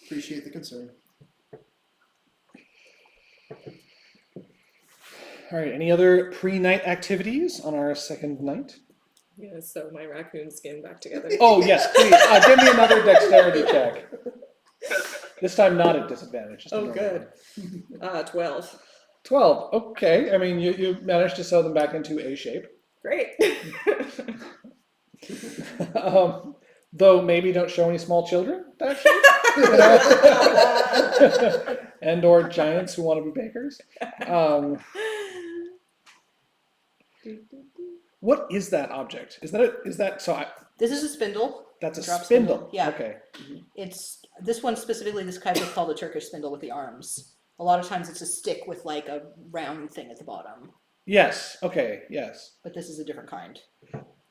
Appreciate the concern. All right. Any other pre-night activities on our second night? I'm gonna sew my raccoon skin back together. Oh yes, please. Give me another dexterity check. This time not at disadvantage. Just a Oh, normal good. one. 12. 12. Okay. I mean, you managed to sew them back into a shape. Great. Though maybe don't show any small children that shape. And or giants who want to be bakers. What is that object? Is that so? This is a spindle. That's a Drop spindle. Yeah. Okay. It's this one specifically. This type is called a Turkish spindle with the arms. A lot of times it's a stick with like a round thing at the bottom, Yes. Okay. Yes. but this is a different kind.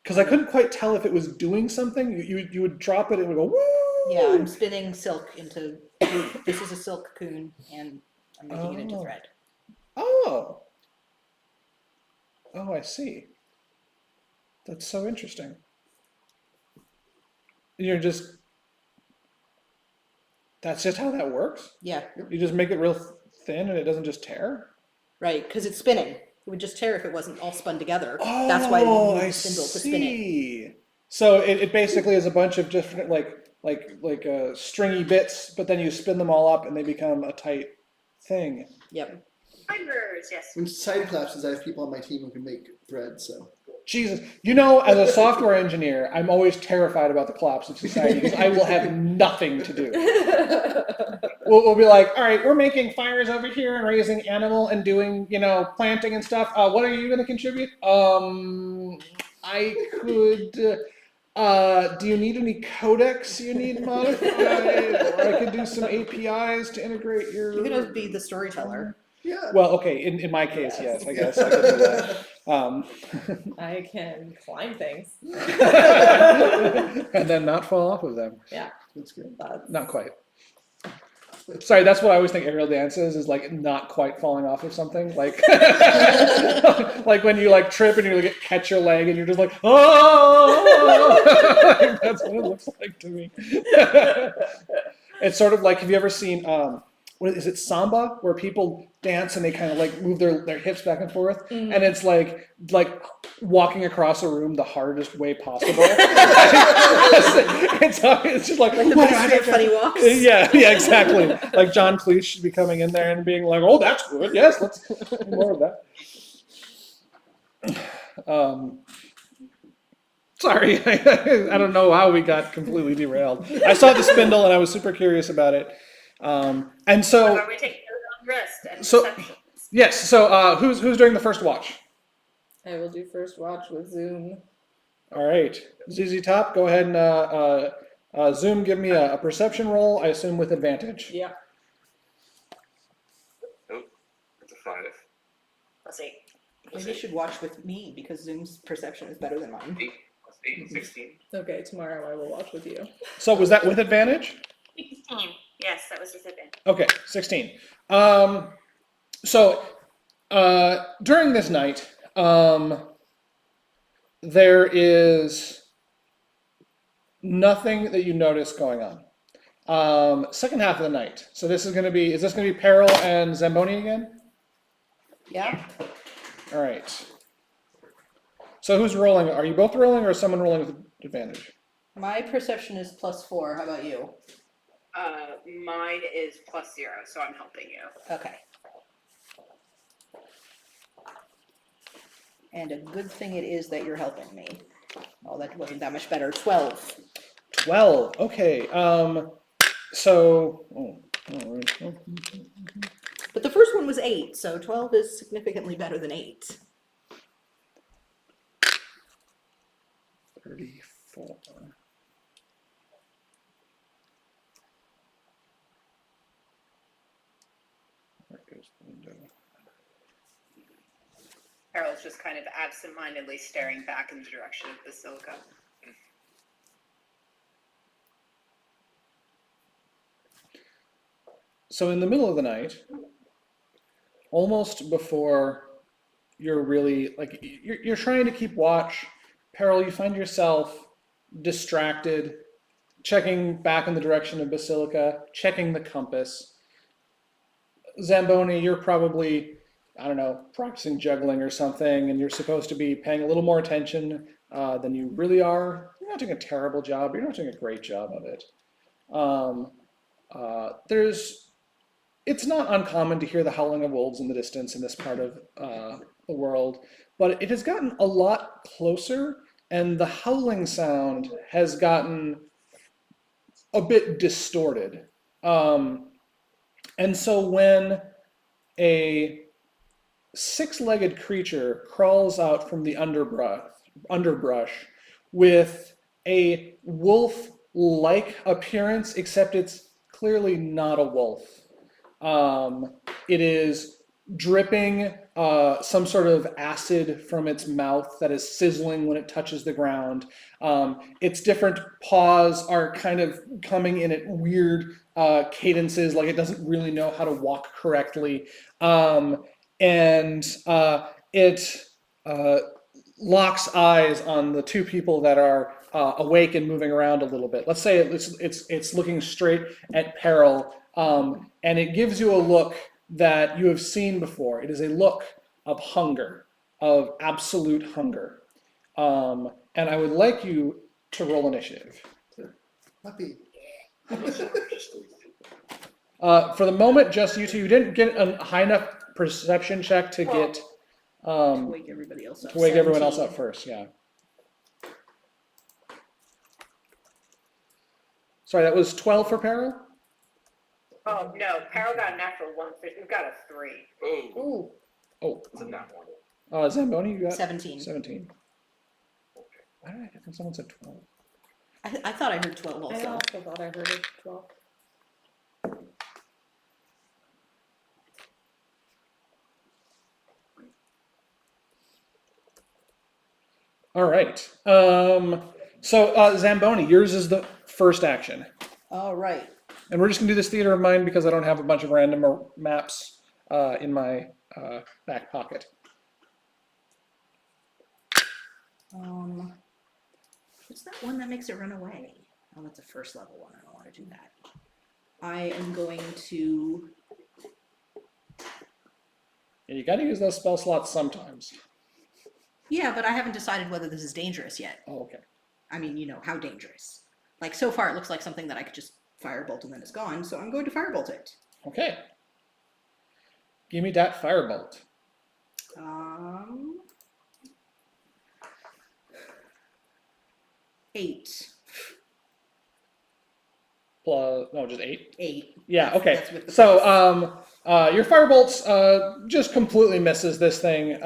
Because I couldn't quite tell if it was doing something. You would drop it and it would go woo. Yeah, I'm spinning silk into. This is a silk cocoon, and I'm making it into Oh. thread. Oh. Oh, I see. That's so interesting. That's just how that works? Yeah, You just make it real thin and it doesn't just tear? right. Because it's spinning. It would just tear if it wasn't all spun together. That's why they use I the spindle to spin it. see. So it basically is a bunch of different like stringy bits, but then you spin them all up and they become a tight thing. Yep. Fibers, yes. When society collapses, I have people on my team who can make thread, so. Jesus, as a software engineer, I'm always terrified about the collapse of society because I will have nothing to do. We'll be like, all right, we're making fires over here and raising animal and doing, planting and stuff. What are you going to contribute? I could. Do you need any codecs you need modified? Or I could do some APIs to integrate your. You're gonna be the storyteller. Yeah. Well, okay. In my case, yes, I guess I could do that. I can climb things. And then not fall off of them. Yeah, That's good. Not quite. Sorry, that's what I always think aerial dance is like not quite falling off of something. Like, like when you like trip and you like catch your leg and you're just like, oh, that's what it looks like to me. It's sort of like, have you ever seen, what is it, samba, where people dance and they kind of like move their hips back and forth, and it's like walking across a room the hardest way possible. it's just like The best funny walks. yeah, exactly. Like John Cleese should be coming in there and being like, "Oh, that's good. Yes, let's do more of that." Sorry, I don't know how we got completely derailed. I saw the spindle and I was super curious about it. And so, Are we taking those on rest and So- perceptions? yes. So, who's doing the first watch? I will do first watch with Zoom. All right, ZZ Top, go ahead and Zoom. Give me a perception roll. I assume with advantage. Yeah. Nope. It's a 5. Let's see. Maybe you should watch with me because Zoom's perception is better than mine. 8 plus 8, 16. Okay, tomorrow I will watch with you. So was that with advantage? 16. Yes, that was disadvantage. Okay, 16. So During this night, there is nothing that you notice going on. Second half of the night. So this is this going to be Peril and Zamboni again? Yeah. All right. So who's rolling? Are you both rolling or is someone rolling with advantage? My perception is +4. How about you? Mine is +0, so I'm helping you. Okay. And a good thing it is that you're helping me. Oh, that wasn't that much better. 12. 12. Okay. But the first one was 8, so 12 is significantly better than 8. 34. Where goes the window? Harold's just kind of absentmindedly staring back in the direction of Basilica. So in the middle of the night, almost before you're really you're trying to keep watch, Peril, you find yourself distracted, checking back in the direction of Basilica, checking the compass. Zamboni, you're probably, I don't know, practicing juggling or something, and you're supposed to be paying a little more attention than you really are. You're not doing a terrible job. You're not doing a great job of it. It's not uncommon to hear the howling of wolves in the distance in this part of the world, but it has gotten a lot closer, and the howling sound has gotten a bit distorted. And so when a six-legged creature crawls out from the underbrush with a wolf-like appearance, except it's clearly not a wolf. It is dripping some sort of acid from its mouth that is sizzling when it touches the ground. Its different paws are kind of coming in at weird cadences, like it doesn't really know how to walk correctly. And it locks eyes on the two people that are awake and moving around a little bit. Let's say it's looking straight at Peril, and it gives you a look that you have seen before. It is a look of hunger, of absolute hunger. And I would like you to roll initiative. Puppy. For the moment, just you two. You didn't get a high enough perception check to get To wake everybody else up. to wake everyone else 17. up first. Yeah. Sorry, that was 12 for Peril? Oh, no, Peril got a natural 1. We've got a 3. Oh, Ooh, Oh, it's a nat one. Zamboni, you got 17. 17. Why did I think someone said 12? I thought I heard 12 I also. also thought I heard it 12. All right. So Zamboni, yours is the first action. All right. And we're just going to do this theater of mind because I don't have a bunch of random maps in my back pocket. What's that one that makes it run away? Oh, that's a first level one. I don't want to do that. I am going to. Yeah, you got to use those spell slots sometimes. Yeah, but I haven't decided whether this is dangerous yet. Oh, okay. I mean, you know, how dangerous. Like, so far it looks like something that I could just firebolt and then it's gone, so I'm going to firebolt it. Okay. Give me that firebolt. 8. Plus, no, just 8? 8. Yeah, okay. That's with the So, your firebolts just completely misses this thing.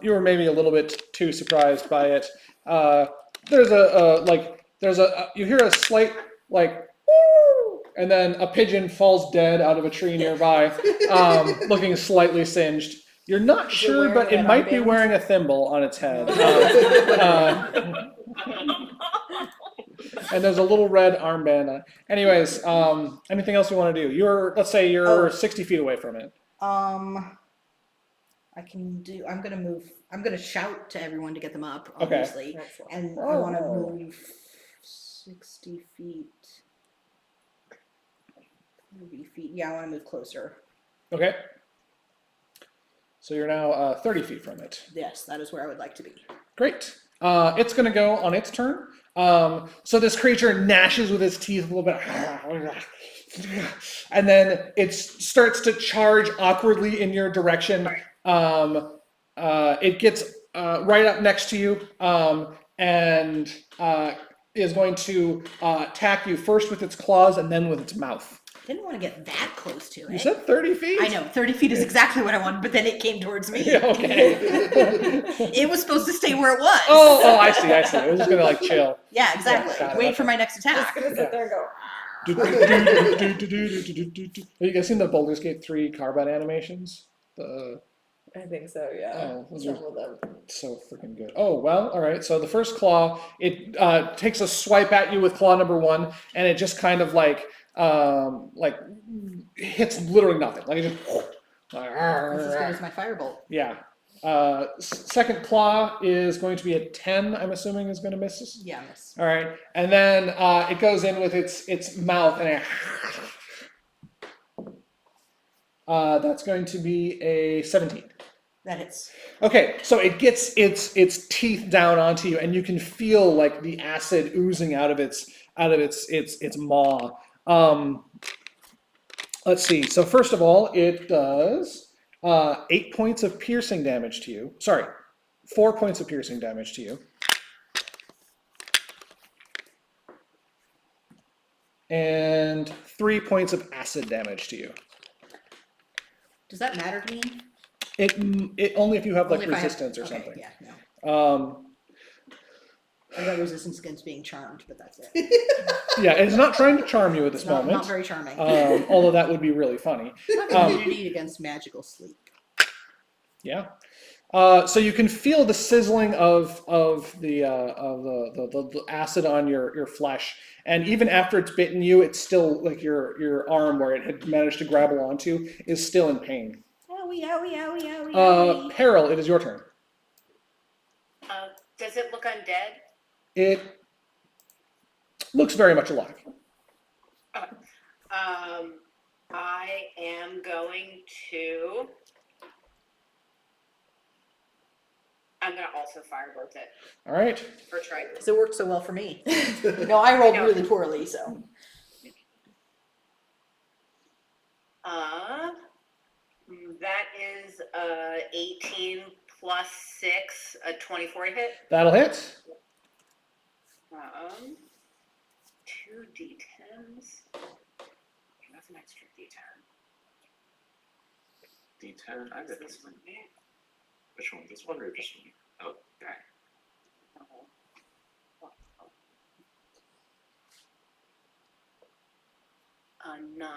You were maybe a little bit too surprised by it. You hear a slight, like, woo, and then a pigeon falls dead out of a tree nearby, looking slightly singed. You're not sure, but it might be wearing a thimble on its head. And there's a little red armband on it. Anyways, anything else you want to do? Let's say you're 60 feet away from it. I can do. I'm gonna move. I'm gonna shout to everyone to get them up, Okay. obviously, Excellent. and I want to move 60 feet. 30 feet. Yeah, I want to move closer. Okay. So you're now 30 feet from it. Yes, that is where I would like to be. Great. It's going to go on its turn. So this creature gnashes with its teeth a little bit. And then it starts to charge awkwardly in your direction. It gets right up next to you and is going to attack you first with its claws and then with its mouth. Didn't want to get that close to it. You said 30 feet? I know, 30 feet is exactly what I wanted, but then it came towards me. Yeah, okay. It was supposed to stay where it was. Oh, I see. It was just going to like chill. Yeah, exactly. Yeah, got it. Wait for my next Just attack. gonna sit there and go. Have you guys seen the Baldur's Gate 3 Carbon animations? I think so, yeah. Oh, those are Some of them. so freaking good. Oh, well, all right. So the first claw, it takes a swipe at you with claw number 1, and it just kind of like hits literally nothing. Like it just. That's as good as my firebolt. Yeah. Second claw is going to be a 10, I'm assuming is going to miss. Yeah, miss. All right. And then it goes in with its mouth and that's going to be a 17. That hits. Okay, so it gets its teeth down onto you, and you can feel like the acid oozing out of its maw. Let's see. So first of all, it does 8 points of piercing damage to you. Sorry, 4 points of piercing damage to you. And 3 points of acid damage to you. Does that matter to me? It only if you have like Only if I have- resistance or okay, something. Yeah, no. I got resistance against being charmed, but that's it. Yeah, it's not trying to charm you at this Not moment. very charming. Although that would be really funny. I have immunity against magical sleep. Yeah. So you can feel the sizzling of the acid on your flesh, and even after it's bitten you, it's still like your arm where it had managed to grapple onto is still in pain. Owie, owie, owie, owie, owie. Peril, it is your turn. Does it look undead? It looks very much alive. I am going to. I'm gonna also firebolt it All right. for try. Because it worked so well for me. No, I rolled I know. really poorly, so. That is 18 plus 6, a 24 to hit. That'll hit. 2 d10s. That's an extra d10. D10. I got this one. Which one? This one or this one? Oh, okay. A 9.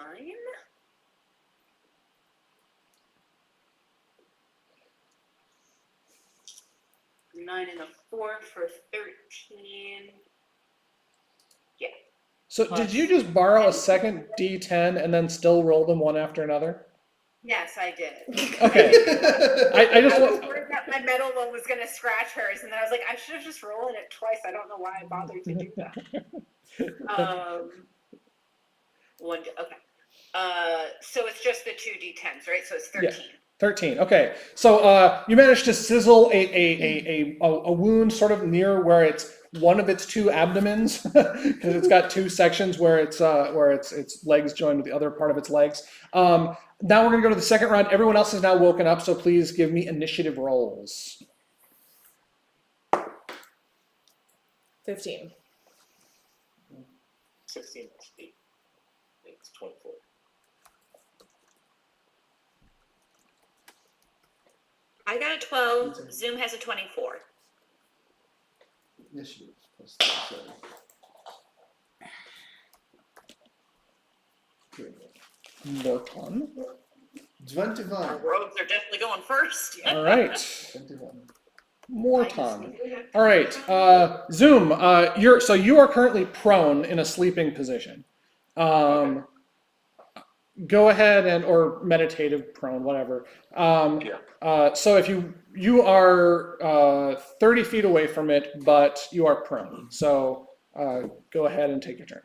Nine and a 4 for 13. Yeah. So did you just borrow a second D10 and then still roll them one after another? Yes, I did. Okay. I just I was want. worried that my metal one was gonna scratch hers, and then I was like, I should have just rolled it twice. I don't know why I bothered to do that. Okay. So it's just the 2 d10s, right? So it's 13. Yeah. 13. Okay. So you managed to sizzle a wound sort of near where it's one of its 2 abdomens, because it's got 2 sections where its legs join with the other part of its legs. Now we're gonna go to the second round. Everyone else is now woken up, so please give me initiative rolls. 15. 16 plus 8. It's 24. I got a 12. Zoom has a 24. Initiative plus 37. Morton. 21. Our rogues are definitely going first. All right. 21. Morton. All right. Zoom. You are currently prone in a sleeping position. go ahead and or meditative prone, whatever. So if you are 30 feet away from it, but you are prone. So go ahead and take your turn.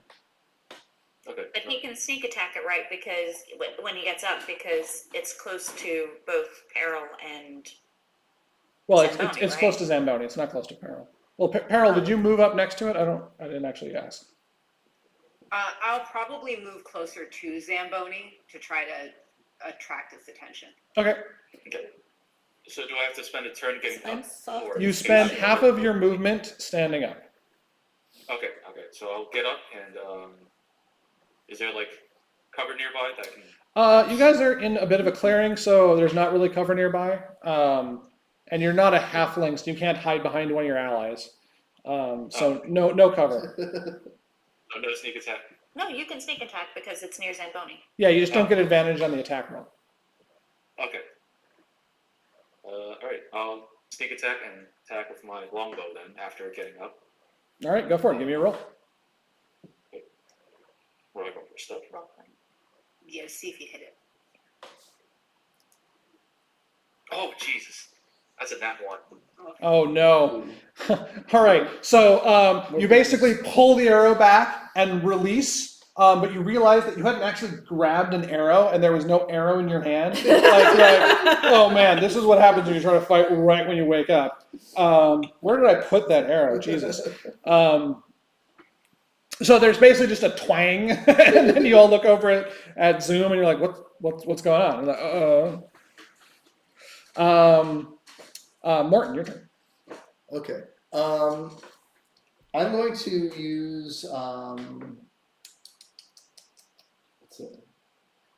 Okay. But he can sneak attack it, right? Because when he gets up, because it's close to both Peril and. Well, Zamboni, it's right? close to Zamboni. It's not close to Peril. Well, Peril, did you move up next to it? I didn't actually ask. I'll probably move closer to Zamboni to try to attract its attention. Okay. Okay. So do I have to spend a turn getting I'm up? soft or- and You spend half of your movement standing up. Okay. So I'll get up and is there like cover nearby that I can? You guys are in a bit of a clearing, so there's not really cover nearby. And you're not a halfling, so you can't hide behind one of your allies. So no cover. No sneak attack. No, you can sneak attack because it's near Zamboni. Yeah, you just don't get advantage on the attack roll. Okay. All right. I'll sneak attack and attack with my longbow then after getting up. All right, go for it. Give me a roll. Where do I go for stuff? Yeah, see if you hit it. Oh Jesus, that's a nat 1. Oh no. All right, so you basically pull the arrow back and release, but you realize that you hadn't actually grabbed an arrow and there was no arrow in your hand. Like, oh man, this is what happens when you try to fight right when you wake up. Where did I put that arrow? Jesus. So there's basically just a twang, and then you all look over it at Zoom, and you're like, what's going on? You're like, Morton, your turn. Okay. I'm going to use what's it?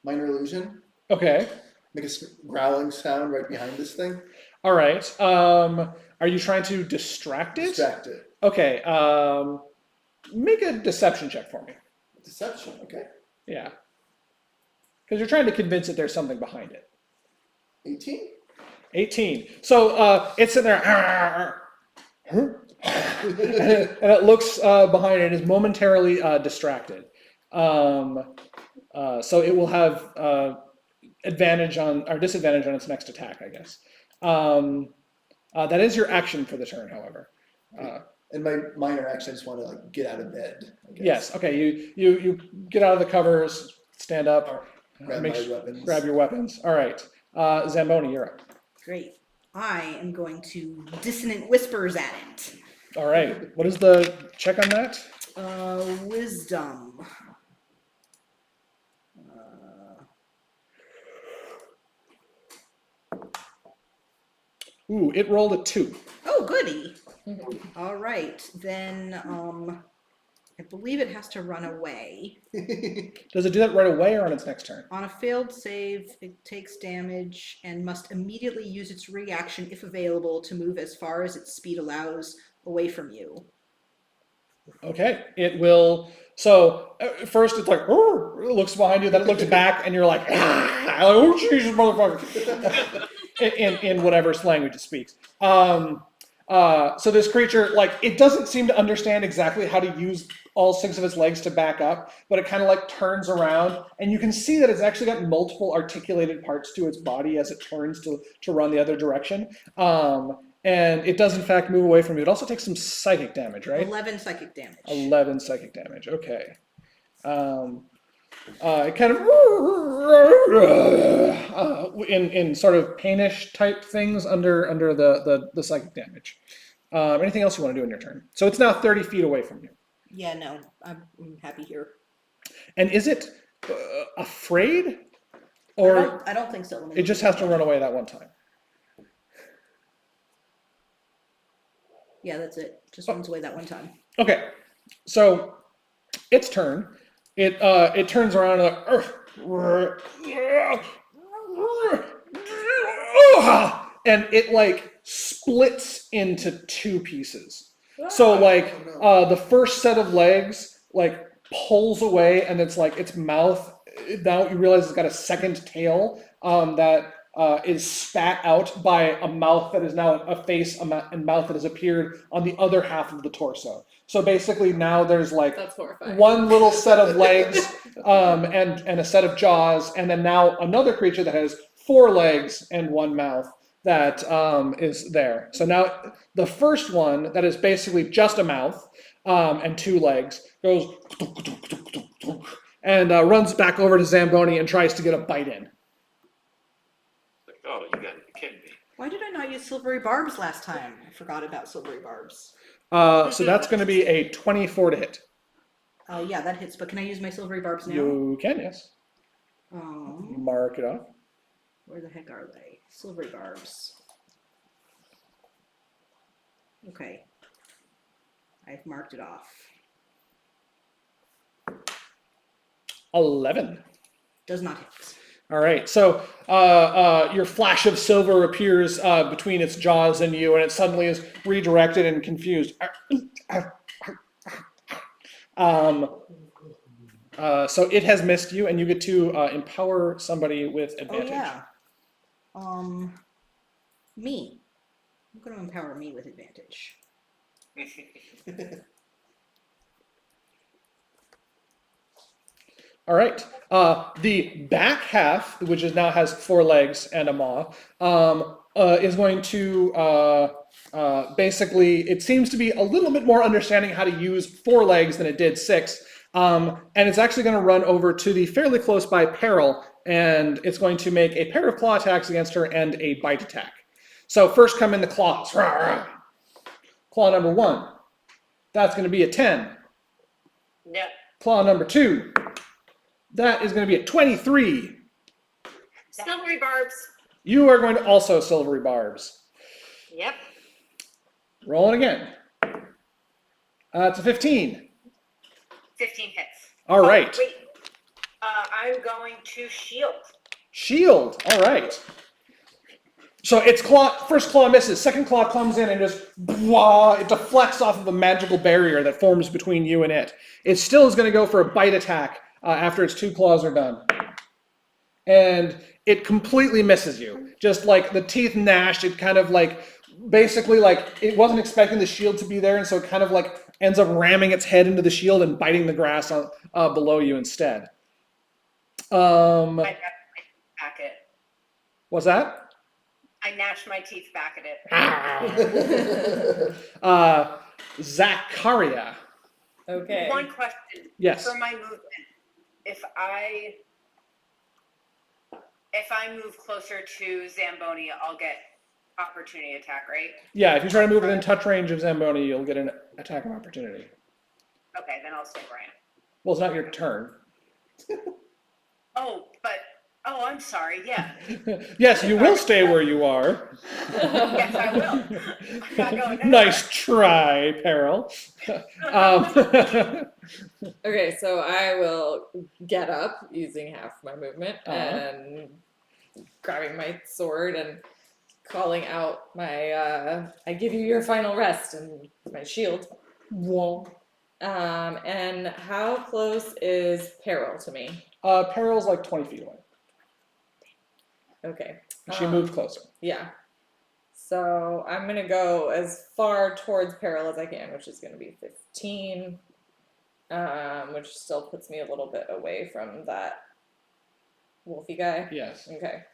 Minor illusion. Okay. Make a growling sound right behind this thing. All right. Are you trying to distract it? Distract it. Okay. Make a deception check for me. Deception. Okay. Yeah. Because you're trying to convince it there's something behind it. 18. 18. So it's in there. And it looks behind it. It is momentarily distracted. So it will have advantage on or disadvantage on its next attack, I guess. That is your action for the turn, however. And my minor action, I just want to like get out of bed. I guess. Yes. Okay. You get out of the covers, stand up, Grab my weapons. grab your weapons. All right. Zamboni, you're up. Great. I am going to dissonant whispers at it. All right. What is the check on that? Wisdom. Ooh, it rolled a 2. Oh, goody. All right, then I believe it has to run away. Does it do that right away or on its next turn? On a failed save, it takes damage and must immediately use its reaction, if available, to move as far as its speed allows away from you. Okay, it will. So first it's like, it looks behind you, then it looks back, and you're like, oh Jesus, motherfucker, in whatever language it speaks. So this creature, like, it doesn't seem to understand exactly how to use all 6 of its legs to back up, but it kind of like turns around, and you can see that it's actually got multiple articulated parts to its body as it turns to run the other direction. And it does in fact move away from you. It also takes some psychic damage, right? 11 psychic damage. 11 psychic damage. Okay. It kind of in sort of painish type things under the psychic damage. Anything else you want to do in your turn? So it's now 30 feet away from you. Yeah, no, I'm happy here. And is it afraid, or I don't think so. Let me it just has to run away that one time? Yeah, that's it. Just runs away that one time. Okay, so its turn. It turns around and it like splits into 2 pieces. So like the first set of legs like pulls away, and it's like its mouth. Now you realize it's got a second tail that is spat out by a mouth that is now a face and mouth that has appeared on the other half of the torso. So basically now there's like That's horrifying. one little set of legs and a set of jaws, and then now another creature that has 4 legs and 1 mouth that is there. So now the first one that is basically just a mouth and 2 legs goes and runs back over to Zamboni and tries to get a bite in. Like, oh, you gotta be kidding me. Why did I not use silvery barbs last time? I forgot about silvery barbs. So that's going to be a 24 to hit. Oh yeah, that hits. But can I use my silvery barbs now? You can, yes. Mark it off. Where the heck are they? Silvery barbs. Okay. I've marked it off. 11. Does not hit. All right, so your flash of silver appears between its jaws and you, and it suddenly is redirected and confused. So it has missed you, and you get to empower somebody with advantage. Oh yeah. Me. I'm going to empower me with advantage. All right. The back half, which is now has 4 legs and a maw, is going to basically, it seems to be a little bit more understanding how to use 4 legs than it did 6. And it's actually going to run over to the fairly close by Peril, and it's going to make a pair of claw attacks against her and a bite attack. So first come in the claws. Claw number 1. That's going to be a 10. No. Claw number 2. That is going to be a 23. Silvery barbs. You are going to also silvery barbs. Yep. Rolling again. It's a 15. 15 hits. All right. Wait. I'm going to shield. Shield. All right. So its first claw misses. Second claw comes in and just it deflects off of a magical barrier that forms between you and it. It still is going to go for a bite attack after its 2 claws are done. And it completely misses you. Just like the teeth gnashed, it kind of like, basically like, it wasn't expecting the shield to be there, and so it kind of like ends up ramming its head into the shield and biting the grass below you instead. I gnashed my teeth back at it. What's that? I gnashed my teeth back at it. Zacharia. Okay. One question. Yes. For my movement, if I move closer to Zamboni, I'll get opportunity attack, right? Yeah, if you try to move within touch range of Zamboni, you'll get an attack of opportunity. Okay, then I'll stay where I am. Well, it's not your turn. Oh, I'm sorry. Yeah. Yes, you will stay where you are. Yes, I will. I'm not going anywhere. Nice try, Peril. Okay, so I will get up using half my movement and grabbing my sword and calling out my I give you your final rest and my shield. Whoa. And how close is Peril to me? Peril's like 20 feet away. Okay. She moved closer. Yeah. So I'm gonna go as far towards Peril as I can, which is gonna be 15. Which still puts me a little bit away from that wolfy guy. Yes. Okay.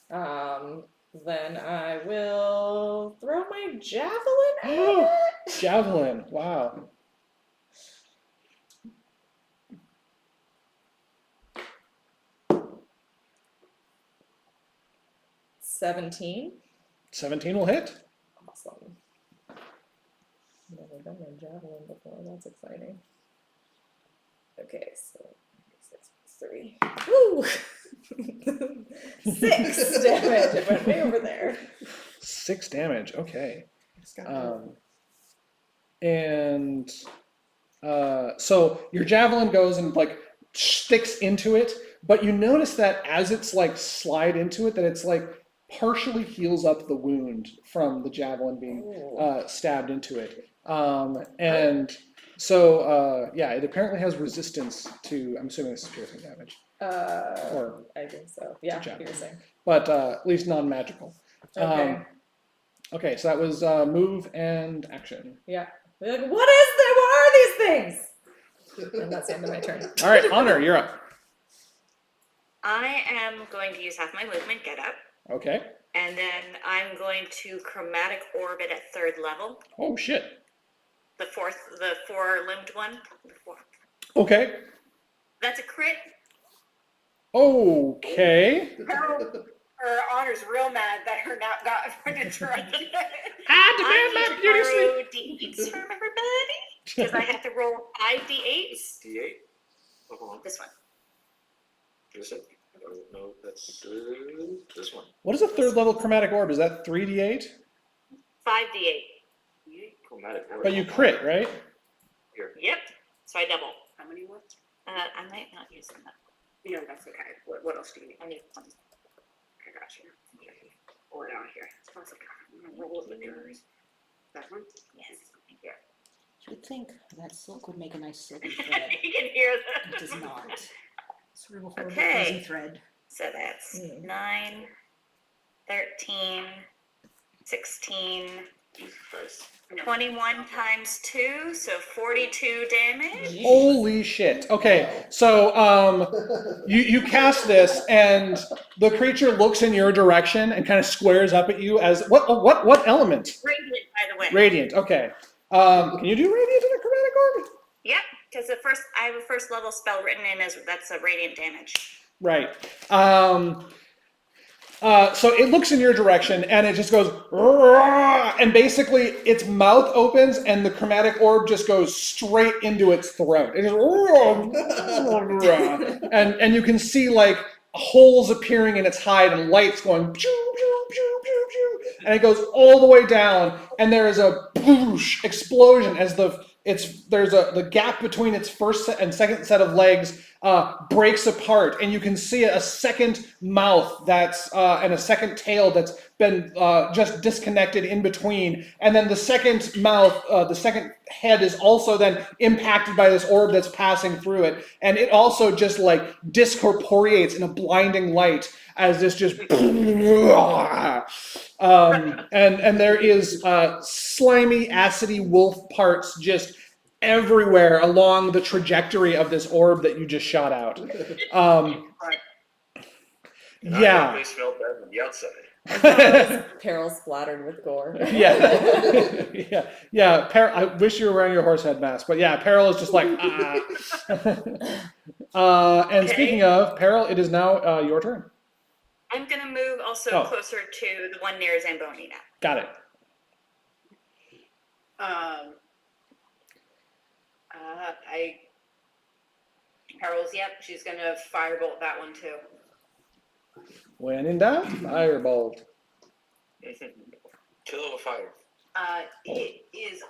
Then I will throw my javelin at it. Javelin. Wow. $17. 17 will hit. Awesome. Never done my javelin before. That's exciting. Okay, so 6 plus 3. Woo! 6 damage. It went way over there. 6 damage. Okay. So your javelin goes and like sticks into it, but you notice that as it's like slide into it, that it's like partially heals up the wound from the javelin being stabbed into it. Yeah, it apparently has resistance to, I'm assuming this is piercing damage. Or I think so. Yeah, javelin. piercing. But at least non-magical. Okay. Okay, so that was move and action. Yeah. We're like, what is there? What are these things? And that's the end of my turn. All right, Honor, you're up. I am going to use half my movement, get up, Okay. and then I'm going to chromatic orbit at 3rd level. Oh shit. The 4-limbed one. Okay. That's a crit. Okay. Her honor's real mad that her not got furniture. I demand my beauty sleep. borrow D8s from everybody because I have to roll 5 D8s. D8. Oh, hold on. This one. Is it? Oh, no, that's this one. What is a 3rd level chromatic orb? Is that 3d8? 5 D8. Chromatic orb. But you crit, right? Here. Yep. So I double. How many more? I might not use them. No, that's okay. What else do you need? I need some. I got you. Or down here. That's okay. I'm gonna roll with yours. That one? Yes. Here. You would think that silk would make a nice silky thread. You can hear It that. does not. Sort of a horrible Okay. fuzzy thread. So that's 9, 13, 16, Jesus Christ. 21 times 2, so 42 damage. Holy shit. Okay, so you cast this, and the creature looks in your direction and kind of squares up at you as what element? Radiant, by the way. Radiant. Okay. Can you do radiant in a chromatic orb? Yep, because I have a 1st level spell written in as that's a radiant damage. Right. So it looks in your direction and it just goes, "Rah!" And basically its mouth opens and the chromatic orb just goes straight into its throat. It just, and you can see like holes appearing in its hide and lights going, pew, pew, pew, pew, pew, and it goes all the way down. And there is a boosh explosion as the gap between its first and second set of legs breaks apart, and you can see a second mouth and a second tail that's been just disconnected in between, and then the second mouth, the second head is also then impacted by this orb that's passing through it, and it also just like discorporeates in a blinding light as this just and there is slimy, acidy wolf parts just everywhere along the trajectory of this orb that you just shot out. And I Yeah. definitely smell bad on the outside. Peril splattered with gore. Yeah. Yeah. I wish you were wearing your horse head mask, but yeah, Peril is just like, and speaking of Peril, it is now your turn. I'm going to move also Oh. closer to the one near Zamboni now. Got it. Perils, yep, she's gonna firebolt that one too. When in doubt, firebolt. Kill with fire. It is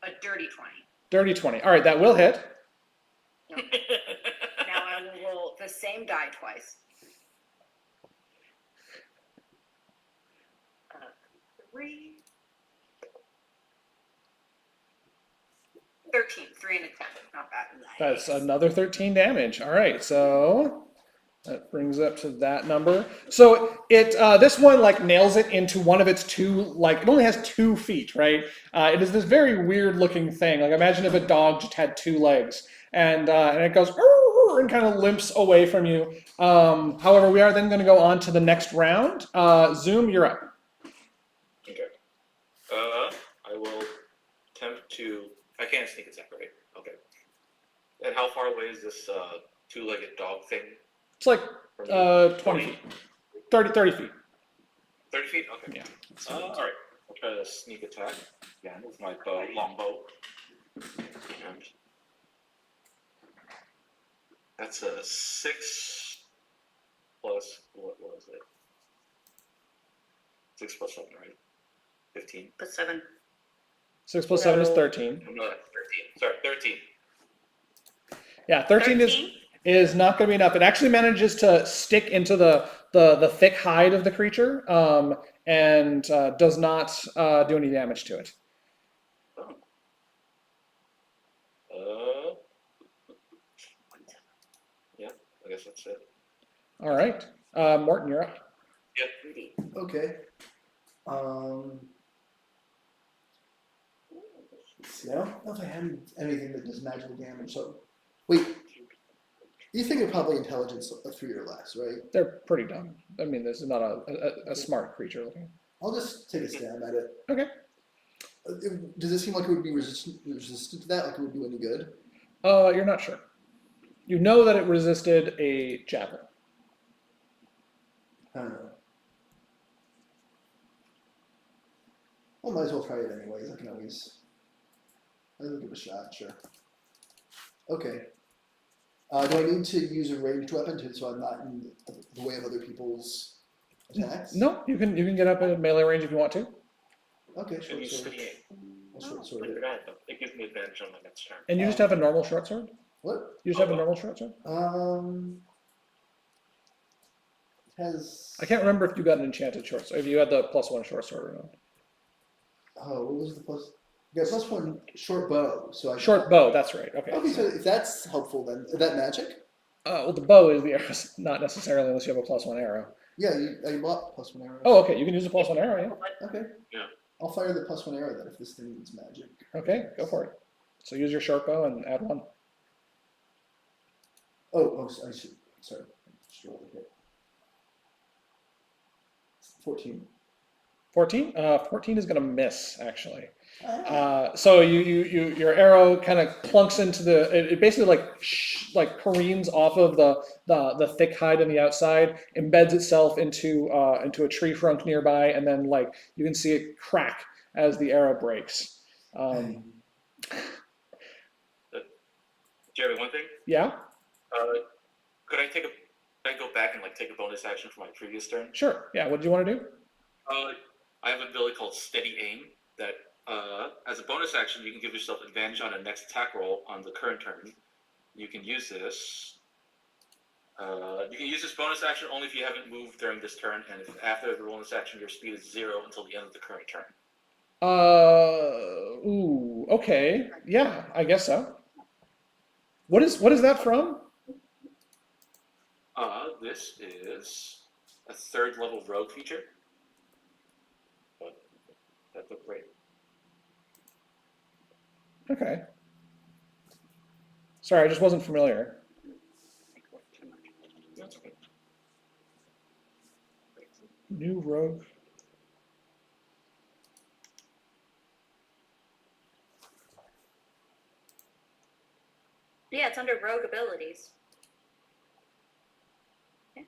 a dirty 20. Dirty 20. All right, that will hit. Now I will roll the same die twice. 3. 13, 3 and a 10. Not bad. That's another 13 damage. All right, so that brings up to that number. So it this one like nails it into one of its two, like it only has 2 feet, right? It is this very weird looking thing. Like imagine if a dog just had 2 legs, and it goes and kind of limps away from you. However, we are then going to go on to the next round. Zoom, you're up. Okay. I will attempt to. I can't sneak attack, right? Okay. And how far away is this 2-legged dog thing? It's like from me? 20 feet, 30 feet. 30 feet? Okay. Yeah. All right. I'll try to sneak attack again with my long bow. And that's a 6 plus, what was it? 6 plus 7, right? 15. But 7. 6 plus 7 is 13. No, 13. Sorry, 13. Yeah, 13 is not going to be enough. It actually manages to stick into the thick hide of the creature and does not do any damage to it. Oh. Yeah, I guess that's it. All right. Morton, you're up. Okay. Let's see, I don't know if I had anything that does magical damage, so. Wait. You think they're probably intelligence of 3 or less, right? They're pretty dumb. I mean, this is not a smart creature looking. I'll just take a stab at it. Okay. Does it seem like it would be resistant to that? Like it would do any good? You're not sure. You know that it resisted a javelin. I don't know. Well, might as well try it anyways. I can always. I'll give it a shot. Sure. Okay. Do I need to use a ranged weapon so I'm not in the way of other people's attacks? No, you can get up at melee range if you want to. Okay, Should short use sword. Steady Aim. I'll short I sword it. forgot though. It gives me advantage on my next turn. And you just have a normal short sword? What? You just have a normal short sword? It has. I can't remember if you got an enchanted short sword, if you had the +1 short sword or not. Oh, what was the plus? You got +1 short bow. So I. Short bow, that's right. Okay. Okay, so if that's helpful, then is that magic? Well, the bow is the arrow, not necessarily unless you have a +1 arrow. Yeah, I bought +1 arrow. Oh, okay. You can use a +1 arrow, yeah. Okay. Yeah. I'll fire the +1 arrow then if this thing needs magic. Okay, go for it. So use your short bow and add 1. Oh, I should. Sorry, I just rolled a hit. 14. 14? 14 is going to miss, actually. So your arrow kind of plunks into it basically like careens off of the thick hide on the outside, embeds itself into a tree trunk nearby, and then like you can see it crack as the arrow breaks. Jeremy, one thing. Yeah, Could I go back and like take a bonus action for my previous turn? sure. Yeah, what do you want to do? I have an ability called Steady Aim that, as a bonus action, you can give yourself advantage on a next attack roll on the current turn. You can use this. You can use this bonus action only if you haven't moved during this turn, and if after the bonus action your speed is 0 until the end of the current turn. Ooh, okay. Yeah, I guess so. What is that from? This is a 3rd level rogue feature. But that looked great. Okay. Sorry, I just wasn't familiar. That's okay. New rogue. Yeah, it's under rogue abilities. Yeah.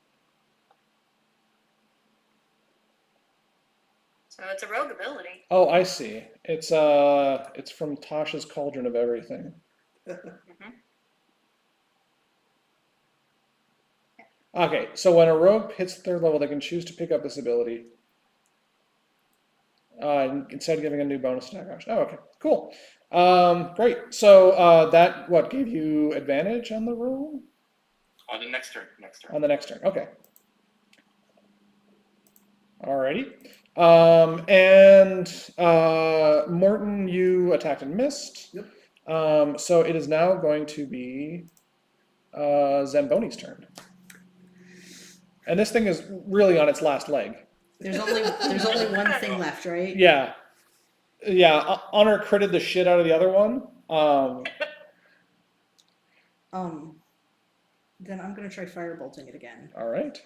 So it's a rogue ability. Oh, I see. It's from Tasha's Cauldron of Everything. Okay, so when a rogue hits 3rd level, they can choose to pick up this ability. Instead of giving a new bonus attack action. Oh, okay, cool. Great. So that gave you advantage on the roll? On the next turn. On the next turn. Okay. Alrighty. Morton, you attacked and missed. Yep. So it is now going to be Zamboni's turn. And this thing is really on its last leg. There's only one thing left, right? Yeah. Yeah, Honor critted the shit out of the other one. Then I'm gonna try firebolting it again. All right.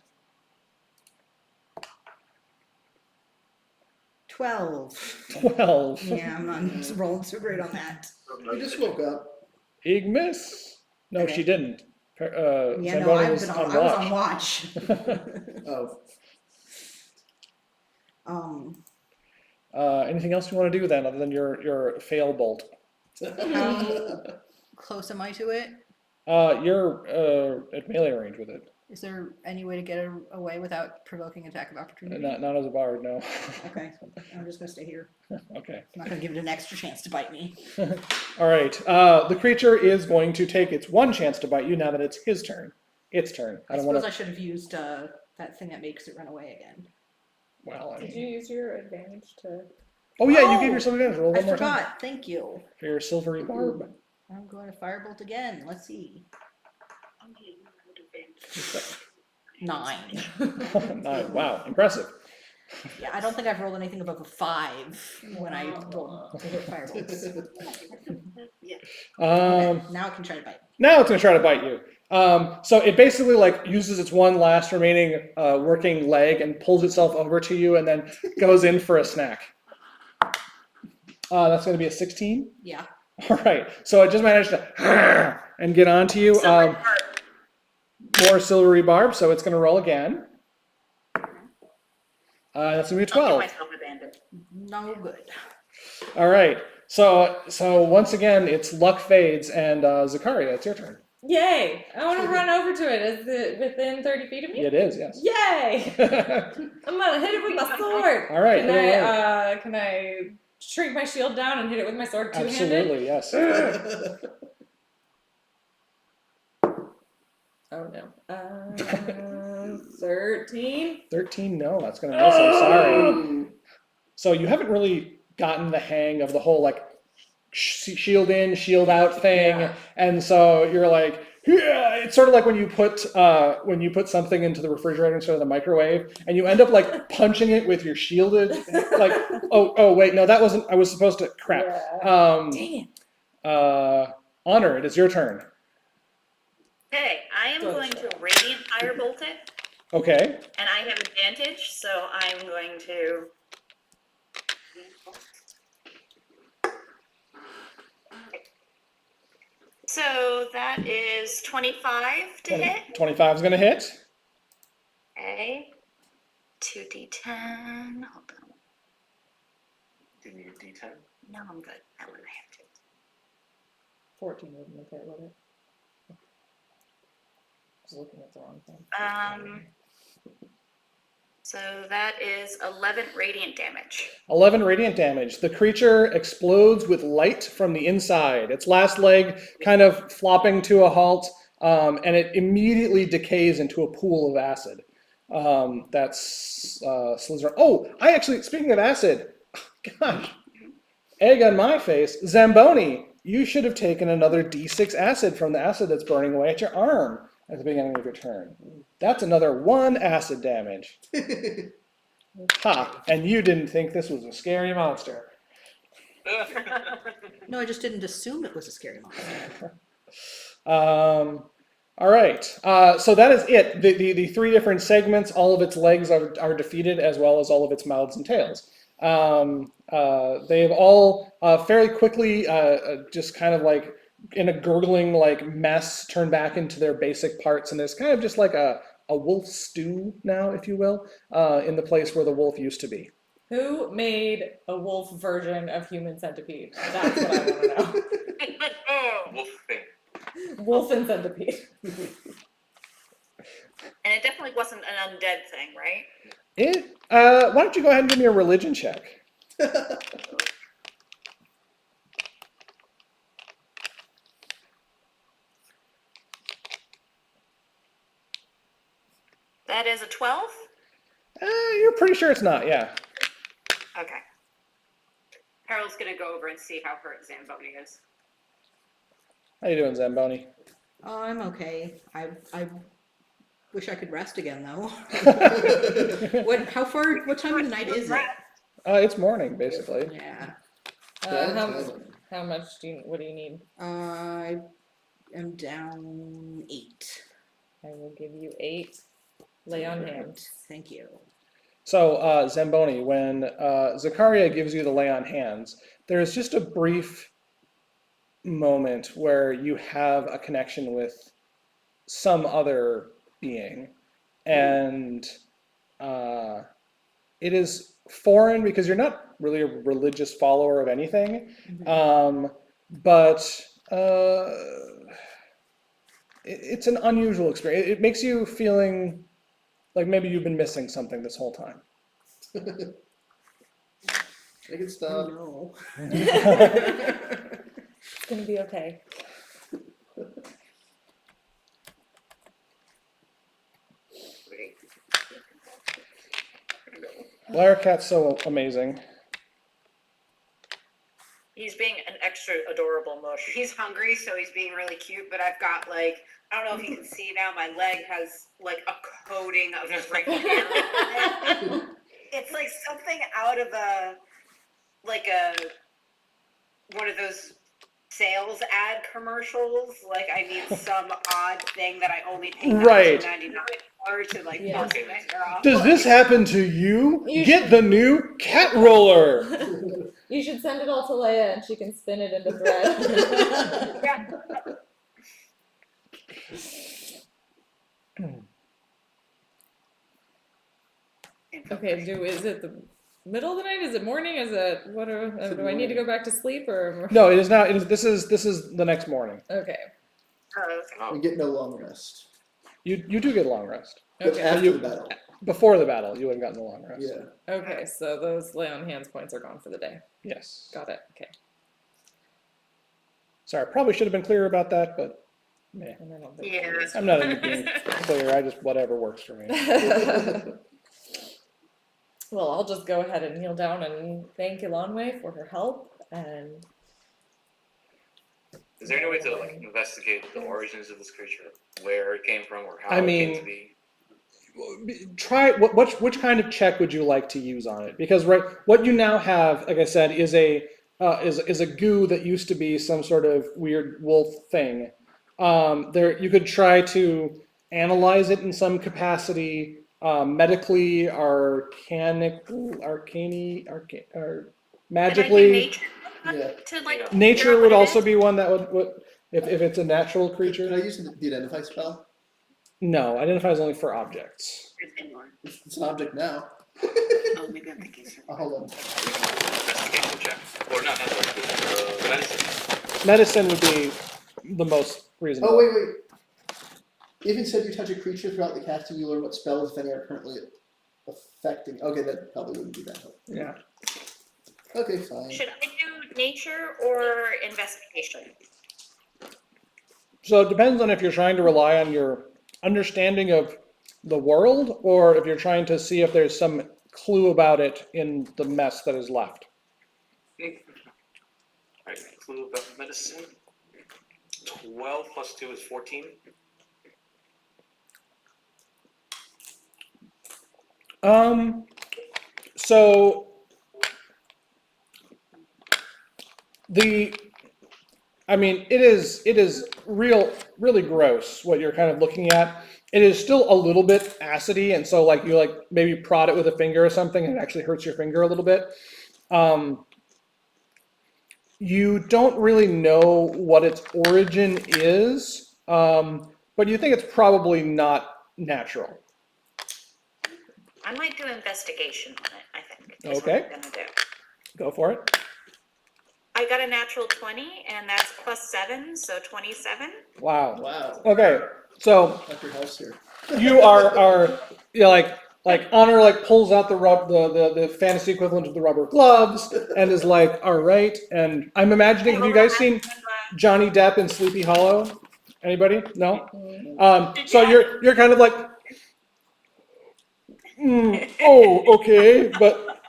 12. 12. Yeah, I'm not rolling so great on that. I just woke up. Big miss. No, Okay. she didn't. Yeah, no, Zamboni I was on watch. Oh. Anything else you want to do then, other than your fail bolt? How close am I to it? You're at melee range with it. Is there any way to get away without provoking attack of opportunity? Not as a bard, no. Okay, I'm just gonna stay here. Okay. I'm not gonna give it an extra chance to bite me. All right. The creature is going to take its one chance to bite you now that it's his turn. Its turn. I suppose I should have used that thing that makes it run away again. Well, I Did mean. you use your advantage to? Oh yeah, you Oh, gave yourself advantage. Roll I one more time. forgot. Thank you. For your silvery barb. I'm going to firebolt again. Let's see. 9. 9. Wow, impressive. Yeah, I don't think I've rolled anything above a 5 when I rolled to hit firebolts. Okay, now it can try to bite me. Now it's going to try to bite you. So it basically like uses its one last remaining working leg and pulls itself over to you and then goes in for a snack. That's going to be a 16. Yeah. All right. So it just managed to and get onto you. So More silvery barb, so it's going to roll again. That's going to be a I'll 12. give myself advantage. No good. All right. So once again, it's luck fades, and Zakaria, it's your turn. Yay! I want to run over to it. Is it within 30 feet of me? It is, yes. Yay! I'm gonna hit it with my sword. All right. Can I shrink my shield down and hit it with my sword two-handed? Absolutely, yes. Oh no. 13. 13, no, that's going to miss. I'm sorry. So you haven't really gotten the hang of the whole like shield in, shield out thing, Yeah. and so you're like, yeah. It's sort of like when you put something into the refrigerator instead of the microwave, and you end up like punching it with your shielded, like, oh wait, no, that wasn't. I was supposed to. Crap. Yeah. Dang it. Honor, it is your turn. Okay, I am going to Radiant Firebolt it, Okay. and I have advantage, so I'm going to. So that is 25 to hit. 25 is going to hit. Okay. 2d10. Hold on. Do you need a D10? No, I'm good. That one I have to. 14 wouldn't have hit, would it? I was looking at the wrong thing. So that is 11 radiant damage. 11 radiant damage. The creature explodes with light from the inside. Its last leg kind of flopping to a halt, and it immediately decays into a pool of acid. That's Slytherin. Oh, speaking of acid, gosh, egg on my face. Zamboni, you should have taken another D6 acid from the acid that's burning away at your arm at the beginning of your turn. That's another 1 acid damage. Ha! And you didn't think this was a scary monster. No, I just didn't assume it was a scary monster. All right. So that is it. The 3 different segments, all of its legs are defeated, as well as all of its mouths and tails. They've all fairly quickly just kind of like in a gurgling like mess turned back into their basic parts, and there's kind of just like a wolf stew now, if you will, in the place where the wolf used to be. Who made a wolf version of Human Centipede? That's what I want to know. Wolf thing. Wolf and Centipede. And it definitely wasn't an undead thing, right? Why don't you go ahead and give me a religion check? That is a 12? You're pretty sure it's not, yeah. Okay. Harold's gonna go over and see how hurt Zamboni is. How you doing, Zamboni? Oh, I'm okay. I wish I could rest again though. What time of the night is it? It's morning, basically. Yeah. How much what do you need? I am down 8. I will give you 8. Lay on hands. Thank you. So, Zamboni, when Zakaria gives you the lay on hands, there's just a brief moment where you have a connection with some other being, and it is foreign because you're not really a religious follower of anything, but it's an unusual experience. It makes you feeling like maybe you've been missing something this whole time. Make it stop. No. It's gonna be okay. Lyrecat's so amazing. He's being an extra adorable mush. He's hungry, so he's being really cute, but I've got like, I don't know if you can see now, my leg has like a coating of just like hair. It's like something out of one of those sales ad commercials. Like I need some odd thing that I only pay Right. $19.99 for to like Yeah. force my hair off. Does this happen to you? You Get the new cat roller. You should send it all to Leia and she can spin it into thread. Yeah. Okay, is it the middle of the night? Is it morning? Is it what? Do I need to go back to sleep or? No, it is not. This is the next morning. Okay. We get no long rest. You do get a long rest. But Okay. after You- the battle. Before the battle, you would have gotten the long rest. Yeah. Okay, so those lay on hands points are gone for the day. Yes. Got it. Okay. Sorry, probably should have been clearer about that, but meh. And I don't think Yeah. I'm not into being clear. I just whatever works for me. Well, I'll just go ahead and kneel down and thank Ilanwe for her help and Is there any way to like investigate the origins of this creature, where it came from, or how I it mean, came to be? Try which kind of check would you like to use on it? Because what you now have, like I said, is a goo that used to be some sort of weird wolf thing. There you could try to analyze it in some capacity, medically, or magically. Yeah. To like Nature figure out would what it also is? be one that would if it's a natural Can creature. I use the identify spell? No, identifies only for objects. It's an object now. Oh, maybe I'm thinking. Hold on. Investigation check, or not medicine. Medicine would be the most reasonable. Oh, wait. If instead you touch a creature throughout the casting, you learn what spells, if any, are currently affecting. Okay, that probably wouldn't be that helpful. Yeah. Okay, fine. Should I do nature or investigation? So it depends on if you're trying to rely on your understanding of the world, or if you're trying to see if there's some clue about it in the mess that is left. Alright, clue about medicine. 12 plus 2 is 14. So it is really gross what you're kind of looking at. It is still a little bit acidy, and so like you like maybe prod it with a finger or something, and it actually hurts your finger a little bit. You don't really know what its origin is, but you think it's probably not natural. I might do investigation on it, I think. Is Okay. What I'm gonna do. Go for it. I got a natural 20, and that's plus 7, so 27. Wow. Wow. Okay, so Dr. House here. you are like Honor like pulls out the fantasy equivalent of the rubber gloves and is like, all right. And I'm imagining, have you guys seen Johnny Depp in Sleepy Hollow? Anybody? No. So you're kind of like, oh, okay, but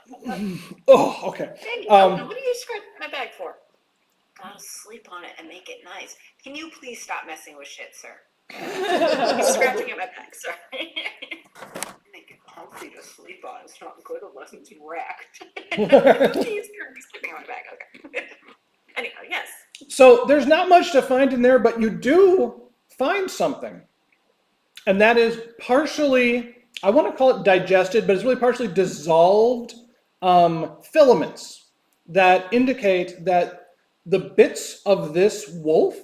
oh, okay. Hey, what are you scratching my bag for? I'll sleep on it and make it nice. Can you please stop messing with shit, sir? He's scratching at my back, sorry. Make it comfy to sleep on. It's not good unless it's wrecked. He's currently sleeping on my back, okay. Anyhow, yes. So there's not much to find in there, but you do find something. And that is partially, I want to call it digested, but it's really partially dissolved filaments that indicate that the bits of this wolf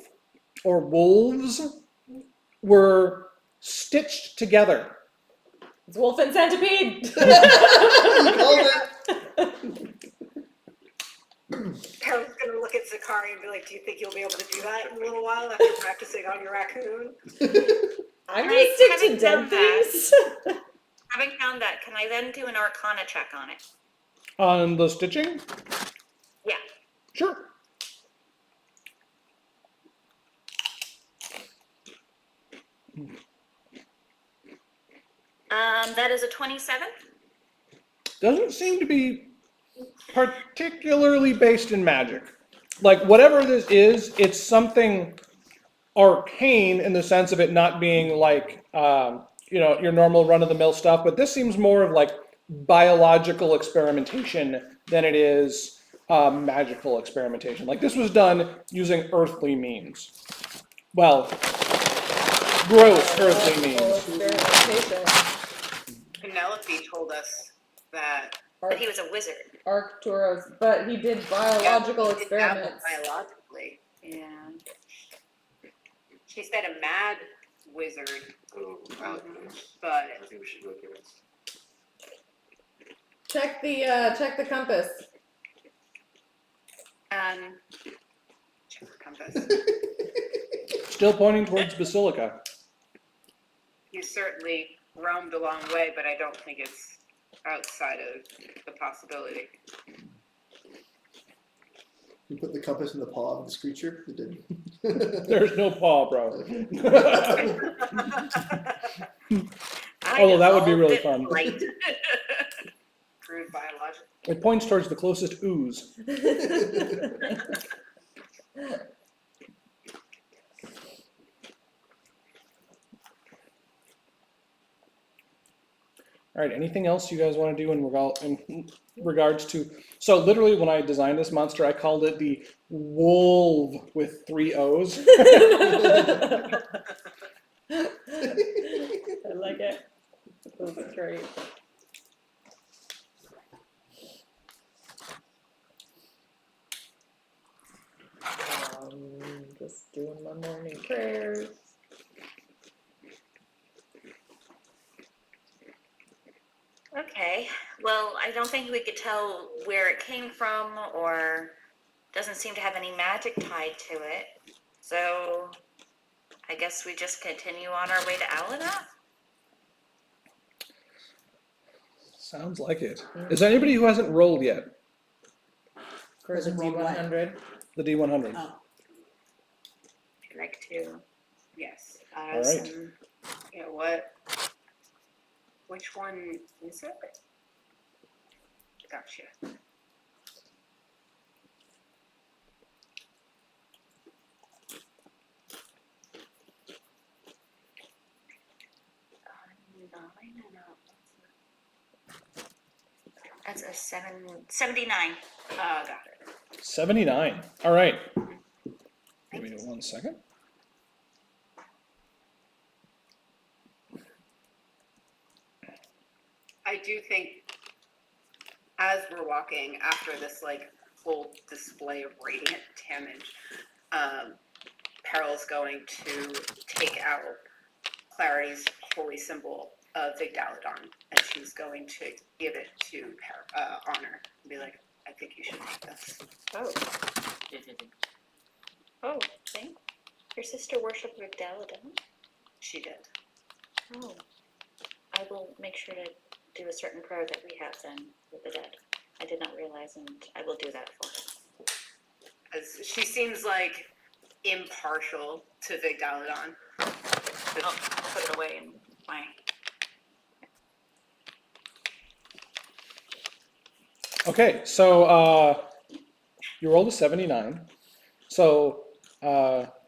or wolves were stitched together. it's Wolf and Centipede. You called it. Carol's gonna look at Zakari and be like, do you think you'll be able to do that in a little while after practicing on your raccoon? I'm gonna Right, stick to having dead done that- things. Having found that, can I then do an Arcana check on it? On the stitching? Yeah. Sure. That is a 27. Doesn't seem to be particularly based in magic. Like whatever this is, it's something arcane in the sense of it not being like your normal run-of-the-mill stuff, but this seems more of like biological experimentation than it is magical experimentation. Like this was done using earthly means. Well, gross earthly means. Experimentation. Penelope told us that But he was a wizard. Arcturus, but he did biological he did dabble experiments. biologically. Yeah. She said a mad wizard, Oh, but I think we should look at it. Check the compass. Check the compass. Still pointing towards Basilica. You certainly roamed a long way, but I don't think it's outside of the possibility. You put the compass in the paw of this creature? It didn't. There's no paw, bro. I Although that would be dissolved really it fun. light. Crude biological. It points towards the closest ooze. All right, anything else you guys want to do in regards to... So literally when I designed this monster, I called it the Wolf with 3 O's. I like it. That's great. Just doing my morning prayers. Okay, well, I don't think we could tell where it came from or doesn't seem to have any magic tied to it. So I guess we just continue on our way to Alana? Sounds like it. Is there anybody who hasn't rolled yet? For the Hasn't rolled what? D100. The D100. Oh, I'd like to, yes. All right. Some, you know what? Which one is it? Gotcha. That's a 79. Got it. 79. All right. Give me 1 second. I do think as we're walking after this like full display of radiant damage, Peril's going to take out Clarity's holy symbol of Vigdaladon, and she's going to give it to Honor and be like, I think you should take this. Oh. Oh, thank your sister worshipped Vigdaladon? She did. Oh. I will make sure to do a certain prayer that we have then with the dead. I did not realize, and I will do that for her. As she seems like impartial to Vigdaladon. I'll put it away in my... Okay, so you rolled a 79. So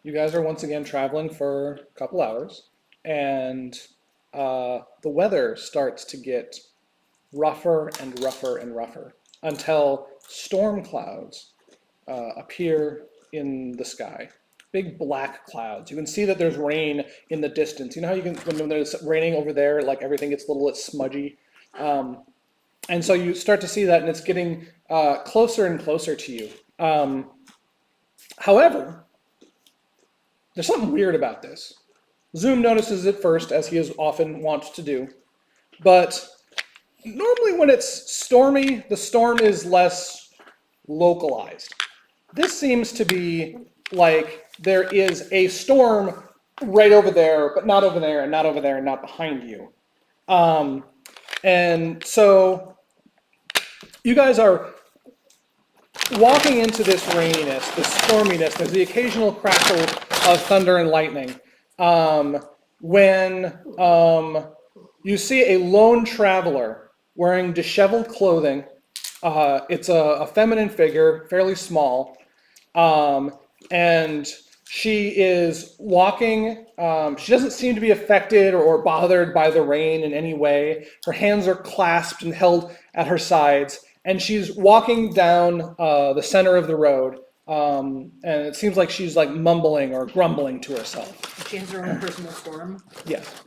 you guys are once again traveling for a couple hours, and the weather starts to get rougher and rougher and rougher until storm clouds appear in the sky. Big black clouds. You can see that there's rain in the distance. You know how you can, when there's raining over there, like everything gets a little bit smudgy. And so you start to see that, and it's getting closer and closer to you. However, there's something weird about this. Zoom notices it first, as he is often wont to do. But normally when it's stormy, the storm is less localized. This seems to be like there is a storm right over there, but not over there, and not over there, and not behind you. And so you guys are walking into this raininess, this storminess. There's the occasional crackle of thunder and lightning. When you see a lone traveler wearing disheveled clothing. It's a feminine figure, fairly small. And she is walking. She doesn't seem to be affected or bothered by the rain in any way. Her hands are clasped and held at her sides, and she's walking down the center of the road, and it seems like she's like mumbling or grumbling to herself. She has her own personal storm. Yes.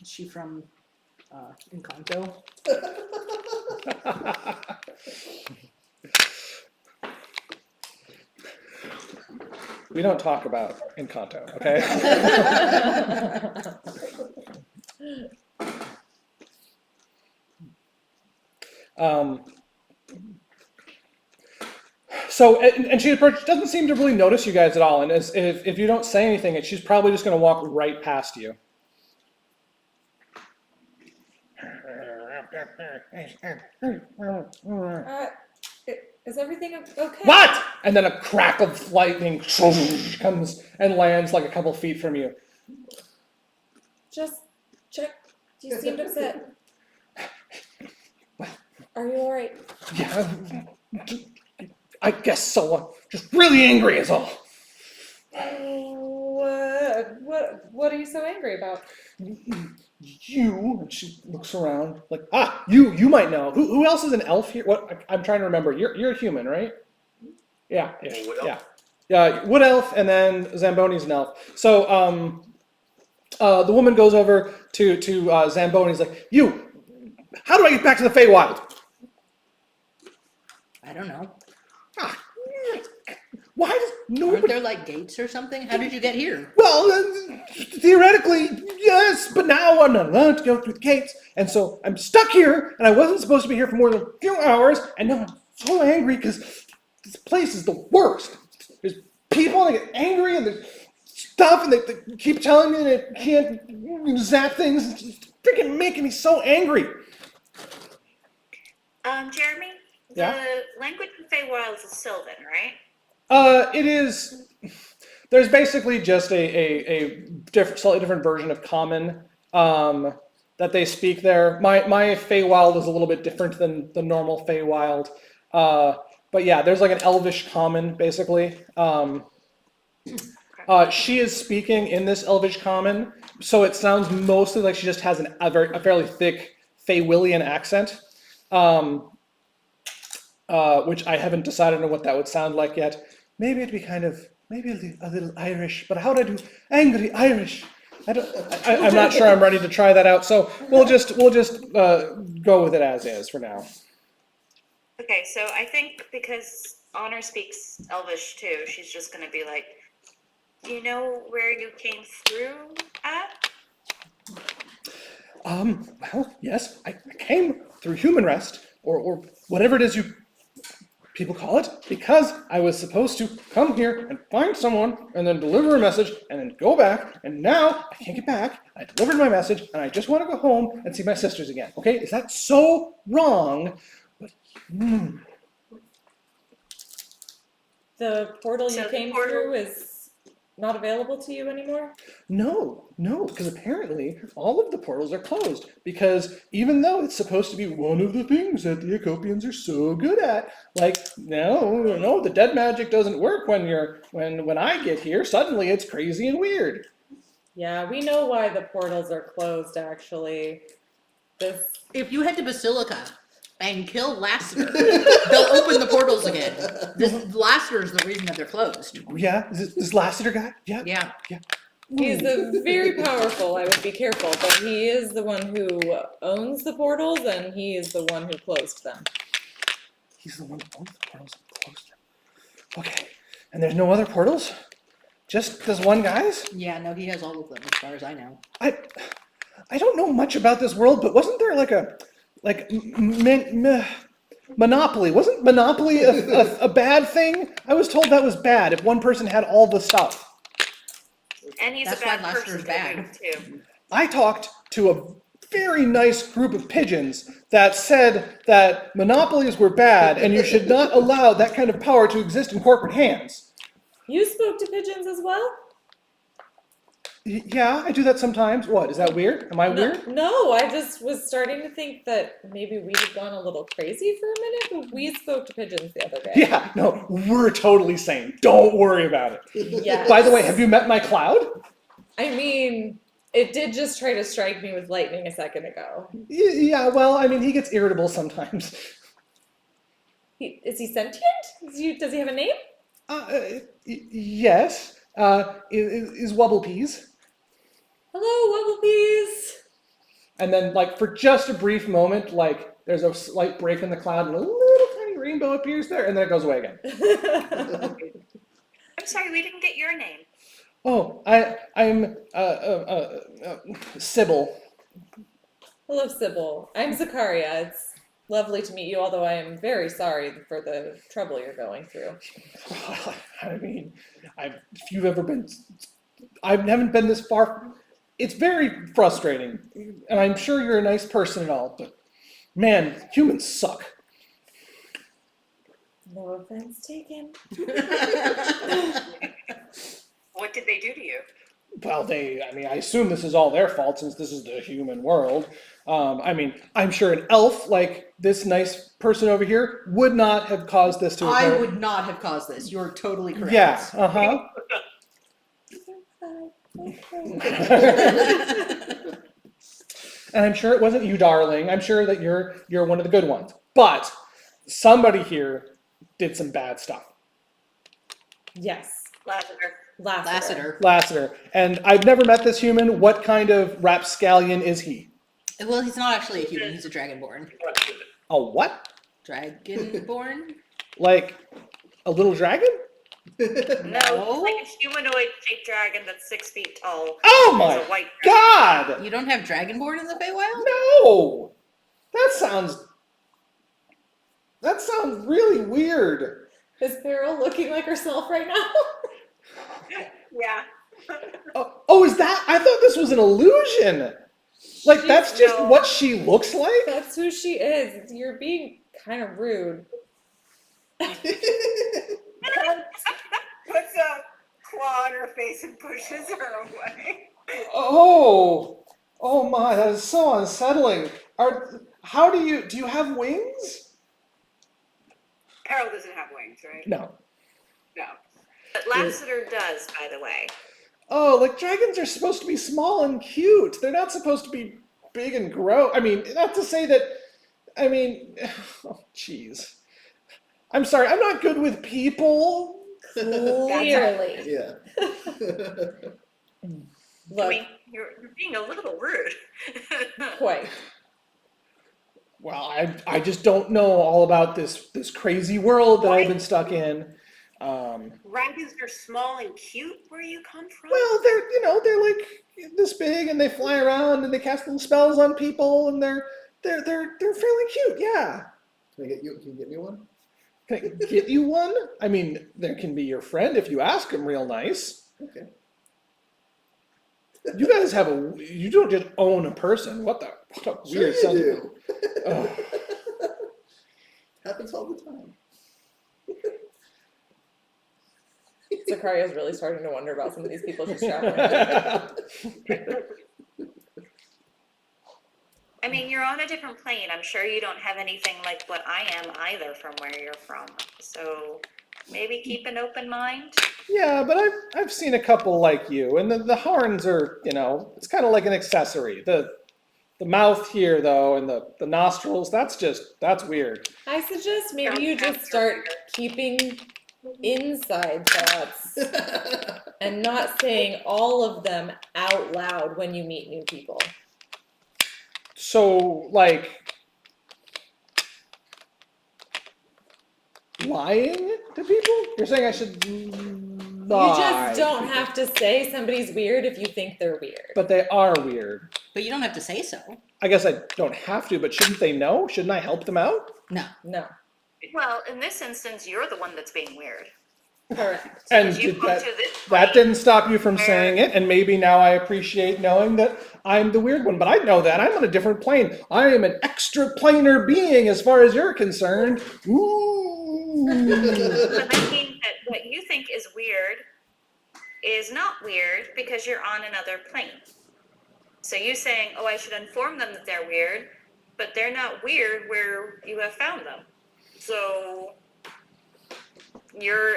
Is she from Encanto? We don't talk about Encanto, okay? So, and she doesn't seem to really notice you guys at all. And if you don't say anything, she's probably just going to walk right past you. Is everything okay? What? And then a crack of lightning comes and lands like a couple feet from you. Just check. You seemed upset. Are you alright? Yeah, I guess so. I'm just really angry is all. What are you so angry about? You, and she looks around like, you might know. Who else is an elf here? What? I'm trying to remember. You're a human, right? Yeah, Wood elf. yeah. Wood elf, and then Zamboni's an elf. So, the woman goes over to Zamboni's like, you. How do I get back to the Feywild? I don't know. Why does Aren't nobody? there like gates or something? How did you get here? Well, theoretically, yes, but now I'm not allowed to go through the gates, and so I'm stuck here, and I wasn't supposed to be here for more than a few hours, and now I'm so angry because this place is the worst. There's people, and they get angry, and there's stuff, and they keep telling me that I can't zap things. It's just freaking making me so angry. Jeremy, Yeah? the language in Feywild is Sylvan, right? It is. There's basically just a slightly different version of Common that they speak there. My Feywild is a little bit different than the normal Feywild, but yeah, there's like an Elvish Common basically. She is speaking in this Elvish Common, so it sounds mostly like she just has a fairly thick Feywillian accent. Which I haven't decided on what that would sound like yet. Maybe it'd be maybe a little Irish, but how would I do angry Irish? I'm not sure I'm ready to try that out, so we'll just go with it as is for now. Okay, so I think because Honor speaks Elvish too, she's just gonna be like, do you know where you came through at? Well, yes, I came through human rest, or whatever it is people call it, because I was supposed to come here and find someone and then deliver a message and then go back, and now I can't get back. I delivered my message and I just want to go home and see my sisters again. Okay, is that so wrong? But, The portal So you the came portal- through is not available to you anymore? No, because apparently all of the portals are closed. Because even though it's supposed to be one of the things that the Acopians are so good at, like, no, the dead magic doesn't work when I get here. Suddenly it's crazy and weird. Yeah, we know why the portals are closed actually. If you head to Basilica and kill Lassiter, they'll open the portals again. This Lassiter is the reason that they're closed. Yeah, is this Lassiter guy? Yeah. Yeah. He's very powerful, I would be careful, but he is the one who owns the portals and he is the one who closed them. He's the one who owns the portals and closed them. Okay, and there's no other portals? Just this one guy's? Yeah, no, he has all of them as far as I know. I don't know much about this world, but wasn't there Monopoly? Wasn't Monopoly a bad thing? I was told that was bad if one person had all the stuff. And he's That's a bad why person Lester's to bad. move too. I talked to a very nice group of pigeons that said that monopolies were bad and you should not allow that kind of power to exist in corporate hands. You spoke to pigeons as well? Yeah, I do that sometimes. What, is that weird? Am I weird? No, I just was starting to think that maybe we had gone a little crazy for a minute, but we spoke to pigeons the other day. Yeah, no, we're totally sane. Don't worry about it. Yes. By the way, have you met my cloud? I mean, it did just try to strike me with lightning a second ago. Yeah, well, I mean, he gets irritable sometimes. Is he sentient? Does he have a name? Yes. Is Wubblepeas. Hello, Wubblepeas. And then, like, for just a brief moment, like, there's a slight break in the cloud and a little tiny rainbow appears there, and then it goes away again. I'm sorry, we didn't get your name. Oh, I'm Sybil. Hello, Sybil. I'm Zakaria. It's lovely to meet you, although I am very sorry for the trouble you're going through. I mean, if you've ever been, I haven't been this far. It's very frustrating, and I'm sure you're a nice person and all, but man, humans suck. No offense taken. What did they do to you? Well, I assume this is all their fault since this is the human world. I mean, I'm sure an elf like this nice person over here would not have caused this to occur. I would not have caused this. You're totally correct. Yeah, uh-huh. And I'm sure it wasn't you, darling. I'm sure that you're one of the good ones. But somebody here did some bad stuff. Yes. Lavender. Lassiter. And I've never met this human. What kind of rapscallion is he? Well, he's not actually a human. He's a dragonborn. A what? Dragonborn? Like a little dragon? No, it's like a humanoid-shaped dragon that's 6 feet tall. Oh It's my a white God! You don't have dragonborn in the Feywild? No! That sounds really weird. Is Beryl looking like herself right now? Yeah. Oh, is that? I thought this was an illusion. Like, that's just No. what she looks like? That's who she is. You're being kind of rude. Puts a claw on her face and pushes her away. Oh my, that is so unsettling. Do you have wings? Carol doesn't have wings, right? No. No. But Lassiter does, by the way. Oh, like dragons are supposed to be small and cute. They're not supposed to be big and gross. I mean, not to say that, oh, jeez. I'm sorry, I'm not good with people. Clearly. Yeah. I Look, mean, you're being a little rude. quite. Well, I just don't know all about this crazy world that I've been stuck in. Dragons are small and cute. Where you come from? Well, they're like this big and they fly around and they cast little spells on people and they're fairly cute. Yeah. Can you get me one? Can I get you one? I mean, there can be your friend if you ask him real nice. Okay. You guys you don't just own a person. What a Sure weird you sentiment. do. Ugh. Happens all the time. Zakaria's really starting to wonder about some of these people she's traveling with. I mean, you're on a different plane. I'm sure you don't have anything like what I am either from where you're from. So maybe keep an open mind. Yeah, but I've seen a couple like you, and the horns are, it's kind of like an accessory. The mouth here though, and the nostrils, that's weird. I suggest maybe you just start keeping inside thoughts and not saying all of them out loud when you meet new people. So, like, lying to people? You're saying I should lie? You just don't have to say somebody's weird if you think they're weird. But they are weird. But you don't have to say so. I guess I don't have to, but shouldn't they know? Shouldn't I help them out? No. No. Well, in this instance, you're the one that's being weird. Correct. And You did come that, to this that plane didn't stop you from where- saying it, and maybe now I appreciate knowing that I'm the weird one. But I know that I'm on a different plane. I am an extra planar being as far as you're concerned. Ooh. But I mean that what you think is weird is not weird because you're on another plane. So you saying, oh, I should inform them that they're weird, but they're not weird where you have found them. So your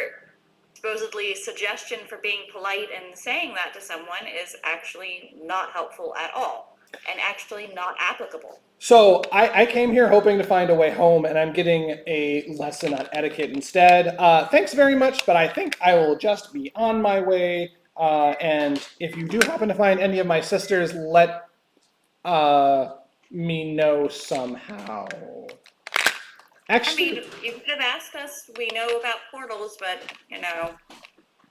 supposedly suggestion for being polite and saying that to someone is actually not helpful at all. and actually not applicable. So I came here hoping to find a way home, and I'm getting a lesson on etiquette instead. Thanks very much, but I think I will just be on my way. And if you do happen to find any of my sisters, let me know somehow. I Actually, mean, you could have asked us. We know about portals, but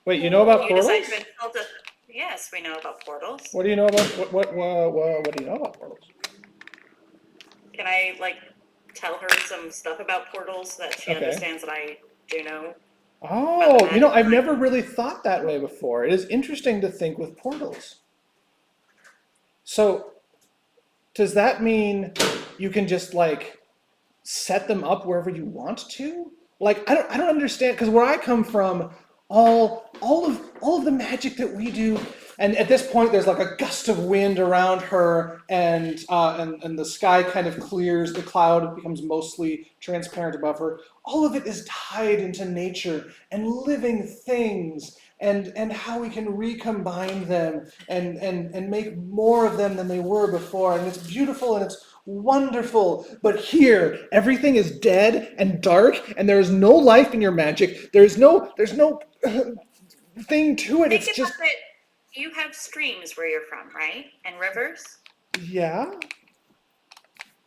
wait, you know about you portals? decided to insult us. Yes, we know about portals. What do you know about what do you know about portals? Can I tell her some stuff about portals that she Okay. understands that I do know? Oh, magic I've line. never really thought that way before. It is interesting to think with portals. So, does that mean you can just set them up wherever you want to? I don't understand, because where I come from, all of the magic that we do, and at this point there's a gust of wind around her, and the sky kind of clears, the cloud becomes mostly transparent above her. All of it is tied into nature and living things, and how we can recombine them and make more of them than they were before, and it's beautiful and it's wonderful. But here, everything is dead and dark, and there is no life in your magic. There's no thing to it. Think It's just about it. You have streams where you're from, right? And rivers. yeah.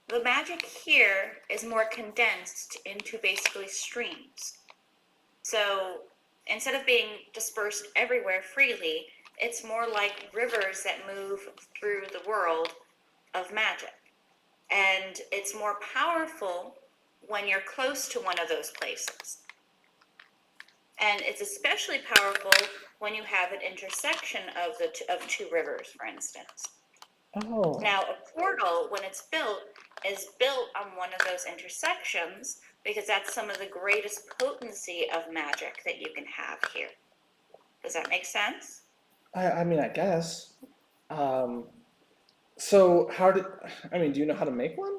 The magic here is more condensed into basically streams. So instead of being dispersed everywhere freely, it's more like rivers that move through the world of magic. And it's more powerful when you're close to one of those places. And it's especially powerful when you have an intersection of two rivers, for instance. Oh. Now, a portal, when it's built, is built on one of those intersections because that's some of the greatest potency of magic that you can have here. Does that make sense? I mean, I guess. So do you know how to make one?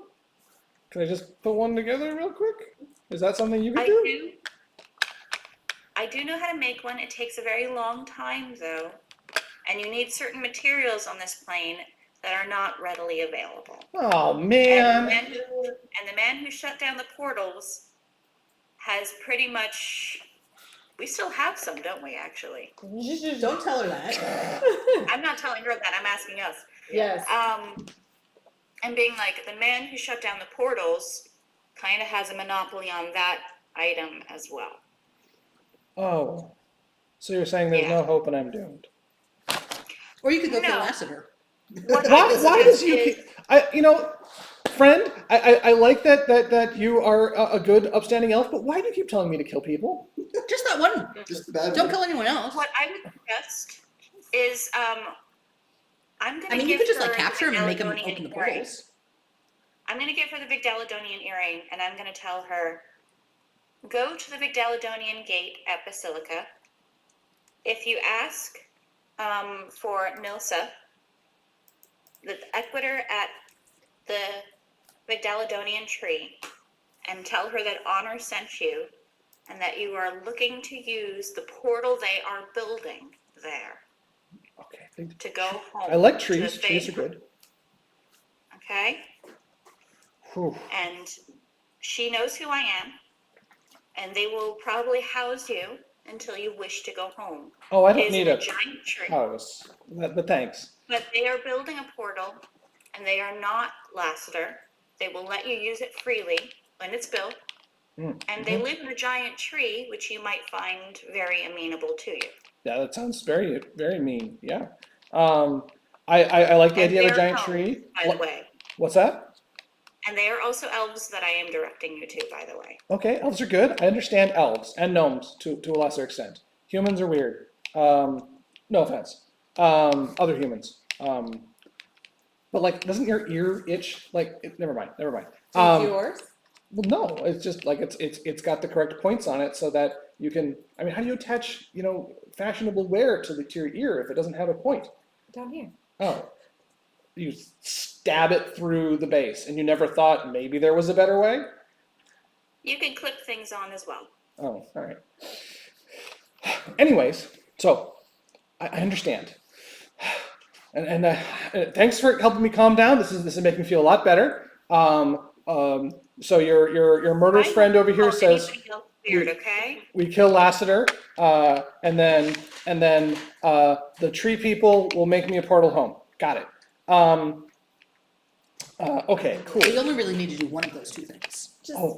Can I just put one together real quick? Is that something you could do? I do know how to make one. It takes a very long time, though. And you need certain materials on this plane that are not readily available. Oh, man. And the man who shut down the portals has pretty much... We still have some, don't we, actually? Don't tell her that. I'm not telling her that. I'm asking us. Yes. And being the man who shut down the portals kind of has a monopoly on that item as well. Oh. So you're saying there's no hope and I'm doomed. Or you could go No. kill Lassiter. Why does you friend, I like that you are a good upstanding elf, but why do you keep telling me to kill people? Just that one. Just the bad Don't one. kill anyone else. What I would suggest is I'm going to You give could just her capture him and make him Vigdaladonian open the earring. portals. I'm going to give her the Vigdaladonian earring, and I'm going to tell her, go to the Vigdaladonian gate at Basilica. If you ask for Nilsa, the equitor at the Vigdaladonian tree, and tell her that Honor sent you, and that you are looking to use the portal they are building there Okay. to go home. I like to trees. the Trees are faith. good. Okay? Whew. And she knows who I am, and they will probably house you until you wish to go home. Oh, I It don't is need in a giant tree. house. But thanks. But they are building a portal, and they are not Lassiter. They will let you use it freely when it's built, and they live in a giant tree, which you might find very amenable to you. Yeah, that sounds very, very mean. Yeah. I like the And idea of a they're giant elves, tree. by the way. What's that? And they are also elves that I am directing you to, by the way. Okay, elves are good. I understand elves and gnomes to a lesser extent. Humans are weird. No offense. Other humans. But doesn't your ear itch? Never mind. Does yours? Well, no, it's just it's got the correct points on it so that you can. I mean, how do you attach fashionable wear to your ear if it doesn't have a point? Down here. Oh, you stab it through the base, and you never thought maybe there was a better way? You can clip things on as well. Oh, all right. Anyways, so I understand. Thanks for helping me calm down. This is making me feel a lot better. So your murderous friend over here says Weird, okay? we kill Lassiter, and then the tree people will make me a portal home. Got it. Okay, cool. We only really need to do one of those two things. Just Oh.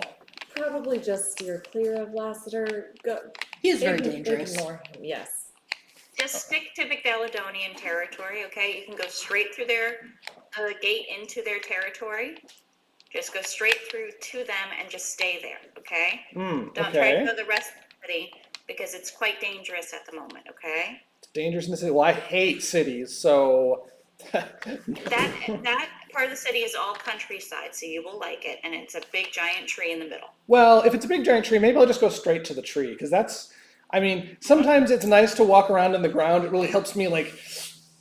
probably just steer clear of Lassiter. Go. He is very dangerous. Ignore him. Yes. Just stick to Victaladonian territory, okay? You can go straight through their gate into their territory. Just go straight through to them and just stay there, okay? Don't try to Okay. go the rest of the city because it's quite dangerous at the moment, okay? It's dangerous in the city. Well, I hate cities, so. That part of the city is all countryside, so you will like it, and it's a big giant tree in the middle. Well, if it's a big giant tree, maybe I'll just go straight to the tree, because that's, I mean, sometimes it's nice to walk around in the ground. It really helps me, like,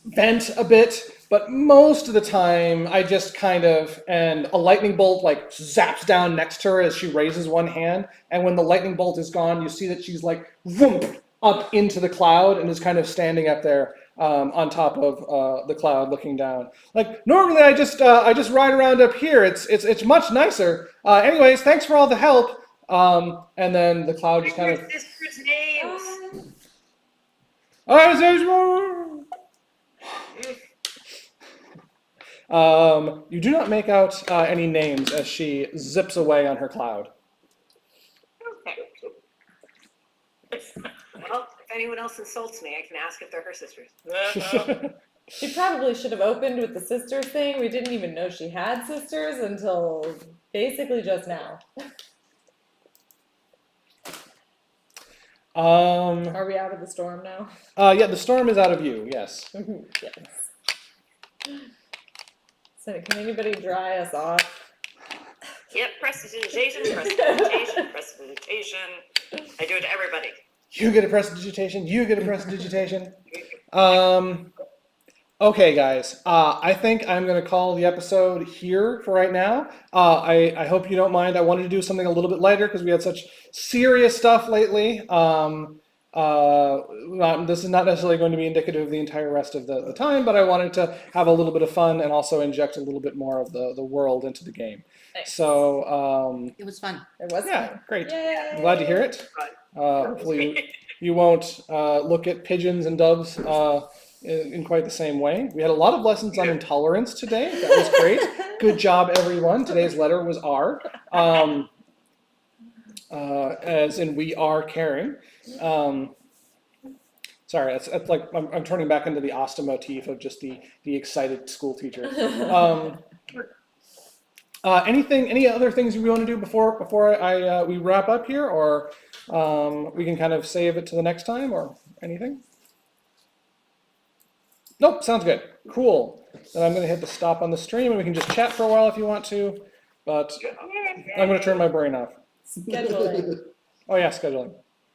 vent a bit, but most of the time, I just kind of, and a lightning bolt, like, zaps down next to her as she raises one hand, and when the lightning bolt is gone, you see that she's, like, whoomp, up into the cloud, and is kind of standing up there on top of the cloud, looking down. Like, normally I just ride around up here. It's much nicer. Anyways, thanks for all the help. And then the cloud just kind of. Your sister's names. You do not make out any names as she zips away on her cloud. Okay. Well, if anyone else insults me, I can ask if they're her sisters. She probably should have opened with the sister thing. We didn't even know she had sisters until basically just now. Are we out of the storm now? Yeah, the storm is out of you. Yes. Yes. So can anybody dry us off? Yep, prestidigitation, prestidigitation, prestidigitation. I do it to everybody. You get a prestidigitation. You get a prestidigitation. Okay, guys. I think I'm going to call the episode here for right now. I hope you don't mind. I wanted to do something a little bit lighter because we had such serious stuff lately. This is not necessarily going to be indicative of the entire rest of the time, but I wanted to have a little bit of fun and also inject a little bit more of the world into the game. Nice. So, It was fun. It was yeah, fun. great. Yay. I'm glad to hear it. Hopefully you won't look at pigeons and doves in quite the same way. We had a lot of lessons on intolerance today. That was great. Good job, everyone. Today's letter was R, as in we are caring. Sorry, that's like I'm turning back into the Asta motif of just the excited school teacher. Any other things we want to do before we wrap up here, or we can kind of save it to the next time, or anything? Nope, sounds good. Cool. Then I'm going to hit the stop on the stream, and we can just chat for a while if you want to. But I'm going to turn my brain off. Scheduling. Oh yeah, scheduling.